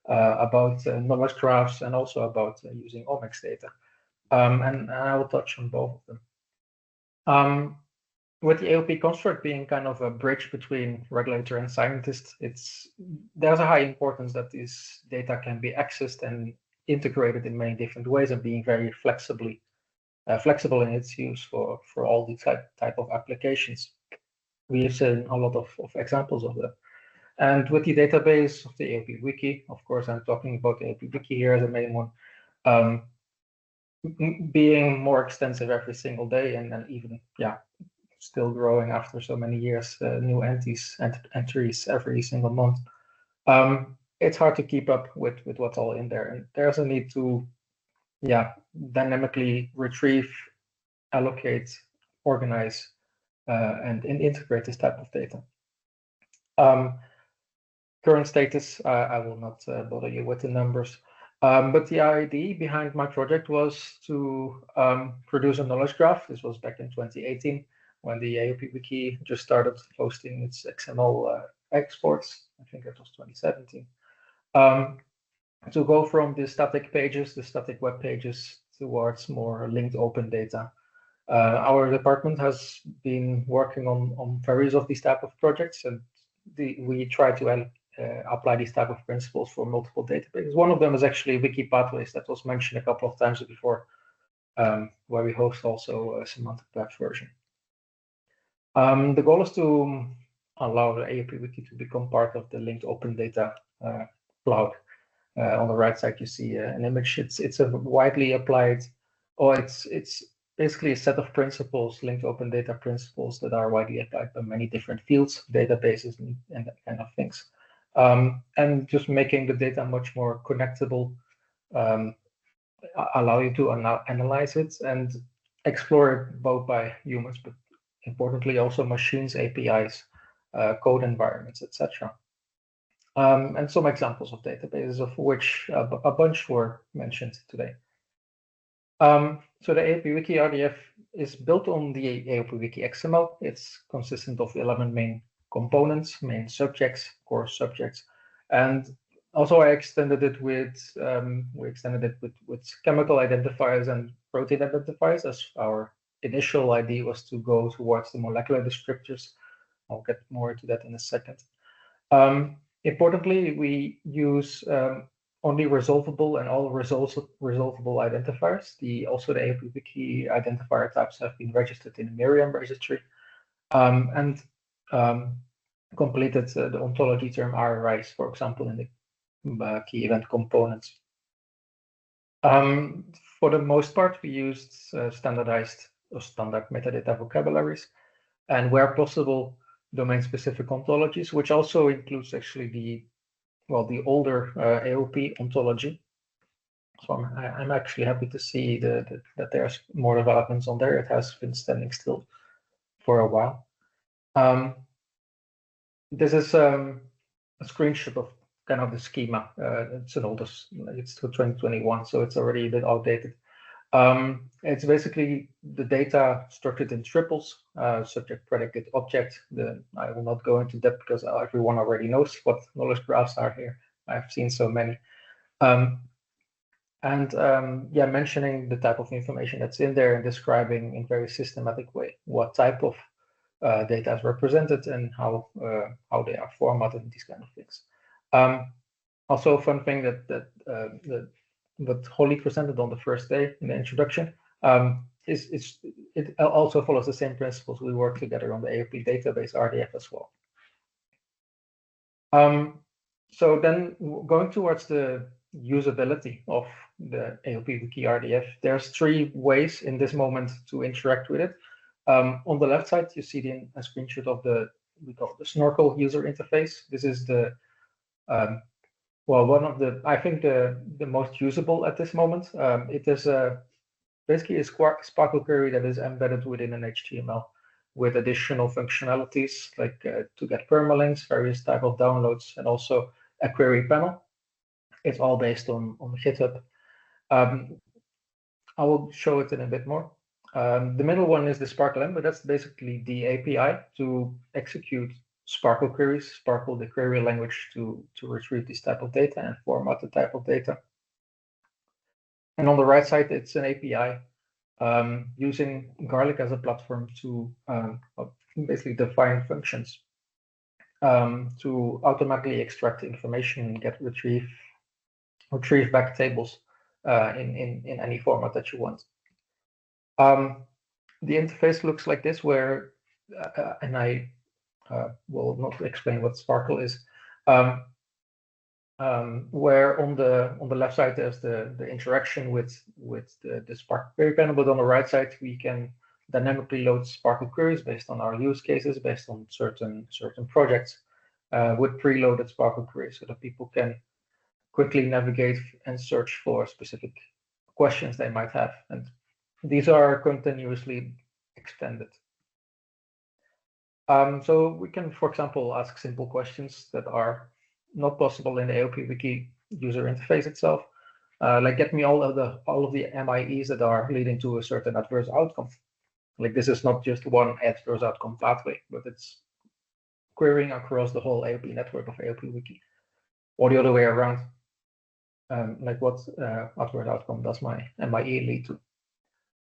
about knowledge graphs and also about using omics data. And I will touch on both of them. With the AOP construct being kind of a bridge between regulator and scientist, there's a high importance that this data can be accessed and integrated in many different ways and being very flexible in its use for all these type of applications. We have seen a lot of examples of that. And with the database of the AOP Wiki, of course, I'm talking about the AOP Wiki here as a main one, being more extensive every single day and even, yeah, still growing after so many years, new entries every single month. It's hard to keep up with what's all in there. And there's a need to, yeah, dynamically retrieve, allocate, organize, and integrate this type of data. Current status, I will not bother you with the numbers. But the idea behind my project was to produce a knowledge graph. This was back in 2018 when the AOP Wiki just started hosting its XML exports. I think it was 2017. To go from the static pages, the static web pages, towards more linked open data. Our department has been working on various of these type of projects, and we try to apply these type of principles for multiple databases. One of them is actually Wiki Pathways that was mentioned a couple of times before, where we host also a semantic web version. The goal is to allow the AOP Wiki to become part of the linked open data cloud. On the right side, you see an image. It's a widely applied, or it's basically a set of principles, linked open data principles that are widely applied by many different fields, databases, and that kind of things. And just making the data much more connectable, allow you to analyze it and explore it both by humans, but importantly also machines, APIs, code environments, etc. And some examples of databases, of which a bunch were mentioned today. So the AOP Wiki RDF is built on the AOP Wiki XML. It's consistent of 11 main components, main subjects, core subjects, and also I extended it with chemical identifiers and protein identifiers, as our initial idea was to go towards the molecular descriptors. I'll get more into that in a second. Importantly, we use only resolvable and all resolvable identifiers. Also the AOP Wiki identifier types have been registered in the Miriam registry and completed the ontology term RRIs, for example, in the key event components. For the most part, we used standardized or standard metadata vocabularies, and where possible, domain-specific ontologies, which also includes actually the older AOP ontology. So I'm actually happy to see that there's more developments on there. It has been standing still for a while. This is a screenshot of kind of the schema. It's an older, it's 2021, so it's already a bit outdated. It's basically the data structured in triples, subject, predicate, object. I will not go into depth because everyone already knows what knowledge graphs are here. I've seen so many. Yeah, mentioning the type of information that's in there and describing in very systematic way what type of data is represented and how they are formatted and these kind of things. Also, a fun thing that Holly presented on the first day in the introduction it also follows the same principles. We work together on the AOP database RDF as well. So then going towards the usability of the AOP Wiki RDF, there's 3 ways in this moment to interact with it. On the left side, you see a screenshot of we call it the Snorkel user interface. This is the well, one of the, I think the most usable at this moment. It is basically a Sparkle query that is embedded within an HTML with additional functionalities like to get permalinks, various type of downloads, and also a query panel. It's all based on GitHub. I will show it in a bit more. The middle one is the Sparkle M, but that's basically the API to execute Sparkle queries, Sparkle the query language to retrieve this type of data and format the type of data. And on the right side, it's an API using Garlic as a platform to basically define functions to automatically extract information and get retrieve back tables in any format that you want. The interface looks like this, where and I will not explain what Sparkle is. Where on the left side there's the interaction with the Sparkle query panel, but on the right side we can dynamically load Sparkle queries based on our use cases, based on certain projects with preloaded Sparkle queries, so that people can quickly navigate and search for specific questions they might have, and these are continuously extended. So we can, for example, ask simple questions that are not possible in the AOP Wiki user interface itself, like get me all of the NIEHS that are leading to a certain adverse outcome. Like this is not just one adverse outcome pathway, but it's querying across the whole AOP network of AOP Wiki, or the other way around. Like what adverse outcome does my NIE lead to,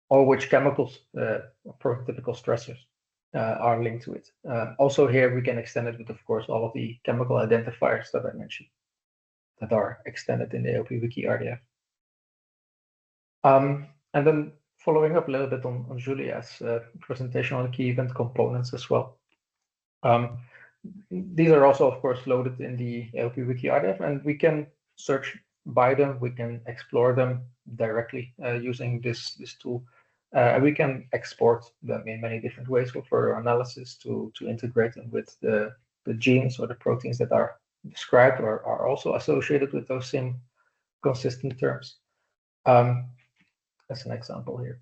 or which chemicals, prototypical stressors, are linked to it. Also here we can extend it with, of course, all of the chemical identifiers that I mentioned that are extended in the AOP Wiki RDF. And then following up a little bit on Julia's presentation on the key event components as well. These are also, of course, loaded in the AOP Wiki RDF, and we can search by them. We can explore them directly using this tool. We can export them in many different ways for further analysis to integrate them with the genes or the proteins that are described or are also associated with those same consistent terms. As an example here.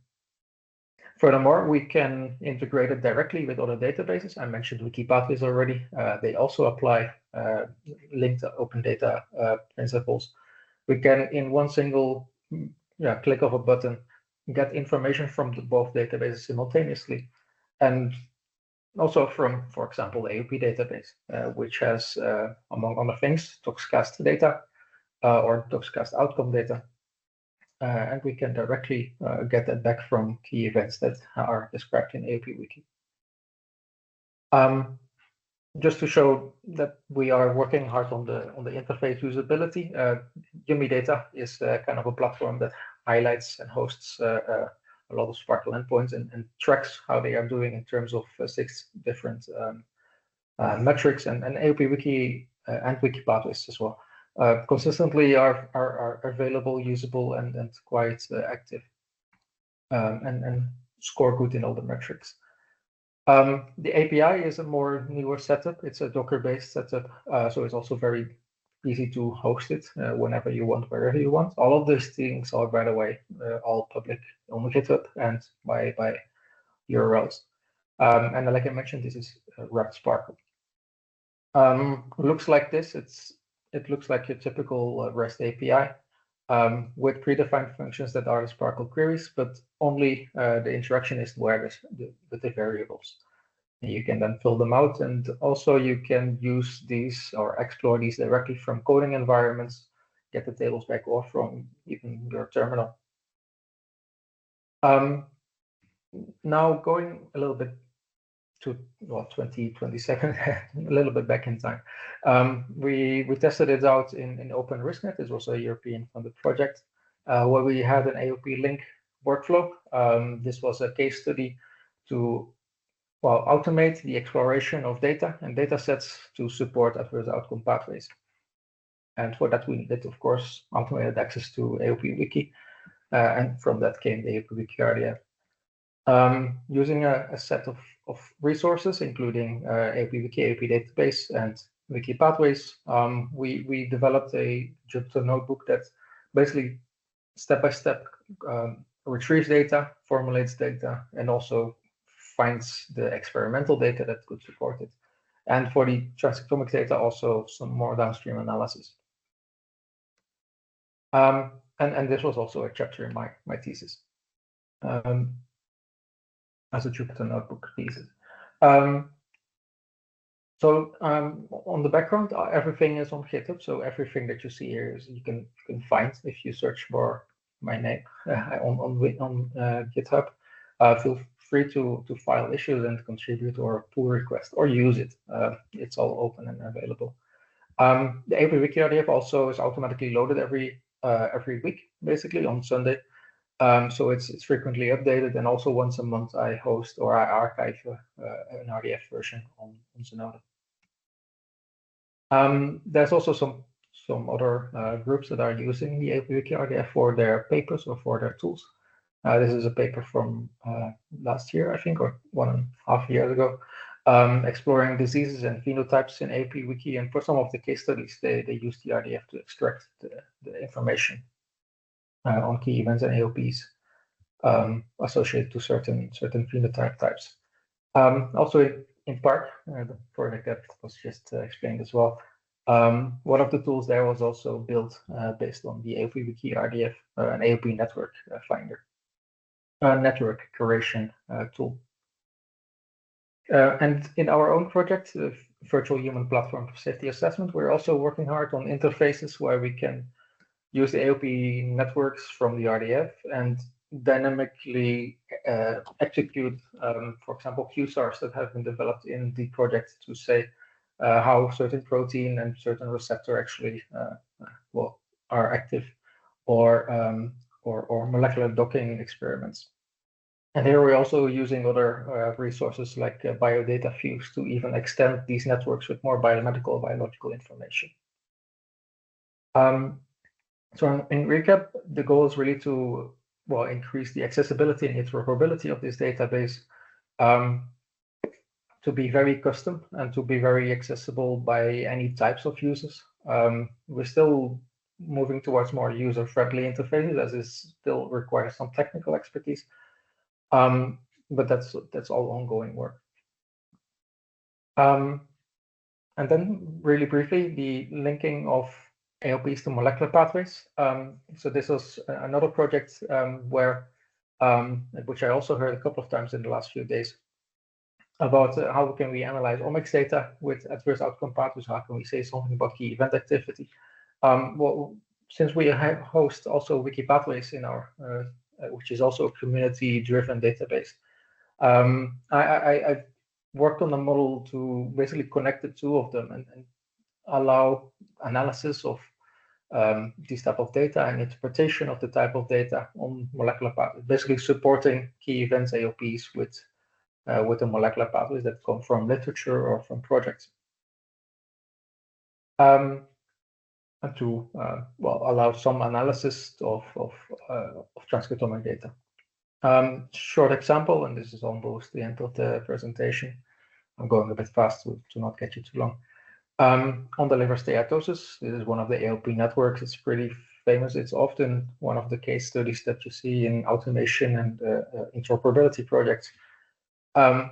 Furthermore, we can integrate it directly with other databases. I mentioned Wikipathways already. They also apply linked open data principles. We can, in one single click of a button, get information from both databases simultaneously, and also from, for example, the AOP database, which has, among other things, Toxcast data or Toxcast outcome data. And we can directly get that back from key events that are described in AOP Wiki. Just to show that we are working hard on the interface usability, Yummy Data is kind of a platform that highlights and hosts a lot of Sparkle endpoints and tracks how they are doing in terms of 6 different metrics, and AOP Wiki and Wikipathways as well. Consistently are available, usable, and quite active, and score good in all the metrics. The API is a more newer setup. It's a Docker-based setup, so it's also very easy to host it whenever you want, wherever you want. All of these things are, by the way, all public on GitHub and by URLs. And like I mentioned, this is wrapped Sparkle. Looks like this. It looks like a typical REST API with predefined functions that are the Sparkle queries, but only the interaction is where with the variables. And you can then fill them out, and also you can use these or explore these directly from coding environments, get the tables back, or from even your terminal. Now going a little bit to 2027, a little bit back in time. We tested it out in OpenRiskNet. This was a European funded project where we had an AOP link workflow. This was a case study to automate the exploration of data and data sets to support adverse outcome pathways. And for that, we needed, of course, automated access to AOP Wiki, and from that came the AOP Wiki RDF. Using a set of resources, including AOP Wiki, AOP database, and Wiki pathways, we developed a Jupyter notebook that basically step-by-step retrieves data, formulates data, and also finds the experimental data that could support it. And for the transcriptomic data, also some more downstream analysis. And this was also a chapter in my thesis, as a Jupyter notebook thesis. So on the background, everything is on GitHub. So everything that you see here is you can find if you search for my name on GitHub. Feel free to file issues and contribute or pull requests or use it. It's all open and available. The AOP Wiki RDF also is automatically loaded every week, basically on Sunday. So it's frequently updated, and also once a month I host or I archive an RDF version on Zenodo. There's also some other groups that are using the AOP Wiki RDF for their papers or for their tools. This is a paper from last year, I think, or 1.5 years ago, exploring diseases and phenotypes in AOP Wiki. And for some of the case studies, they use the RDF to extract the information on key events and AOPs associated to certain phenotype types. Also, in part, the project that was just explained as well, one of the tools there was also built based on the AOP Wiki RDF, an AOP network finder, network curation tool. And in our own project, the Virtual Human Platform for Safety Assessment, we're also working hard on interfaces where we can use the AOP networks from the RDF and dynamically execute, for example, QSARs that have been developed in the project to say how certain protein and certain receptor actually are active, or molecular docking experiments. And here we're also using other resources like Biodata Fuse to even extend these networks with more biomedical, biological information. So in recap, the goal is really to increase the accessibility and interoperability of this database, to be very custom and to be very accessible by any types of users. We're still moving towards more user-friendly interfaces, as it still requires some technical expertise. But that's all ongoing work. And then really briefly, the linking of AOPs to molecular pathways. So this was another project where, which I also heard a couple of times in the last few days, about how can we analyze omics data with adverse outcome pathways. How can we say something about key event activity? Well, since we host also Wiki Pathways in our, which is also a community-driven database, I worked on a model to basically connect the two of them and allow analysis of this type of data and interpretation of the type of data on molecular pathways, basically supporting key events AOPs with the molecular pathways that come from literature or from projects. And to allow some analysis of transcriptomic data. Short example, and this is almost the end of the presentation. I'm going a bit fast to not get you too long. On the liver steatosis, this is one of the AOP networks. It's pretty famous. It's often one of the case studies that you see in automation and interoperability projects. And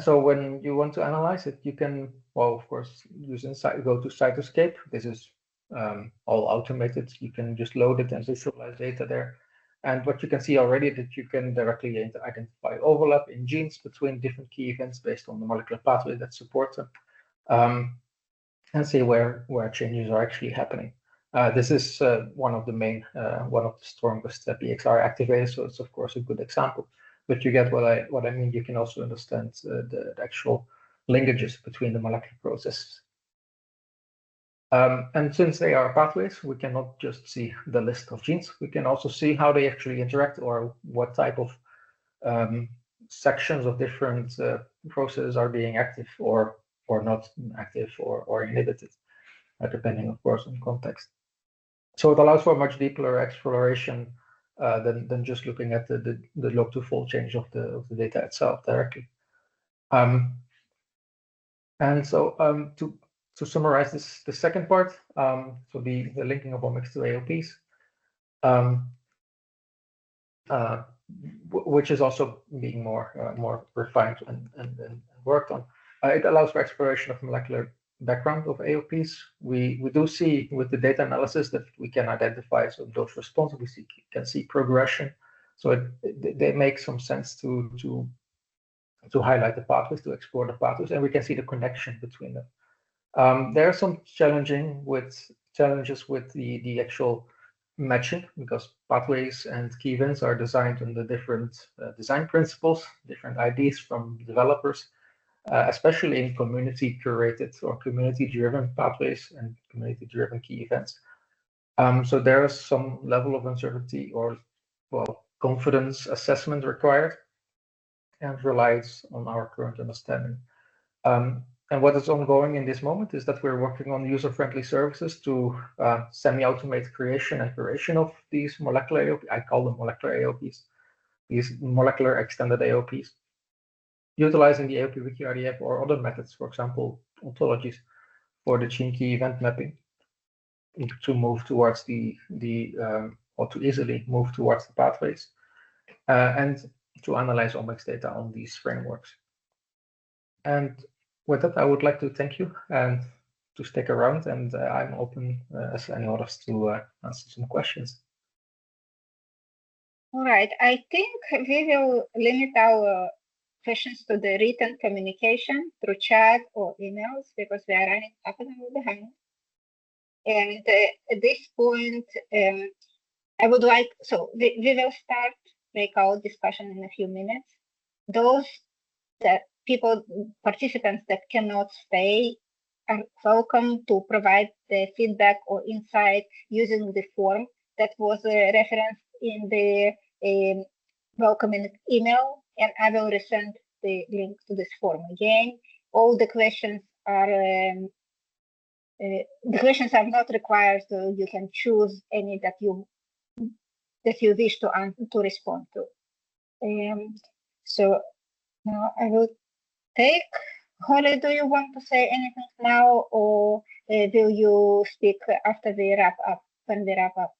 so when you want to analyze it, you can, of course, go to Cytoscape. This is all automated. You can just load it and visualize data there. And what you can see already that you can directly identify overlap in genes between different key events based on the molecular pathway that supports them, and see where changes are actually happening. This is one of the strongest PXR activators, so it's of course a good example. But you get what I mean. You can also understand the actual linkages between the molecular processes. And since they are pathways, we cannot just see the list of genes. We can also see how they actually interact or what type of sections of different processes are being active or not active or inhibited, depending, of course, on context. So it allows for much deeper exploration than just looking at the log to fold change of the data itself directly. And so to summarize the second part, so the linking of omics to AOPs, which is also being more refined and worked on. It allows for exploration of molecular background of AOPs. We do see with the data analysis that we can identify some dose response. We can see progression. So they make some sense to highlight the pathways, to explore the pathways, and we can see the connection between them. There are some challenges with the actual matching, because pathways and key events are designed on the different design principles, different ideas from developers, especially in community-curated or community-driven pathways and community-driven key events. So there is some level of uncertainty or, well, confidence assessment required, and relies on our current understanding. And what is ongoing in this moment is that we're working on user-friendly services to semi-automate creation and curation of these molecular AOP. I call them molecular AOPs, these molecular extended AOPs, utilizing the AOP Wiki RDF or other methods, for example, ontologies, for the gene key event mapping, to move towards or to easily move towards the pathways, and to analyze omics data on these frameworks. And with that, I would like to thank you and to stick around, and I'm open as any others to answer some questions. All right, I think we will limit our questions to the written communication through chat or emails, because we are running half an hour behind. And at this point, I would like, so we will start breakout discussion in a few minutes. Those participants that cannot stay are welcome to provide the feedback or insight using the form that was referenced in the welcoming email, and I will resend the link to this form again. All the questions are not required, so you can choose any that you wish to respond to. So now I will take. Holly, do you want to say anything now, or will you speak after we wrap up? When we wrap up?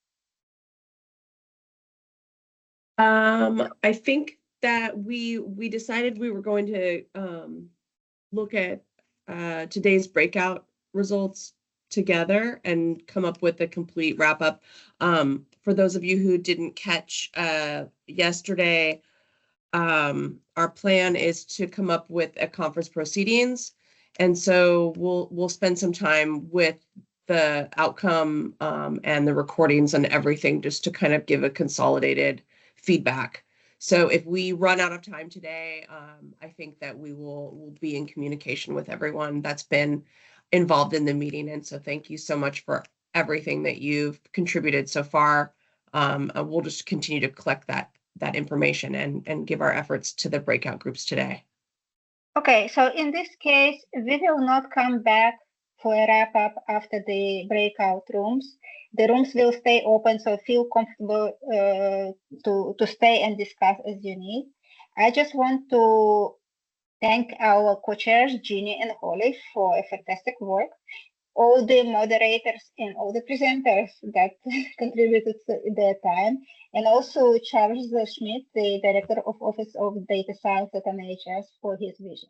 I think that we decided we were going to look at today's breakout results together and come up with a complete wrap up. For those of you who didn't catch yesterday, our plan is to come up with a conference proceedings, and so we'll spend some time with the outcome and the recordings and everything, just to kind of give a consolidated feedback. So if we run out of time today, I think that we'll be in communication with everyone that's been involved in the meeting, and so thank you so much for everything that you've contributed so far. We'll just continue to collect that information and give our efforts to the breakout groups today. Okay, so in this case, we will not come back for a wrap up after the breakout rooms. The rooms will stay open, so feel comfortable to stay and discuss as you need. I just want to thank our co-chairs, Jeannie and Holly, for a fantastic work. All the moderators and all the presenters that contributed to their time, and also Charles Schmidt, the Director of Office of Data Science at NIEHS, for his vision.